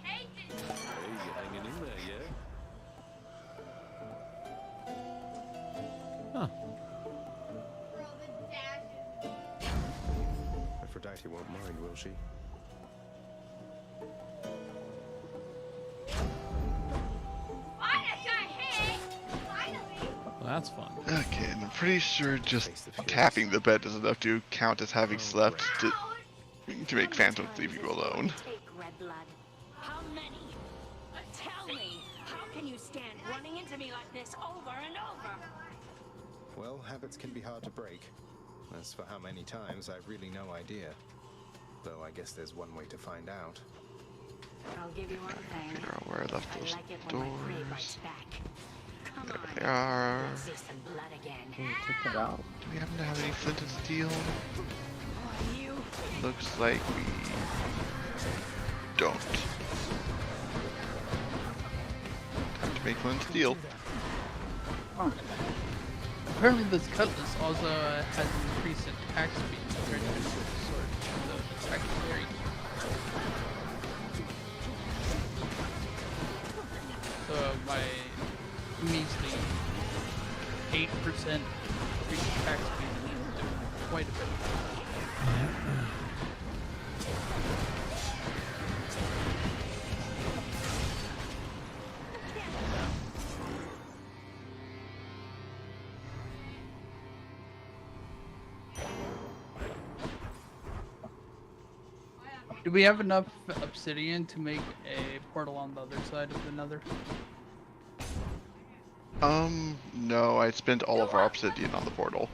Hey, you're hanging in there, yeah? Huh. Aphrodite won't mind, will she? Well, that's fun. Okay, and I'm pretty sure just tapping the bed is enough to count as having slept to make phantoms leave you alone. Take red blood. How many? Tell me, how can you stand running into me like this over and over? Well, habits can be hard to break. As for how many times, I've really no idea. Though I guess there's one way to find out. I'll give you one thing. Figure out where I left those like it when my prey doors. bites back. Come There on. they are. Let's see some blood again. Check that out. Do we happen to have any flint and steel? You. Looks like we don't. Time to make flint and steel. Oh. Apparently this cutlass also has increased attack speed compared to the sword, so it's actually very good. So my measly 8% increased attack speed is doing quite a bit. Do we have enough obsidian to make a portal on the other side of the nether? No, I spent all of our obsidian on the portal.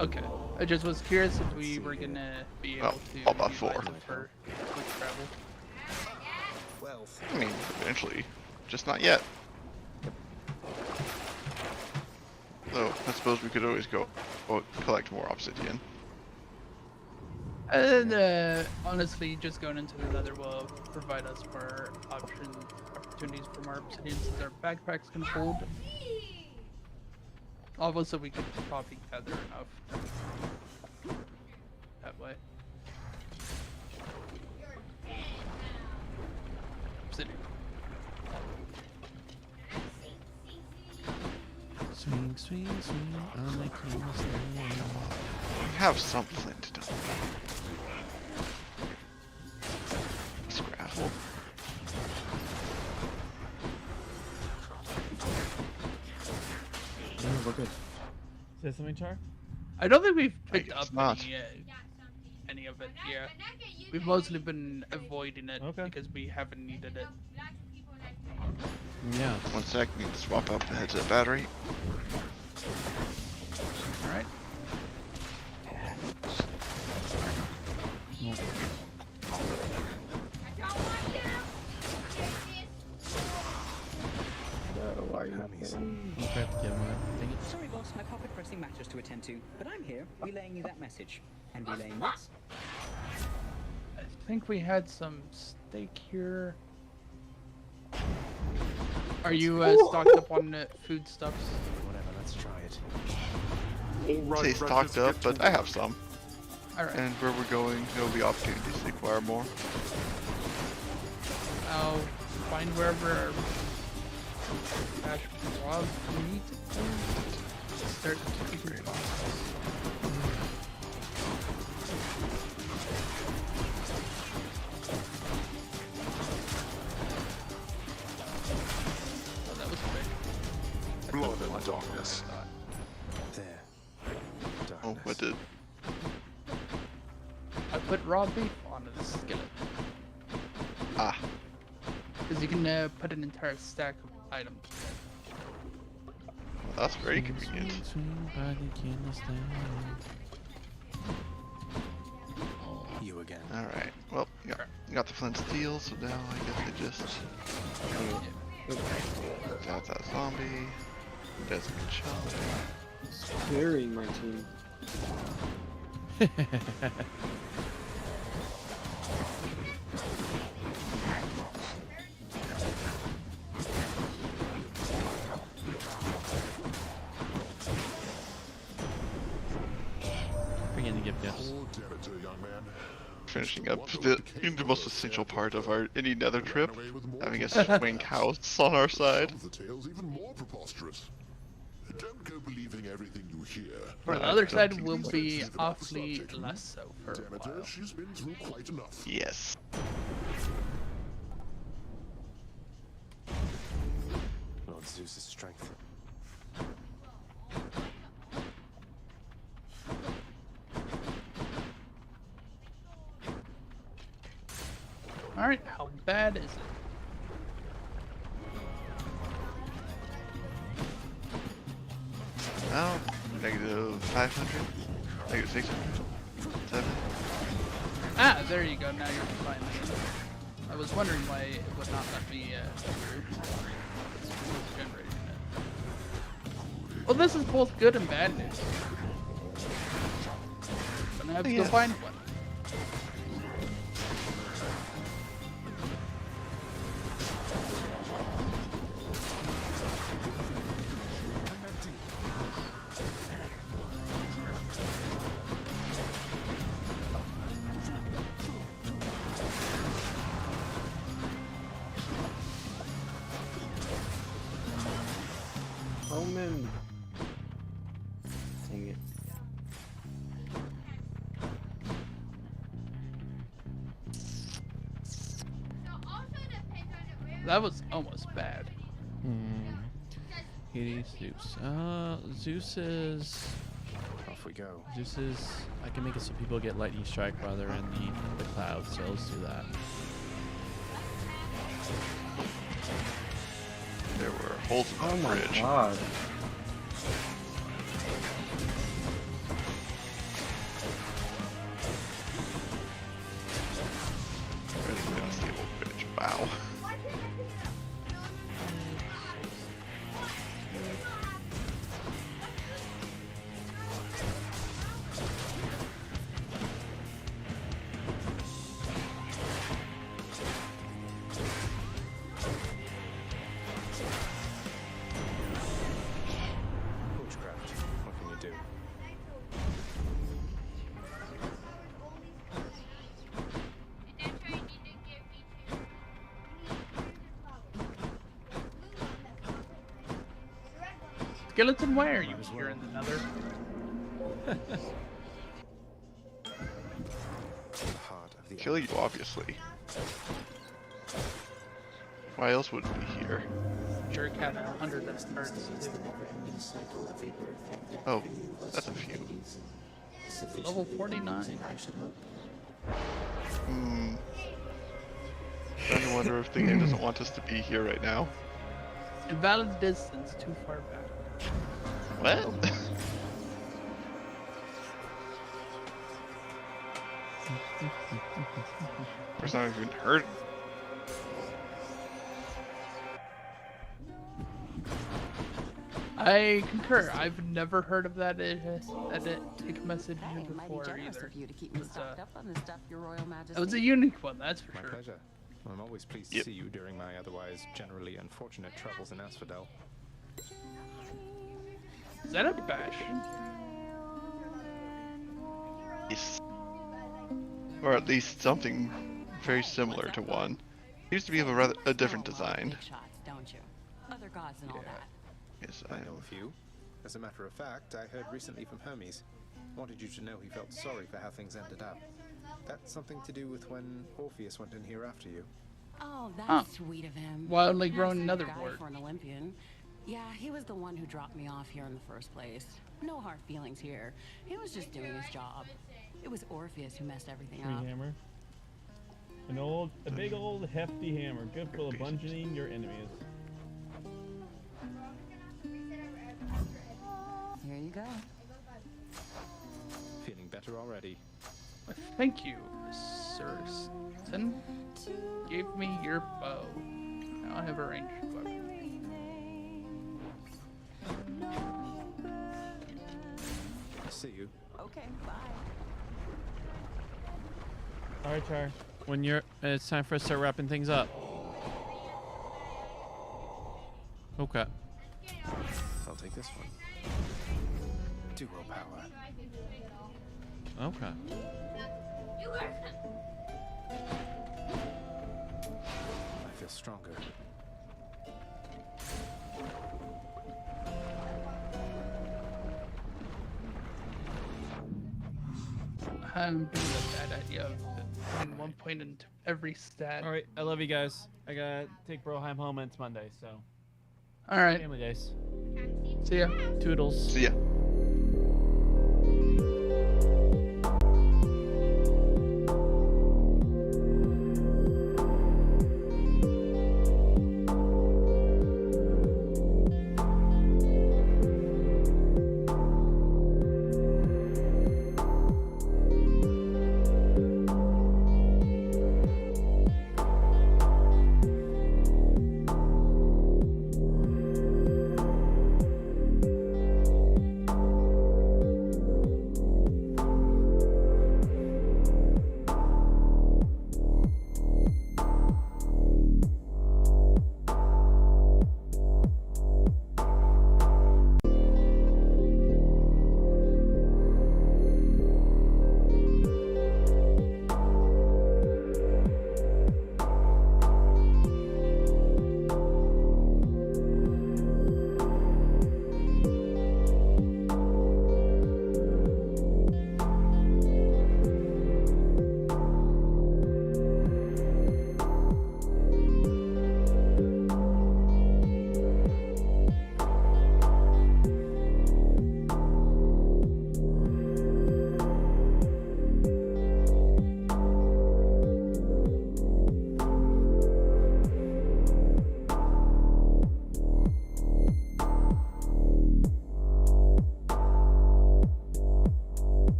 Okay. I just was curious if we were gonna be able to all about 4. utilize it for quick travel. I mean, eventually. Just not yet. Though, I suppose we could always go collect more obsidian. And honestly, just going into the nether will provide us more opportunities for more obsidian since our backpacks can hold. Also, we could probably gather enough that way. Obsidian. Swing, swing, swing on the candlestick. We have some flint, don't we? Scraffle. Yeah, we're good. Say something, Char? I don't think we've picked up not. any of it yet. We've mostly been avoiding it because we haven't needed it. Yeah. 1 sec, need to swap out the headset battery. Alright. Why are you not Sorry, boss, I've got pressing matters to attend to, but I'm here relaying you that message. And relaying this. I think we had some steak here. Are you stocked up on foodstuffs? Whatever, let's try it. Say stocked up, but I have some. Alright. And where we're going, there will be opportunities to acquire more. I'll find wherever our raw meat is. Start keeping it Oh, that was quick. Blood and darkness. There. Oh, what did? I put raw beef onto the skillet. Ah. Because you can put an entire stack of items. That's very convenient. You again. Alright, well, you got the flint steel, so now I guess I just... That's that zombie. Desmond Challenge. Carrying my team. Beginning to give gifts. Finishing up the most essential part of any nether trip, having a swing house on our side. The tale's even more preposterous. Don't go believing everything you hear. For the other side will be awfully less so for a while. She's been through quite enough. Yes. Lord Zeus's strength. Alright, how bad is it? Well, negative 500, negative 600, 7. Ah, there you go, now you're finally in. I was wondering why it would not let me generating it. Well, this is both good and bad news. But I have to go find one. Omen. Dang it. That was almost bad. Hades, Zeus. Zeus is... Off we go. Zeus is... I can make it so people get lightning strike while they're in the clouds, so let's do that. There were holes in the bridge. God. Skeleton, why are you here in the Nether? Kill you, obviously. Why else would we be here? Sure, cat 100 that starts. Oh, that's a few. Level 49. Trying to wonder if the game doesn't want us to be here right now. Invalid distance, too far back. What? First time I've even heard. I concur. I've never heard of that take message before either. Of you to keep me stocked up on this stuff, Your Royal Majesty. That was a unique one, that's for My sure. pleasure. I'm always pleased to see you during my otherwise generally unfortunate travels in Asphodel. Is that a bastion? Yes. Or at least something very similar to one. Seems to be of a different design. Big shots, don't you? Other gods and all that. Yes, I know a few. As a matter of fact, I heard recently from Hermes. Wanted you to know he felt sorry for how things ended up. That's something to do with when Orpheus went in here after you. Oh, that's sweet of him. Wildly Nice grown nether guy wart. for an Olympian. Yeah, he was the one who dropped me off here in the first place. No hard feelings here. He was just doing his job. It was Orpheus who messed everything Tree up. hammer. A big old hefty hammer, good for bludgeoning your enemies. Here you go. Feeling better already. Thank you, Sir Stin. Give me your bow. Now I have a ranged weapon. See you. Okay, bye. All right, Char. When it's time for us to start wrapping things up. Okay. I'll take this one. Duo power. Okay. I feel stronger. I'm doing a bad idea of putting 1 point into every stat. All right. I love you guys. I gotta take Broheim home and it's Monday, so. All right. Family days. See ya. Toodles. See ya.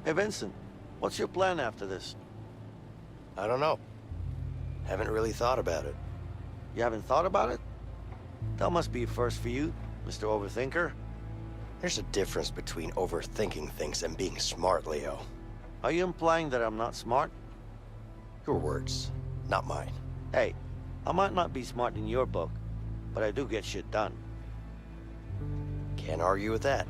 Hey, Vincent, what's your plan after this? I don't know. Haven't really thought about it. You haven't thought about it? That must be a first for you, Mr. Overthinker. There's a difference between overthinking things and being smart, Leo. Are you implying that I'm not smart? Your words, not mine. Hey, I might not be smart in your book, but I do get shit done. Can't argue with that.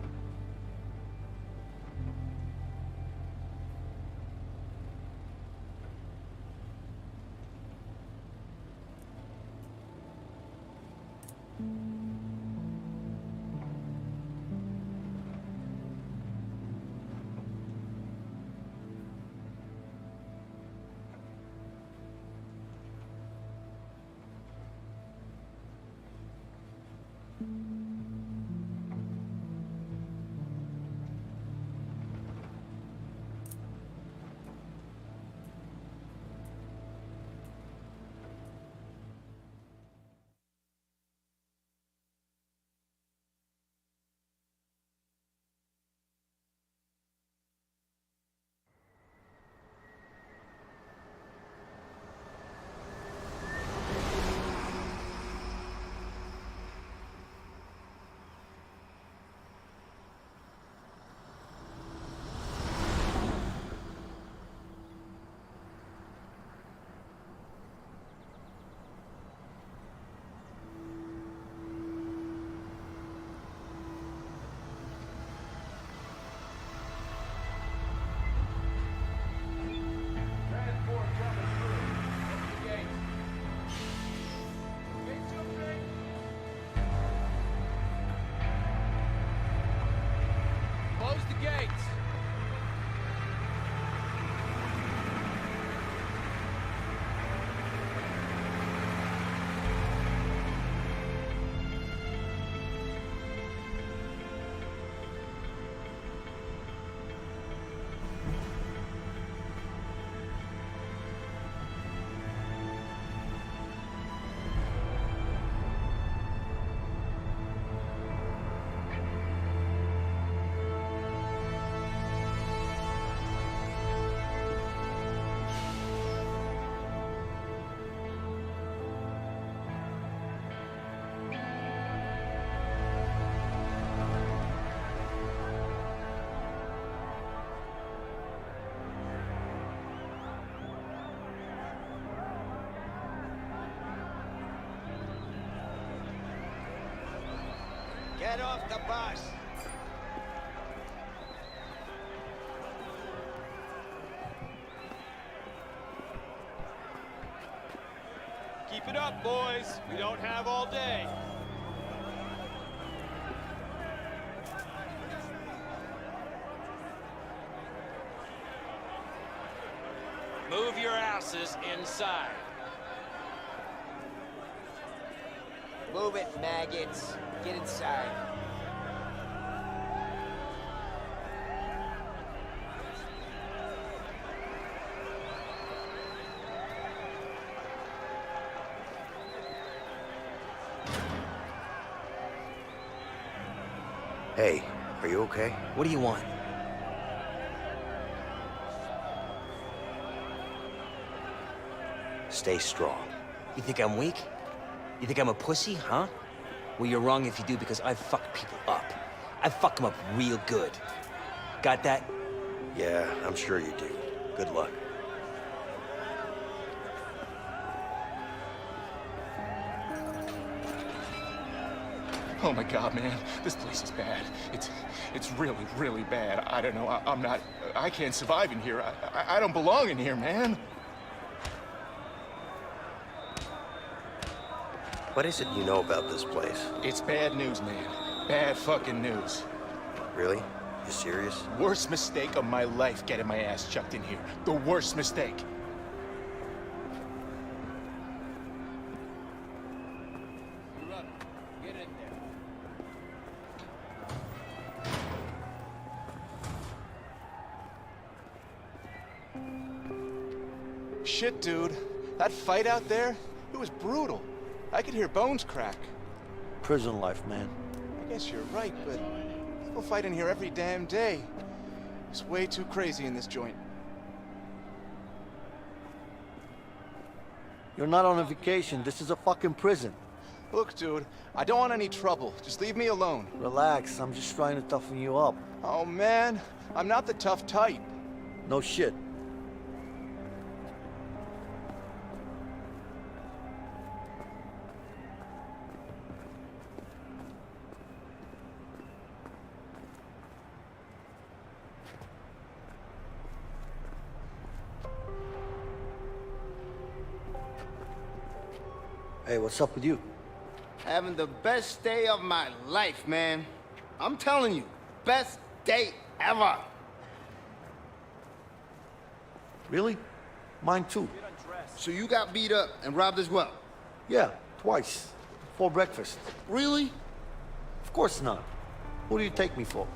Close the gates. Get off the bus! Keep it up, boys. We don't have all day. Move your asses inside. Move it, maggots. Get inside. Hey, are you okay? What do you want? Stay strong. You think I'm weak? You think I'm a pussy, huh? Well, you're wrong if you do, because I fuck people up. I fuck them up real good. Got that? Yeah, I'm sure you do. Good luck. Oh my God, man, this place is bad. It's really, really bad. I don't know. I can't survive in here. I don't belong in here, man. What is it you know about this place? It's bad news, man. Bad fucking news. Really? You serious? Worst mistake of my life getting my ass chucked in here. The worst mistake. Get in there. Shit, dude. That fight out there, it was brutal. I could hear bones crack. Prison life, man. I guess you're right, but people fight in here every damn day. It's way too crazy in this joint. You're not on a vacation. This is a fucking prison. Look, dude, I don't want any trouble. Just leave me alone. Relax, I'm just trying to toughen you up. Oh, man. I'm not the tough type. No shit. Hey, what's up with you? Having the best day of my life, man. I'm telling you, best day ever. Really? Mine too. So you got beat up and robbed as well? Yeah, twice. Before breakfast. Really? Of course not. Who do you take me for?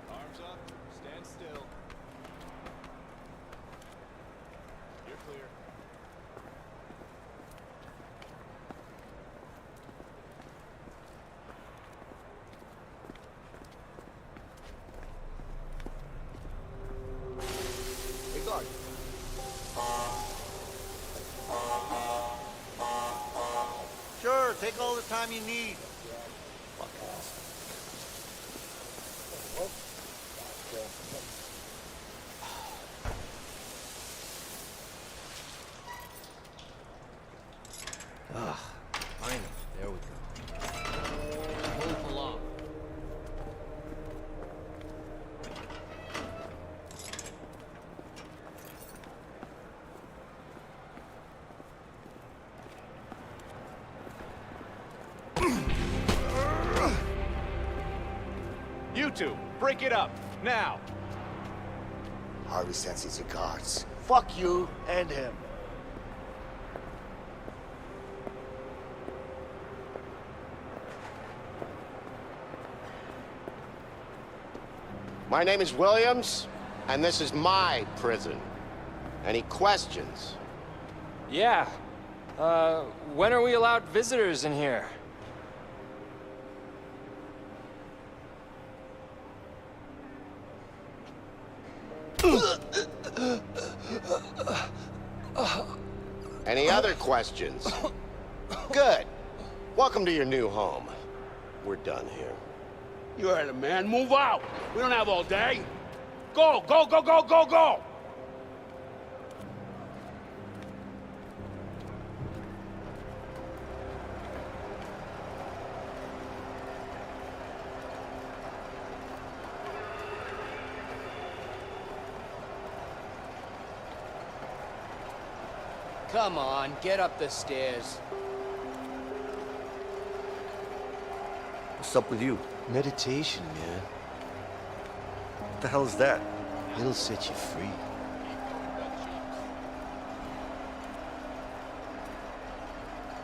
Arms up. Stand still. You're clear. Hey, guard. Sure, take all the time you need. Fuck ass. Ah, finally. There we go. Move along. You two, break it up, now. Harvey sends his guards. Fuck you and him. My name is Williams, and this is my prison. Any questions? Yeah. When are we allowed visitors in here? Any other questions? Good. Welcome to your new home. We're done here. You heard it, man. Move out. We don't have all day. Go, go, go, go, go, go! Come on, get up the stairs. What's up with you? Meditation, man. What the hell is that? It'll set you free.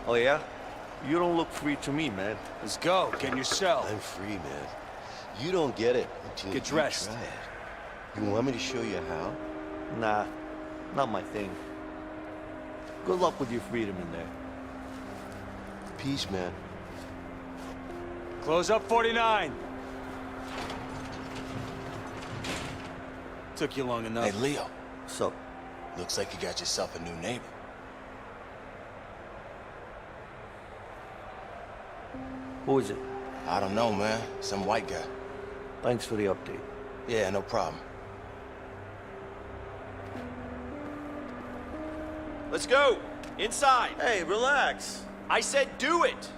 Oh yeah? You don't look free to me, man. Let's go. Get in your cell. I'm free, man. You don't get it until Get you dressed. try it. You want me to show you how? Nah, not my thing. Good luck with your freedom in there. Peace, man. Close up 49. Took you long enough. Hey, Leo. What's up? Looks like you got yourself a new neighbor. Who is it? I don't know, man. Some white guy. Thanks for the update. Yeah, no problem. Let's go. Inside. Hey, relax. I said do it.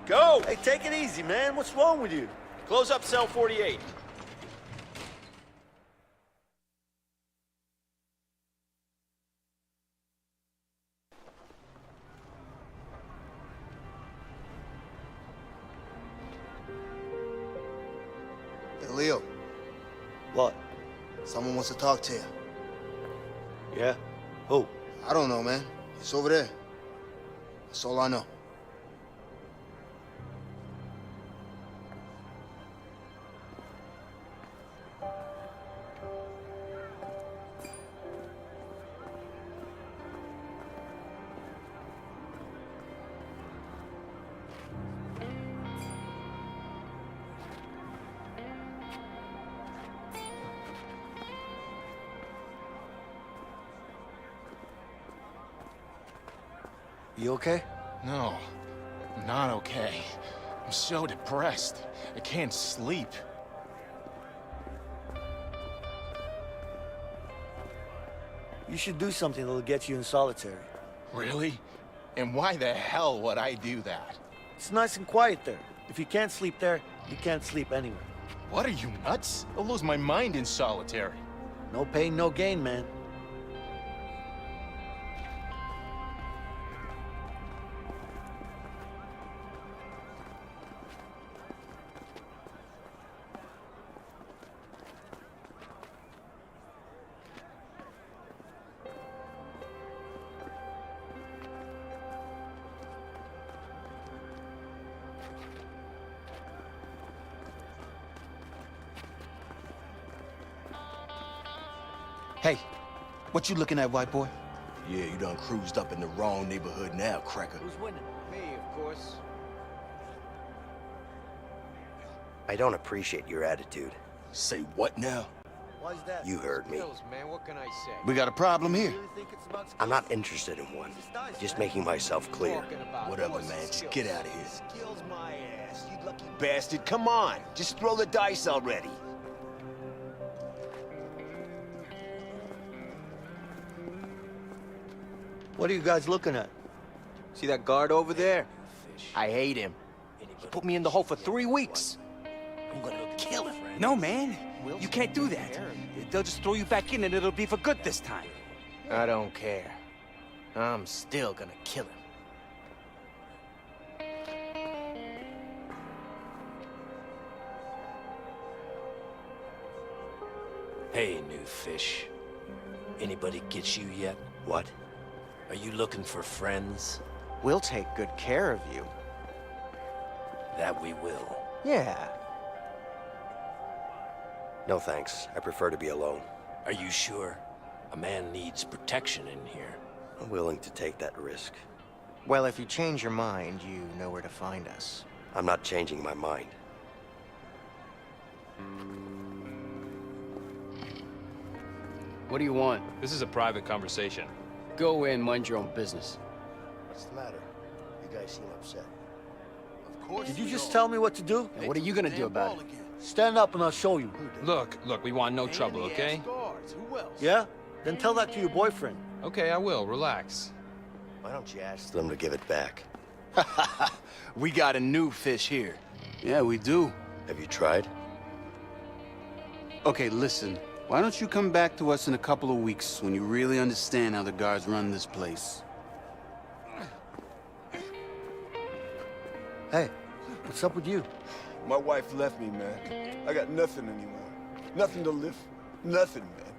Go. Hey, take it easy, man. What's wrong with you? Close up cell 48. Hey, Leo. What? Someone wants to talk to you. Yeah? Who? I don't know, man. It's over there. That's all I know. You okay? No, I'm not okay. I'm so depressed. I can't sleep. You should do something that'll get you in solitary. Really? And why the hell would I do that? It's nice and quiet there. If you can't sleep there, you can't sleep anywhere. What, are you nuts? I'll lose my mind in solitary. No pain, no gain, man. Hey, what you looking at, white boy? Yeah, you done cruised up in the wrong neighborhood now, cracker. Who's winning? Me, of course. I don't appreciate your attitude. Say what now? Why's that? You heard me. Skills, man, what can I say? We got a problem here. I'm not interested in one. Just making myself clear. Whatever, man. Just get out of here. Skills my ass, you lucky bastard. Come on, just throw the dice already. What are you guys looking at? See that guard over there? I hate him. He put me in the hole for 3 weeks. I'm gonna kill him. No, man. You can't do that. They'll just throw you back in and it'll be for good this time. I don't care. I'm still gonna kill him. Hey, new fish. Anybody get you yet? What? Are you looking for friends? We'll take good care of you. That we will. Yeah. No thanks. I prefer to be alone. Are you sure? A man needs protection in here. I'm willing to take that risk. Well, if you change your mind, you know where to find us. I'm not changing my mind. What do you want? This is a private conversation. Go in, mind your own business. What's the matter? You guys seem upset. Did you just tell me what to do? What are you gonna do about it? Stand up and I'll show you. Look, we want no trouble, okay? Yeah? Then tell that to your boyfriend. Okay, I will. Relax. Why don't you ask them to give it back? We got a new fish here. Yeah, we do. Have you tried? Okay, listen. Why don't you come back to us in a couple of weeks when you really understand how the guards run this place? Hey, what's up with you? My wife left me, man. I got nothing anymore. Nothing to live for. Nothing, man.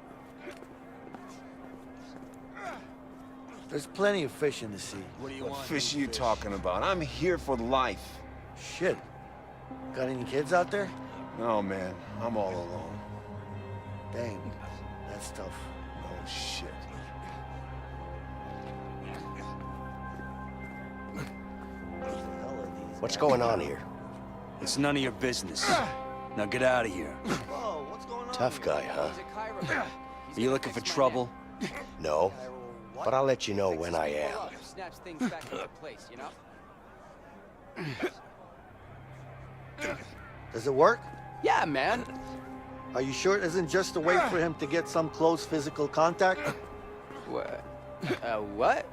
There's plenty of fish in the sea. What fish are you talking about? I'm here for life. Shit. Got any kids out there? No, man. I'm all alone. Dang, that's tough. Oh, shit. What's going on here? It's none of your business. Now get out of here. Whoa, what's going on? Tough guy, huh? Are you looking for trouble? No, but I'll let you know when I am. Snaps things back into place, you know? Does it work? Yeah, man. Are you sure it isn't just a way for him to get some close physical contact? What? What?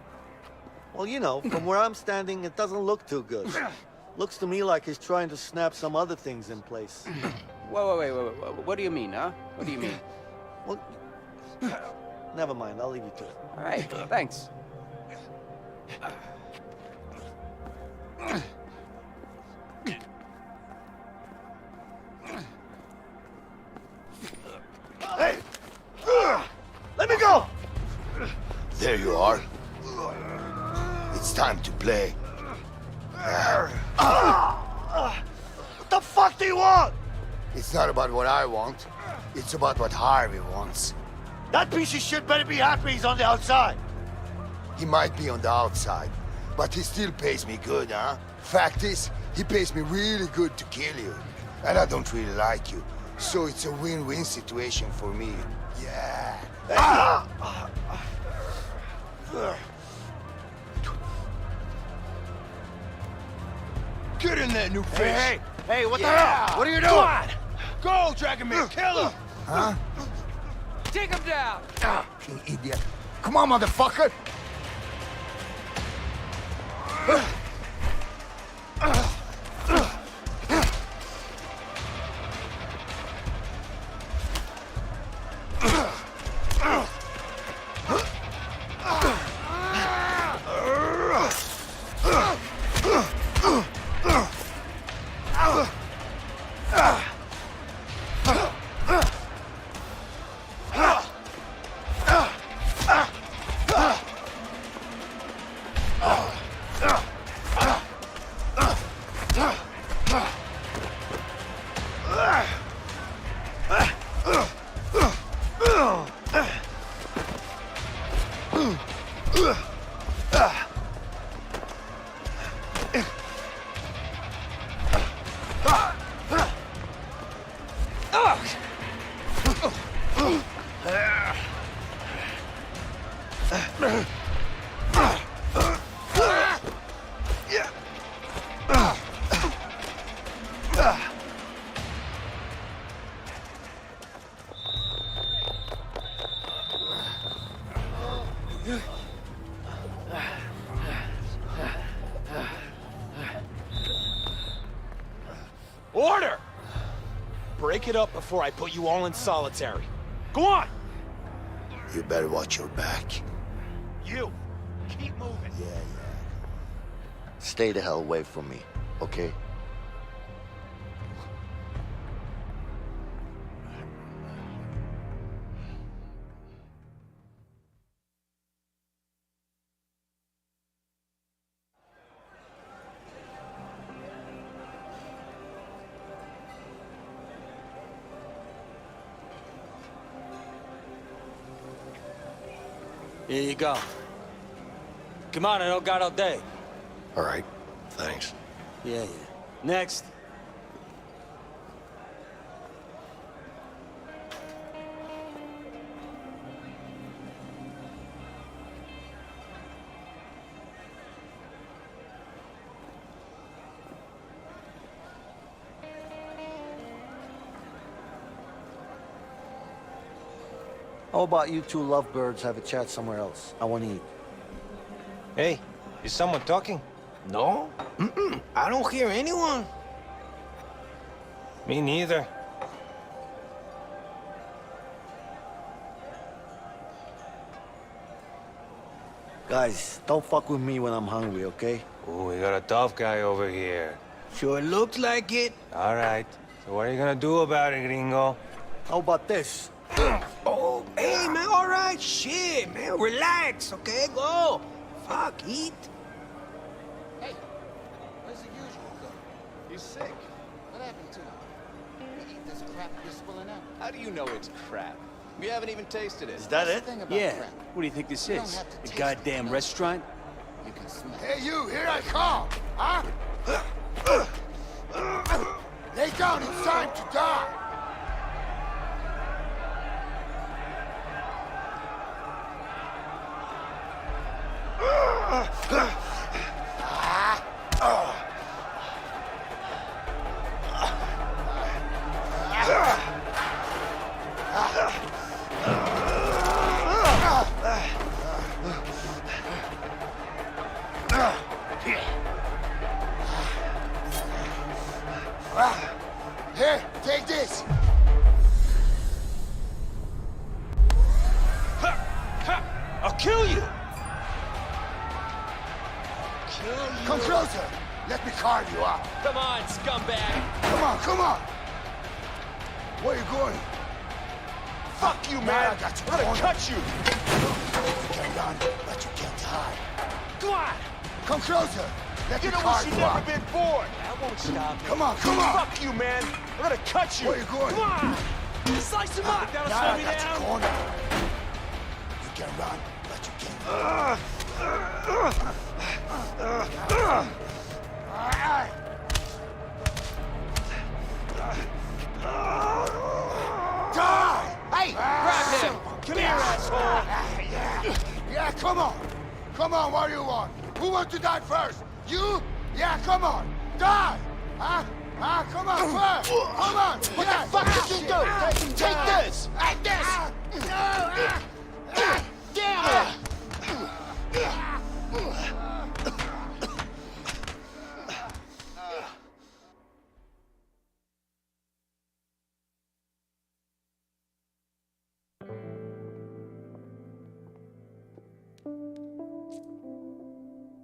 Well, you know, from where I'm standing, it doesn't look too good. Looks to me like he's trying to snap some other things in place. Wait. What do you mean, huh? What do you mean? Well, never mind. I'll leave you to it. All right, thanks. Hey! Let me go! There you are. It's time to play. What the fuck do you want? It's not about what I want. It's about what Harvey wants. That piece of shit better be happy he's on the outside. He might be on the outside, but he still pays me good, huh? Fact is, he pays me really good to kill you. And I don't really like you. So it's a win-win situation for me. Yeah. there, new fish. Hey, what the hell? What are you doing? Come on! Go, Dragon Man, kill him! Huh? Take him down! You idiot. Come on, motherfucker! Order! Break it up before I put you all in solitary. Go on! You better watch your back. You! Keep moving! Yeah. Stay the hell away from me, okay? Here you go. Come on, I don't got all day. All right, thanks. Yeah. Next. How about you two lovebirds have a chat somewhere else? I want to eat. Hey, is someone talking? No? I don't hear anyone. Me neither. Guys, don't fuck with me when I'm hungry, okay? Ooh, we got a tough guy over here. Sure looked like it. All right. So what are you gonna do about it, gringo? How about this? Oh, hey, man, all right. Shit, man, relax, okay? Go. Fuck, eat. Hey, where's the usual guy? He's sick. What happened to him? You eat this crap you're spilling out. How do you know it's crap? We haven't even tasted it. Is that it? Yeah. What do you think this is? A goddamn restaurant? You can smell it. Hey, you, here I come! Huh? Lay down, it's time to die! Here, take this! I'll kill you! Come closer! Let me carve you up! Come on, scumbag! Come on! Where are you going? Fuck you, man! I got you. I'm gonna cut you! You can run, but you can't hide. Come on! Come closer! Let You me know carve what? You've you never up! been born! That won't stop me. Come on! Fuck you, man! I'm gonna cut you! Where are you going? Come on! Slice him up! That'll Now slow I me got down! you cornered. You can run, but you can't hide. Die! Hey! Grab him! Come here, asshole! Yeah, come on! Come on, what do you want? Who wants to die first? You? Yeah, come on! Die! Huh? Ah, come on, come on! What the fuck did you do? Take this! And this! Damn it!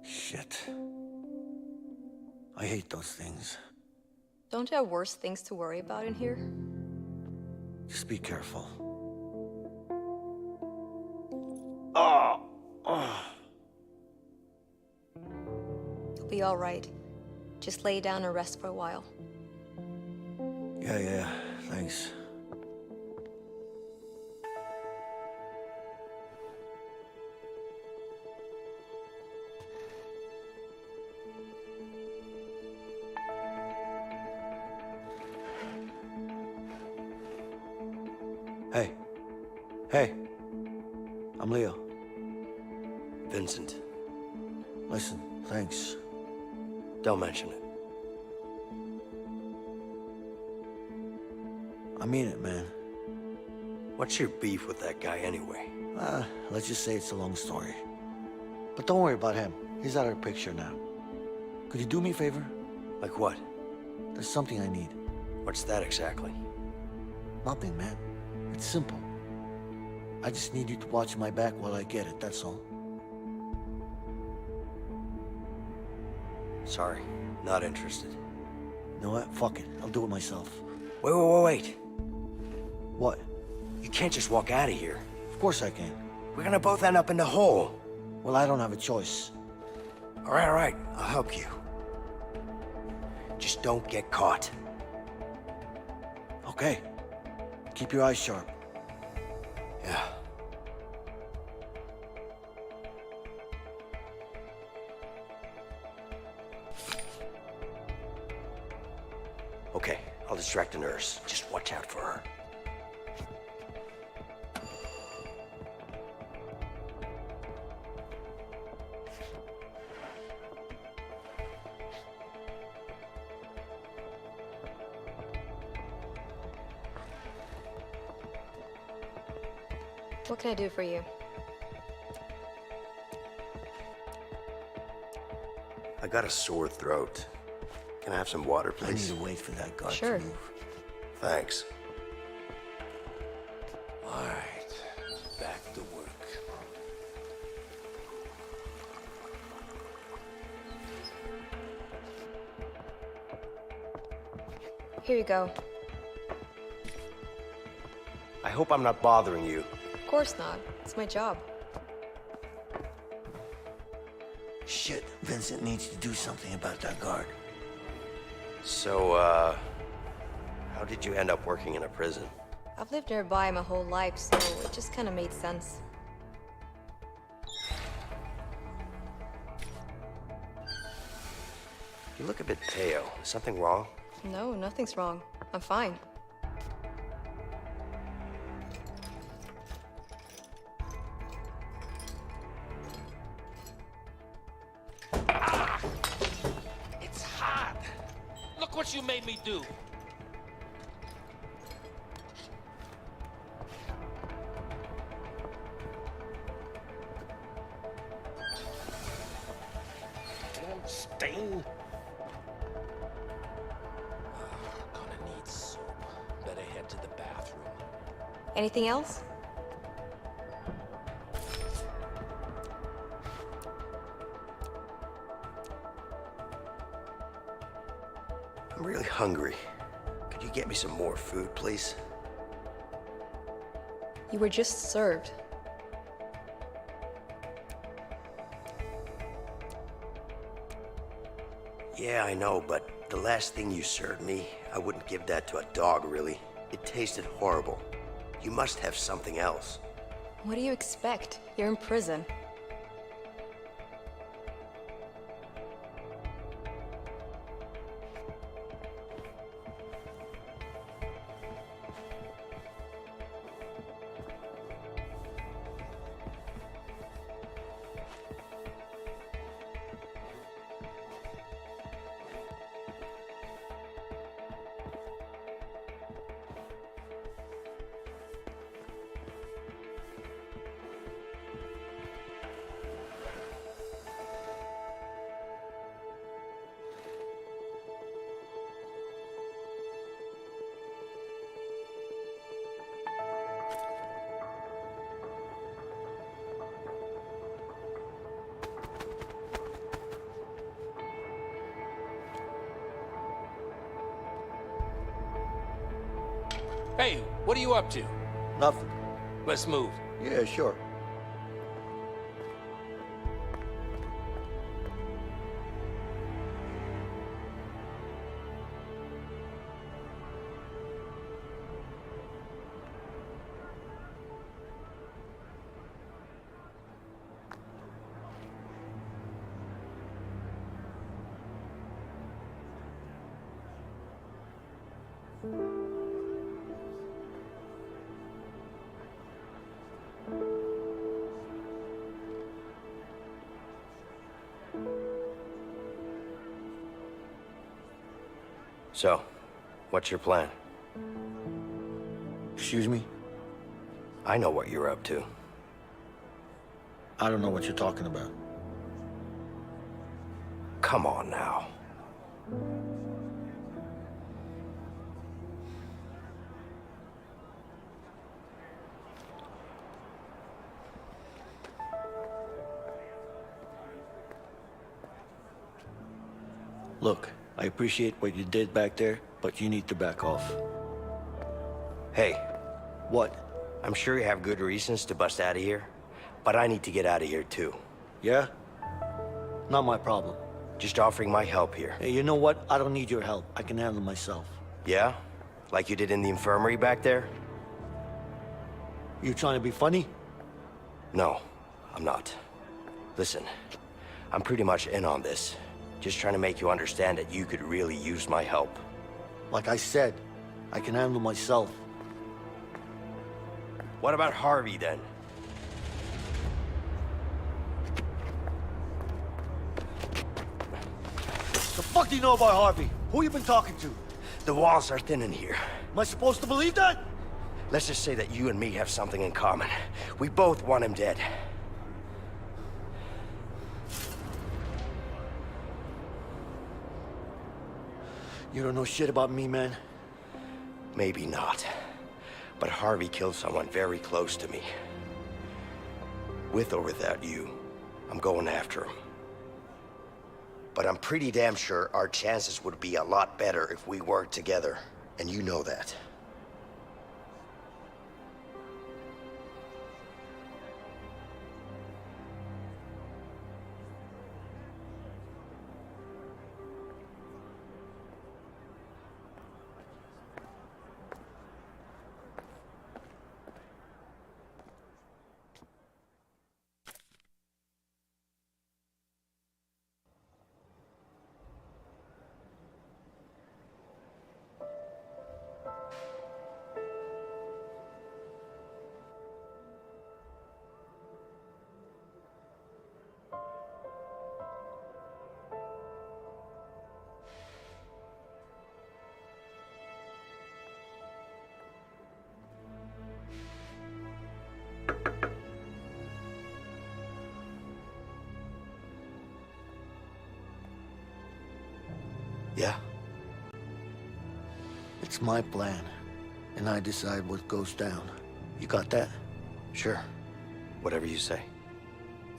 Shit. I hate those things. Don't you have worse things to worry about in here? Just be careful. You'll be all right. Just lay down and rest for a while. Yeah, thanks. Hey, I'm Leo. Vincent. Listen, thanks. Don't mention it. I mean it, man. What's your beef with that guy anyway? Let's just say it's a long story. But don't worry about him. He's out of the picture now. Could you do me a favor? Like what? There's something I need. What's that exactly? Nothing, man. It's simple. I just need you to watch my back while I get it, that's all. Sorry, not interested. You know what? Fuck it. I'll do it myself. Wait. What? You can't just walk out of here. Of course I can. We're gonna both end up in the hole. Well, I don't have a choice. All right. I'll help you. Just don't get caught. Okay. Keep your eyes sharp. Yeah. Okay, I'll distract the nurse. Just watch out for her. What can I do for you? I got a sore throat. Can I have some water, please? I need to wait for that guard Sure. to move. Thanks. All right, back to work. Here you go. I hope I'm not bothering you. Of course not. It's my job. Shit, Vincent needs to do something about that guard. So, how did you end up working in a prison? I've lived nearby my whole life, so it just kind of made sense. You look a bit pale. Is something wrong? No, nothing's wrong. I'm fine. It's hot. Look what you made me do. Damn stain. Gonna need soap. Better head to the bathroom. Anything else? I'm really hungry. Could you get me some more food, please? You were just served. Yeah, I know, but the last thing you served me, I wouldn't give that to a dog, really. It tasted horrible. You must have something else. What do you expect? You're in prison. Hey, what are you up to? Nothing. Let's move. Yeah, sure. So, what's your plan? Excuse me? I know what you're up to. I don't know what you're talking about. Come on now. Look, I appreciate what you did back there, but you need to back off. Hey. What? I'm sure you have good reasons to bust out of here, but I need to get out of here too. Yeah? Not my problem. Just offering my help here. Hey, you know what? I don't need your help. I can handle myself. Yeah? Like you did in the infirmary back there? You trying to be funny? No, I'm not. Listen, I'm pretty much in on this. Just trying to make you understand that you could really use my help. Like I said, I can handle myself. What about Harvey, then? The fuck do you know about Harvey? Who you been talking to? The walls are thin in here. Am I supposed to believe that? Let's just say that you and me have something in common. We both want him dead. You don't know shit about me, man. Maybe not. But Harvey killed someone very close to me. With or without you, I'm going after him. But I'm pretty damn sure our chances would be a lot better if we worked together. And you know that. Yeah? It's my plan, and I decide what goes down. You got that? Sure. Whatever you say.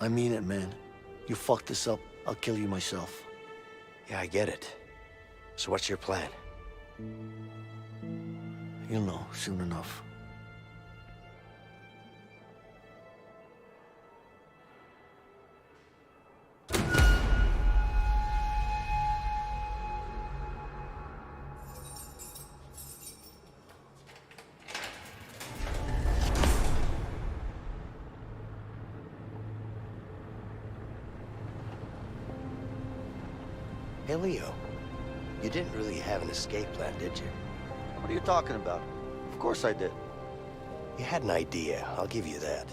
I mean it, man. You fuck this up, I'll kill you myself. Yeah, I get it. So what's your plan? You'll know soon enough. Hey, Leo. You didn't really have an escape plan, did you? What are you talking about? Of course I did. You had an idea, I'll give you that.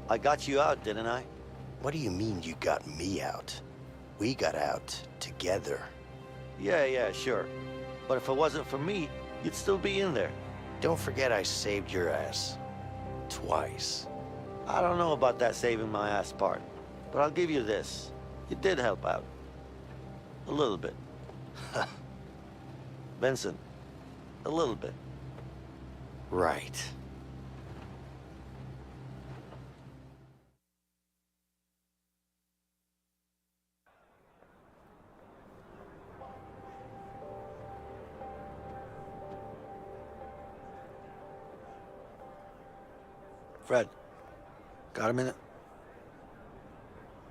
I got you out, didn't I? What do you mean you got me out? We got out together. Yeah, sure. But if it wasn't for me, you'd still be in there. Don't forget I saved your ass. Twice. I don't know about that saving my ass part, but I'll give you this. You did help out. A little bit. Benson, a little bit. Right. Fred, got a minute?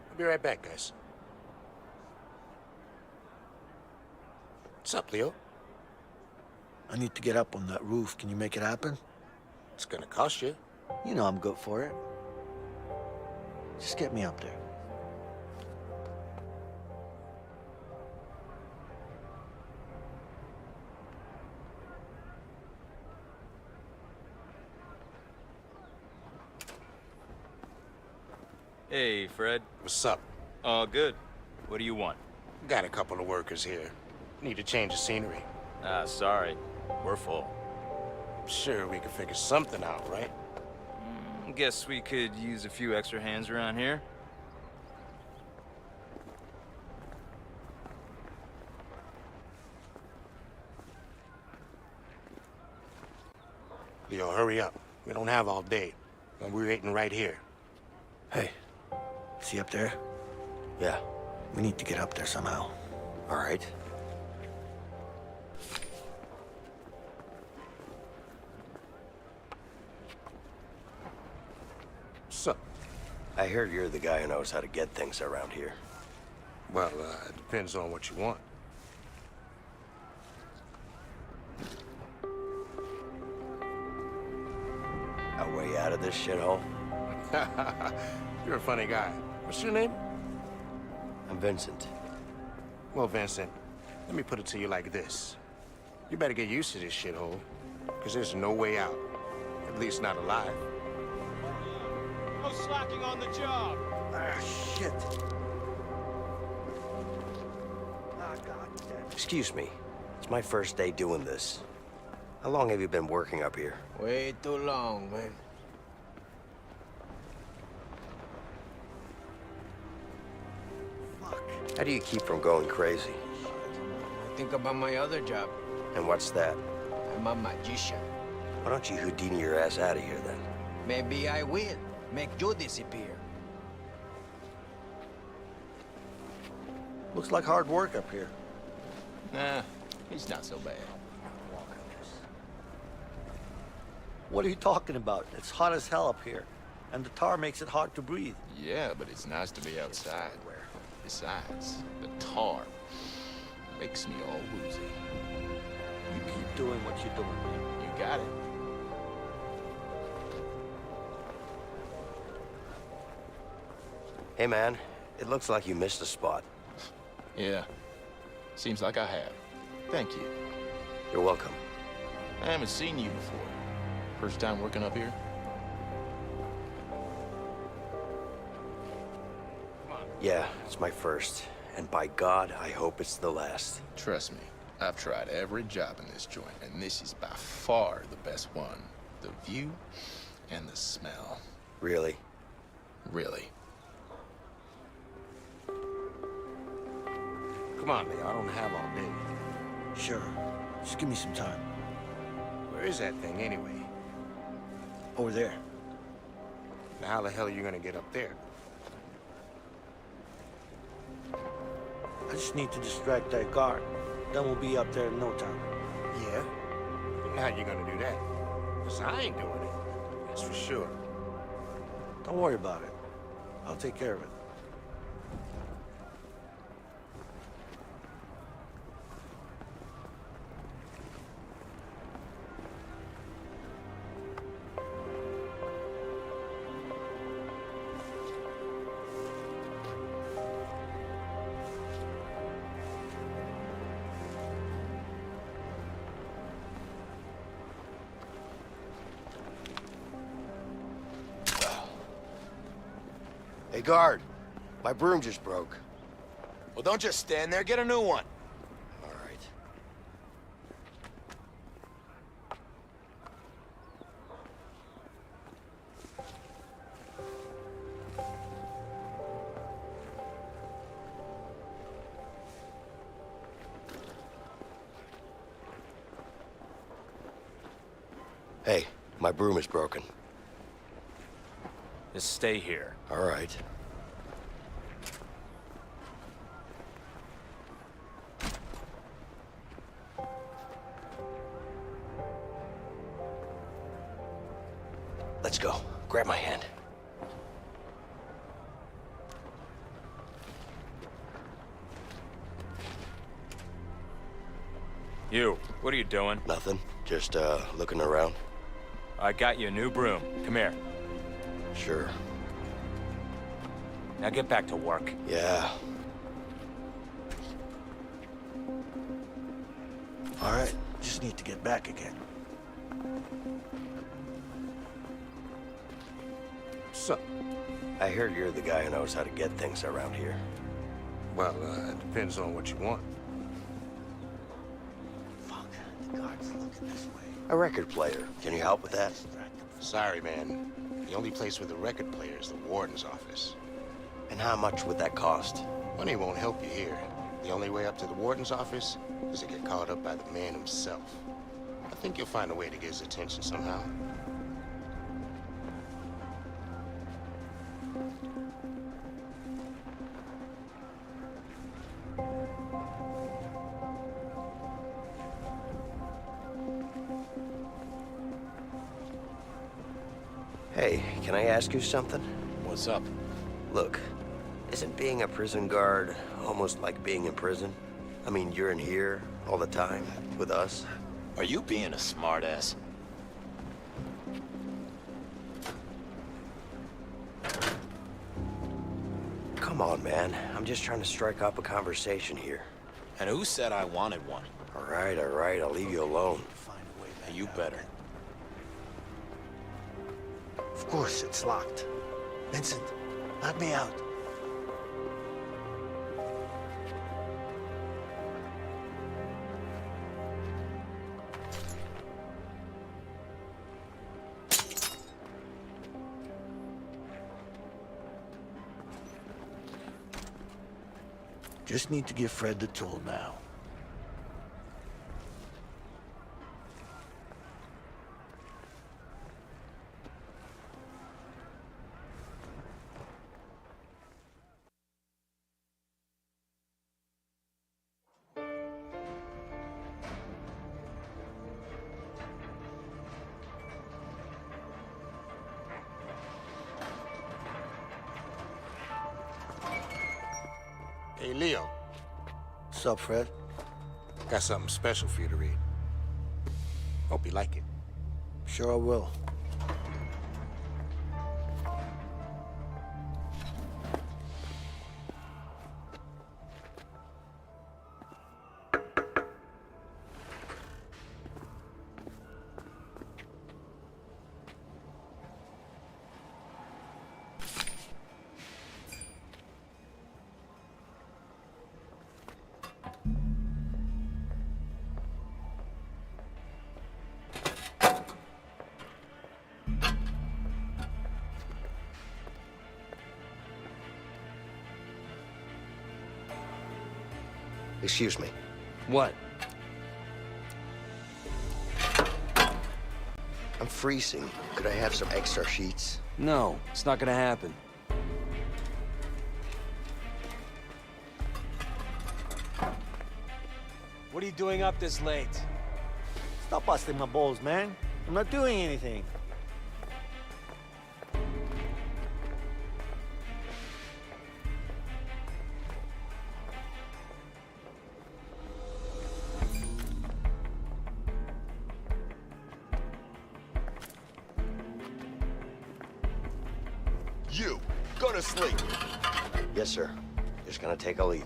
I'll be right back, guys. What's up, Leo? I need to get up on that roof. Can you make it happen? It's gonna cost you. You know I'm good for it. Just get me up there. Hey, Fred. What's up? All good. What do you want? Got a couple of workers here. Need to change the scenery. Ah, sorry. We're full. Sure, we can figure something out, right? Guess we could use a few extra hands around here. Leo, hurry up. We don't have all day. And we're waiting right here. Hey, see up there? Yeah. We need to get up there somehow. All right. So, I heard you're the guy who knows how to get things around here. Well, it depends on what you want. A way out of this shithole? You're a funny guy. What's your name? I'm Vincent. Well, Vincent, let me put it to you like this. You better get used to this shithole, because there's no way out. At least not alive. No slacking on the job. Ah, shit. Ah, God damn. Excuse me. It's my first day doing this. How long have you been working up here? Way too long, man. How do you keep from going crazy? I think about my other job. And what's that? I'm a magician. Why don't you Houdini your ass out of here, then? Maybe I will. Make you disappear. Looks like hard work up here. Nah, it's not so bad. What are you talking about? It's hot as hell up here. And the tar makes it hard to breathe. Yeah, but it's nice to be outside. Besides, the tar makes me all woozy. You keep doing what you're doing. You got it. Hey, man. It looks like you missed a spot. Yeah. Seems like I have. Thank you. You're welcome. I haven't seen you before. First time working up here? Yeah, it's my first. And by God, I hope it's the last. Trust me, I've tried every job in this joint, and this is by far the best one. The view and the smell. Really? Really. Come on, Leo. I don't have all day. Sure. Just give me some time. Where is that thing, anyway? Over there. Now, how the hell are you gonna get up there? I just need to distract that guard. Then we'll be up there in no time. Yeah? But how you gonna do that? Because I ain't doing it. That's for sure. Don't worry about it. I'll take care of it. Hey, guard. My broom just broke. Well, don't just stand there. Get a new one. All right. Hey, my broom is broken. Just stay here. All right. Let's go. Grab my hand. You, what are you doing? Nothing. Just, looking around. I got you a new broom. Come here. Sure. Now get back to work. Yeah. All right, just need to get back again. So, I heard you're the guy who knows how to get things around here. well, it depends on what you want. The guard's looking this way. A record player. Can you help with that? Sorry, man. The only place with a record player is the warden's office. And how much would that cost? Money won't help you here. The only way up to the warden's office is to get called up by the man himself. I think you'll find a way to get his attention somehow. Hey, can I ask you something? What's up? Look, isn't being a prison guard almost like being in prison? I mean, you're in here all the time with us. Are you being a smartass? Come on, man. I'm just trying to strike up a conversation here. And who said I wanted one? All right, I'll leave you alone. And you better. Of course, it's locked. Vincent, let me out. Just need to give Fred the tool now. Hey, Leo. What's up, Fred? Got something special for you to read. Hope you like it. Sure I will. Excuse me. What? I'm freezing. Could I have some extra sheets? No, it's not gonna happen. What are you doing up this late? Stop busting my balls, man. I'm not doing anything. You, go to sleep. Yes, sir. Just gonna take a leak.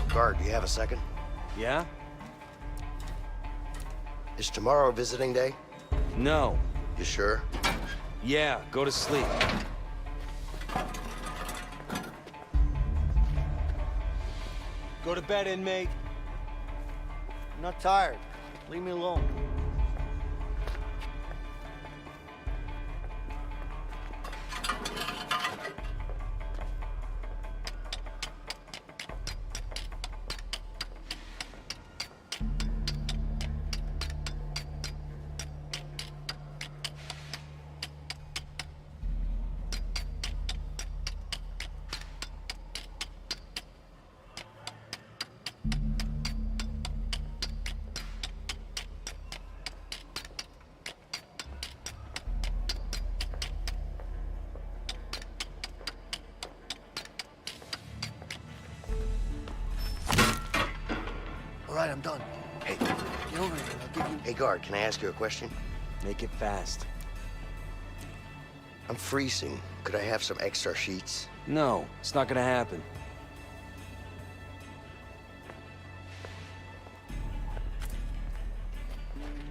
Guard, do you have a second? Yeah? Is tomorrow visiting day? No. You sure? Yeah, go to sleep. Go to bed, inmate. I'm not tired. Leave me alone. Hey, guard, can I ask you a question? Make it fast. I'm freezing. Could I have some extra sheets? No, it's not gonna happen.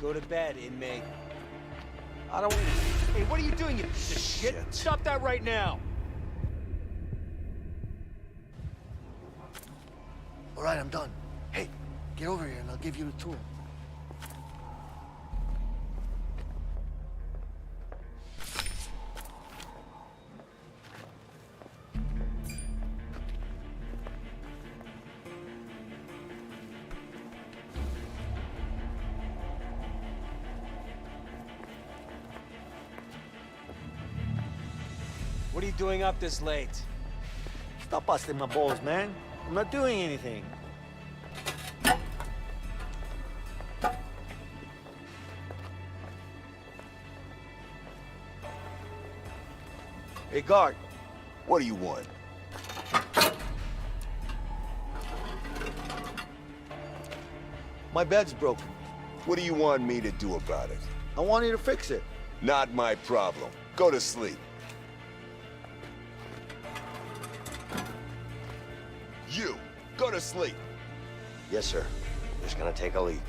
Go to bed, inmate. I don't... Hey, what are you doing, you piece of shit? Stop that right now! All right, I'm done. Hey, get over here and I'll give you the tool. What are you doing up this late? Stop busting my balls, man. I'm not doing anything. Hey, guard. What do you want? My bed's broken. What do you want me to do about it? I want you to fix it. Not my problem. Go to sleep. You, go to sleep. Yes, sir. Just gonna take a leak.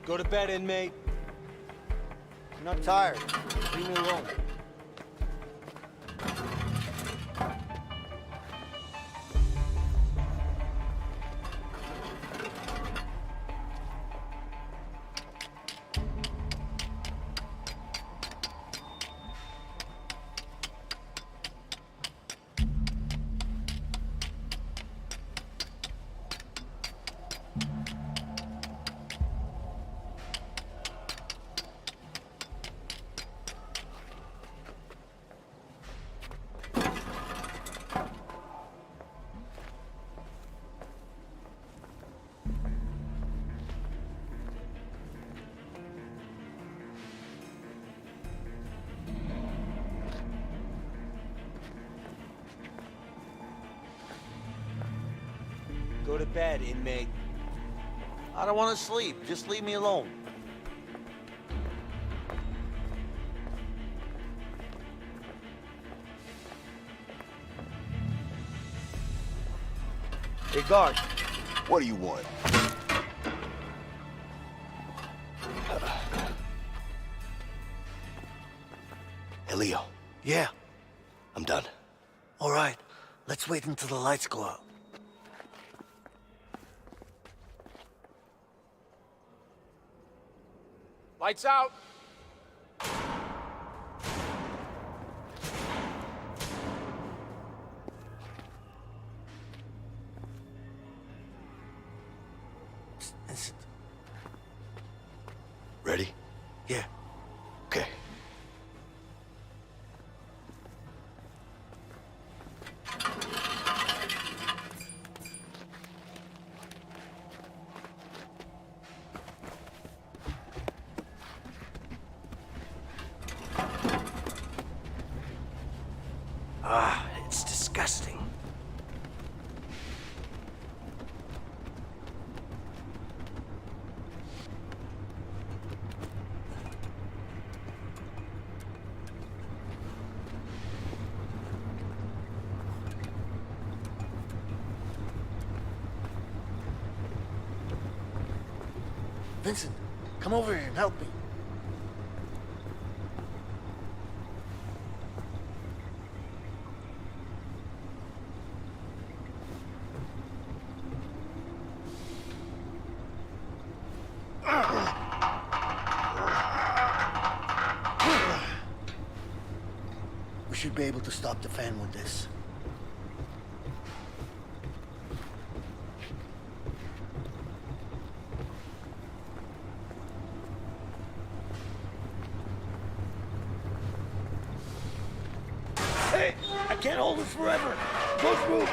Go to bed, inmate. I'm not tired. Leave me alone. Go to bed, inmate. I don't want to sleep. Just leave me alone. Hey, guard. What do you want? Hey, Leo. Yeah. I'm done. All right. Let's wait until the lights go out. Lights out. Ready? Yeah. Okay. Ah, it's disgusting. Vincent, come over here and help me. should be able to stop the fan with this. Hey, I can't hold this forever. Go through.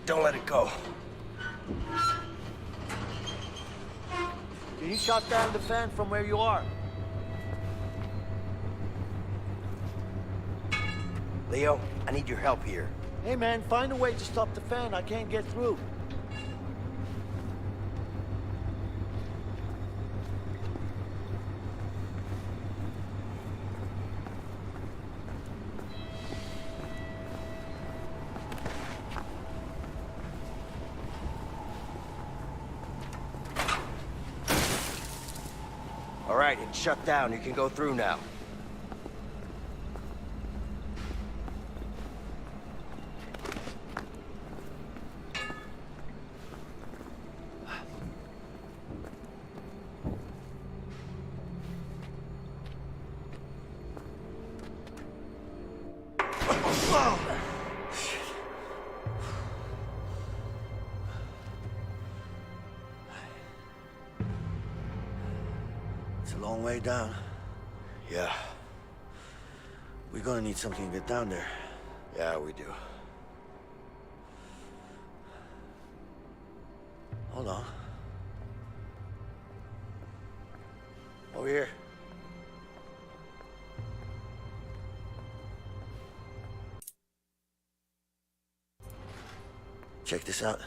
Don't let it go. Can you shut down the fan from where you are? Leo, I need your help here. Hey man, find a way to stop the fan. I can't get through. All right, it's shut down. You can go through now. It's a long way down. Yeah. We're gonna need something to get down there. Yeah, we do. Hold on. Over here. Check this out.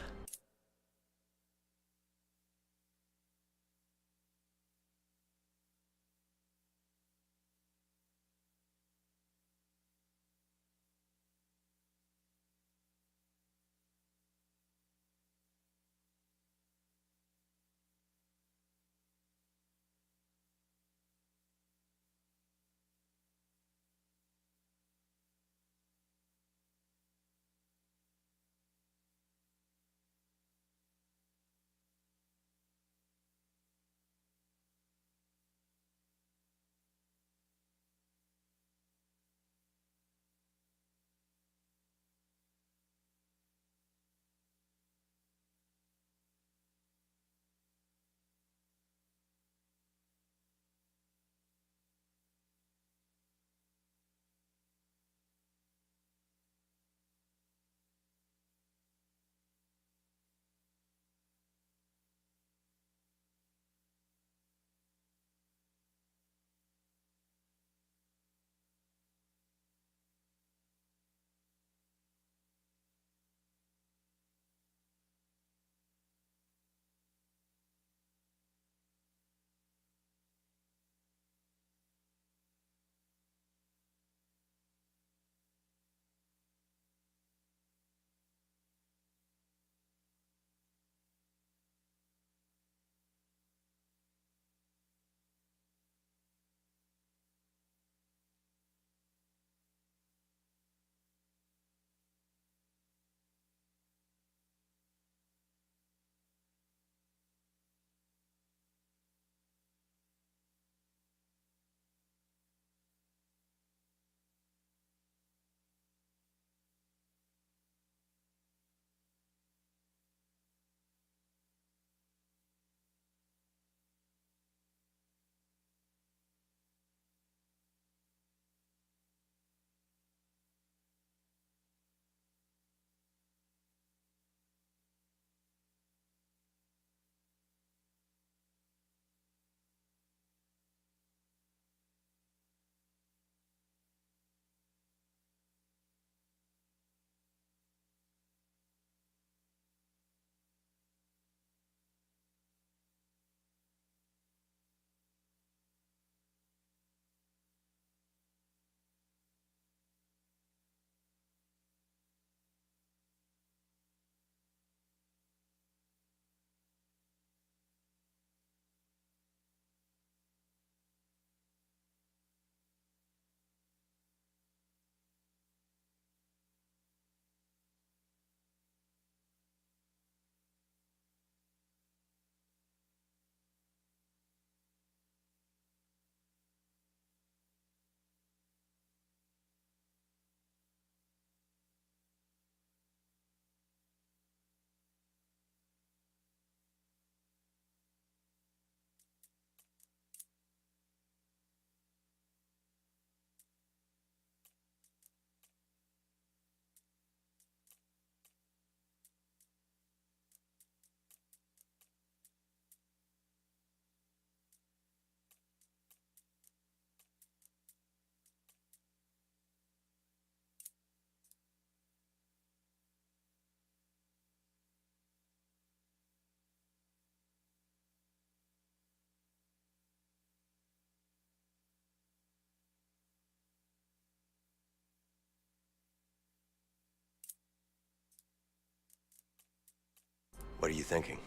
What are you thinking?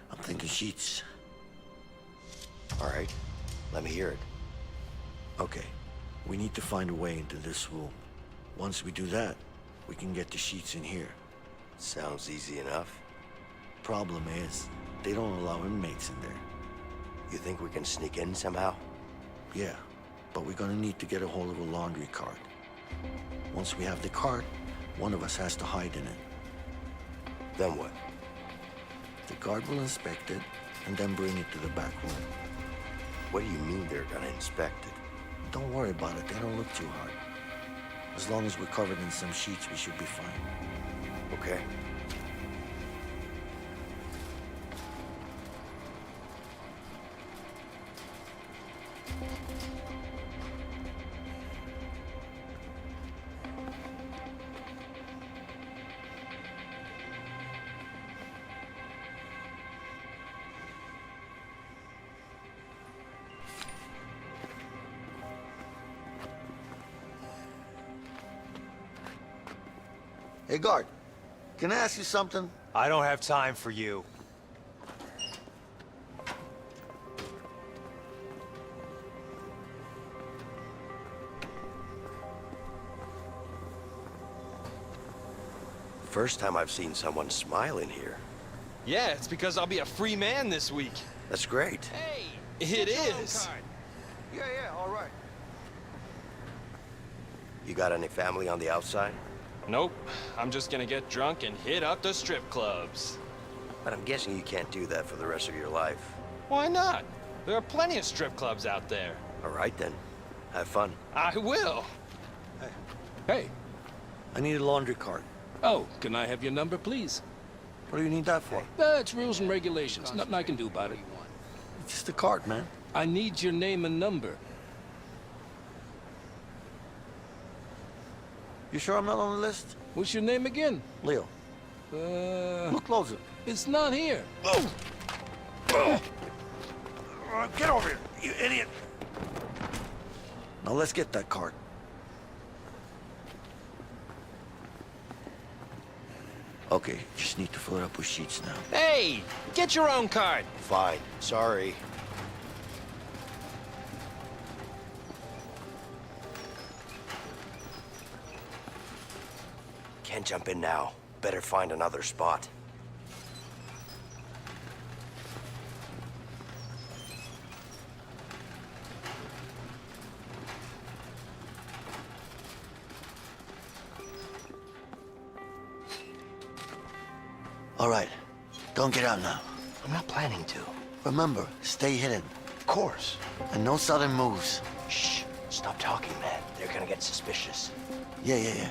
I'm thinking sheets. All right, let me hear it. Okay, we need to find a way into this room. Once we do that, we can get the sheets in here. Sounds easy enough. Problem is, they don't allow inmates in there. You think we can sneak in somehow? Yeah, but we're gonna need to get a hold of a laundry cart. Once we have the cart, one of us has to hide in it. Then what? The guard will inspect it, and then bring it to the back room. What do you mean they're gonna inspect it? Don't worry about it, they don't look too hard. As long as we're covered in some sheets, we should be fine. Okay. Hey, guard, can I ask you something? I don't have time for you. First time I've seen someone smile in here. Yeah, it's because I'll be a free man this week. That's great. Hey, it is. Yeah, all right. You got any family on the outside? Nope. I'm just gonna get drunk and hit up the strip clubs. But I'm guessing you can't do that for the rest of your life. Why not? There are plenty of strip clubs out there. All right, then. Have fun. I will. Hey. I need a laundry cart. Oh, can I have your number, please? What do you need that for? That's rules and regulations. Nothing I can do about it. It's just a cart, man. I need your name and number. You sure I'm not on the list? What's your name again? Leo. Look closer. It's not here. Get over here, you idiot! Now let's get that cart. Okay, just need to fill it up with sheets now. Hey, get your own card. Fine. Sorry. Can't jump in now. Better find another spot. All right, don't get out now. I'm not planning to. Remember, stay hidden. Of course. And no sudden moves. Shh. Stop talking, man. They're gonna get suspicious. Yeah.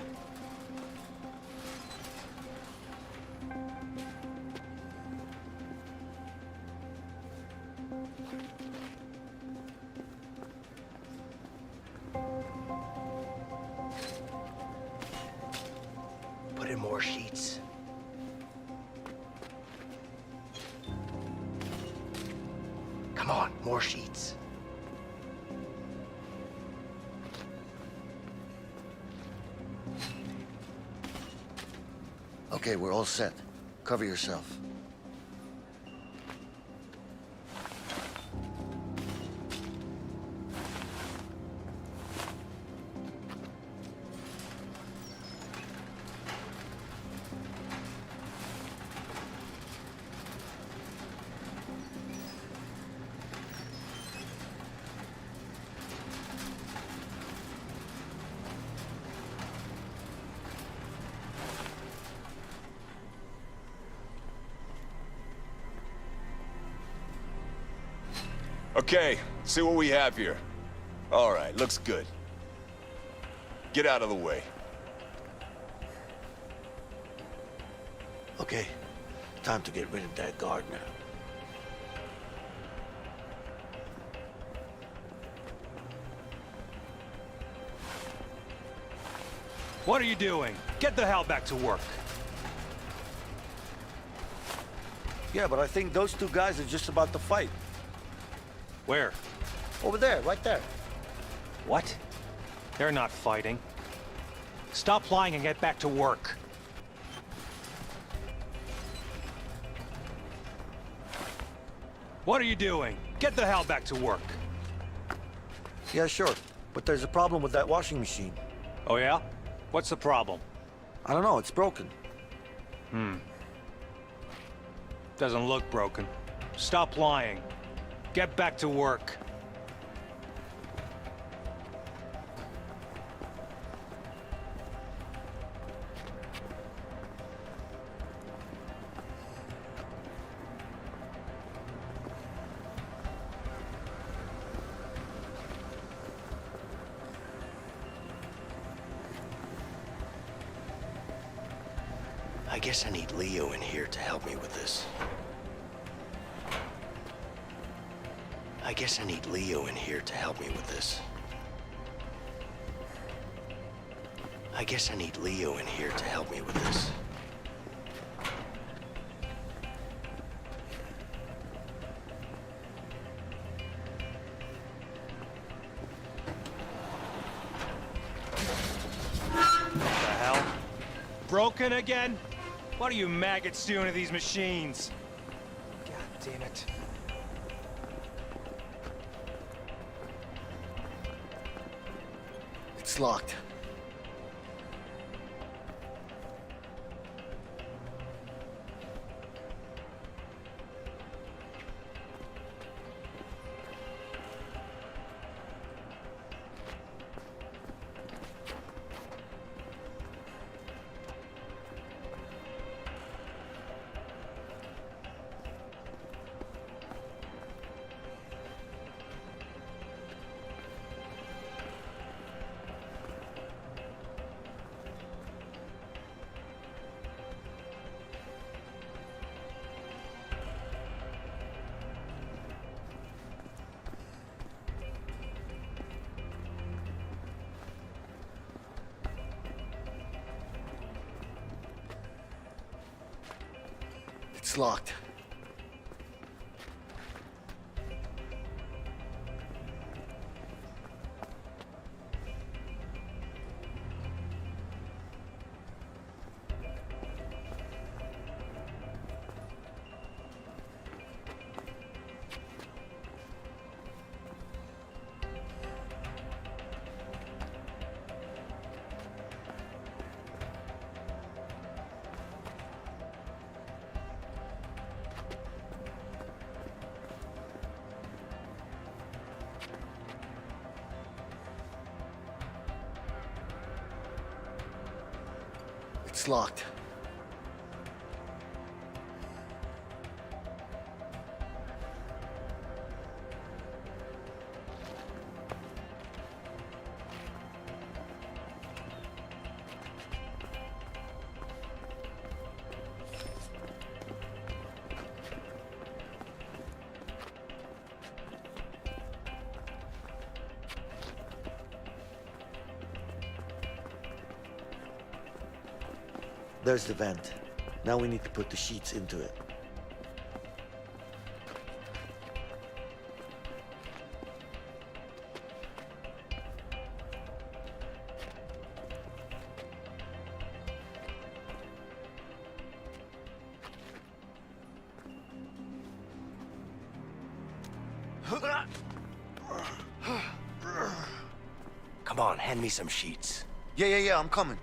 Put in more sheets. Come on, more sheets. Okay, we're all set. Cover yourself. Okay, see what we have here. All right, looks good. Get out of the way. Okay, time to get rid of that guard now. What are you doing? Get the hell back to work. Yeah, but I think those two guys are just about to fight. Where? Over there, right there. What? They're not fighting. Stop lying and get back to work. What are you doing? Get the hell back to work. Yeah, sure. But there's a problem with that washing machine. Oh yeah? What's the problem? I don't know, it's broken. Doesn't look broken. Stop lying. Get back to work. I guess I need Leo in here to help me with this. I guess I need Leo in here to help me with this. I guess I need Leo in here to help me with this. What the hell? Broken again? What are you maggots doing to these machines? God damn it. It's locked. It's locked. It's locked. There's the vent. Now we need to put the sheets into it. Come on, hand me some sheets. Yeah, I'm coming.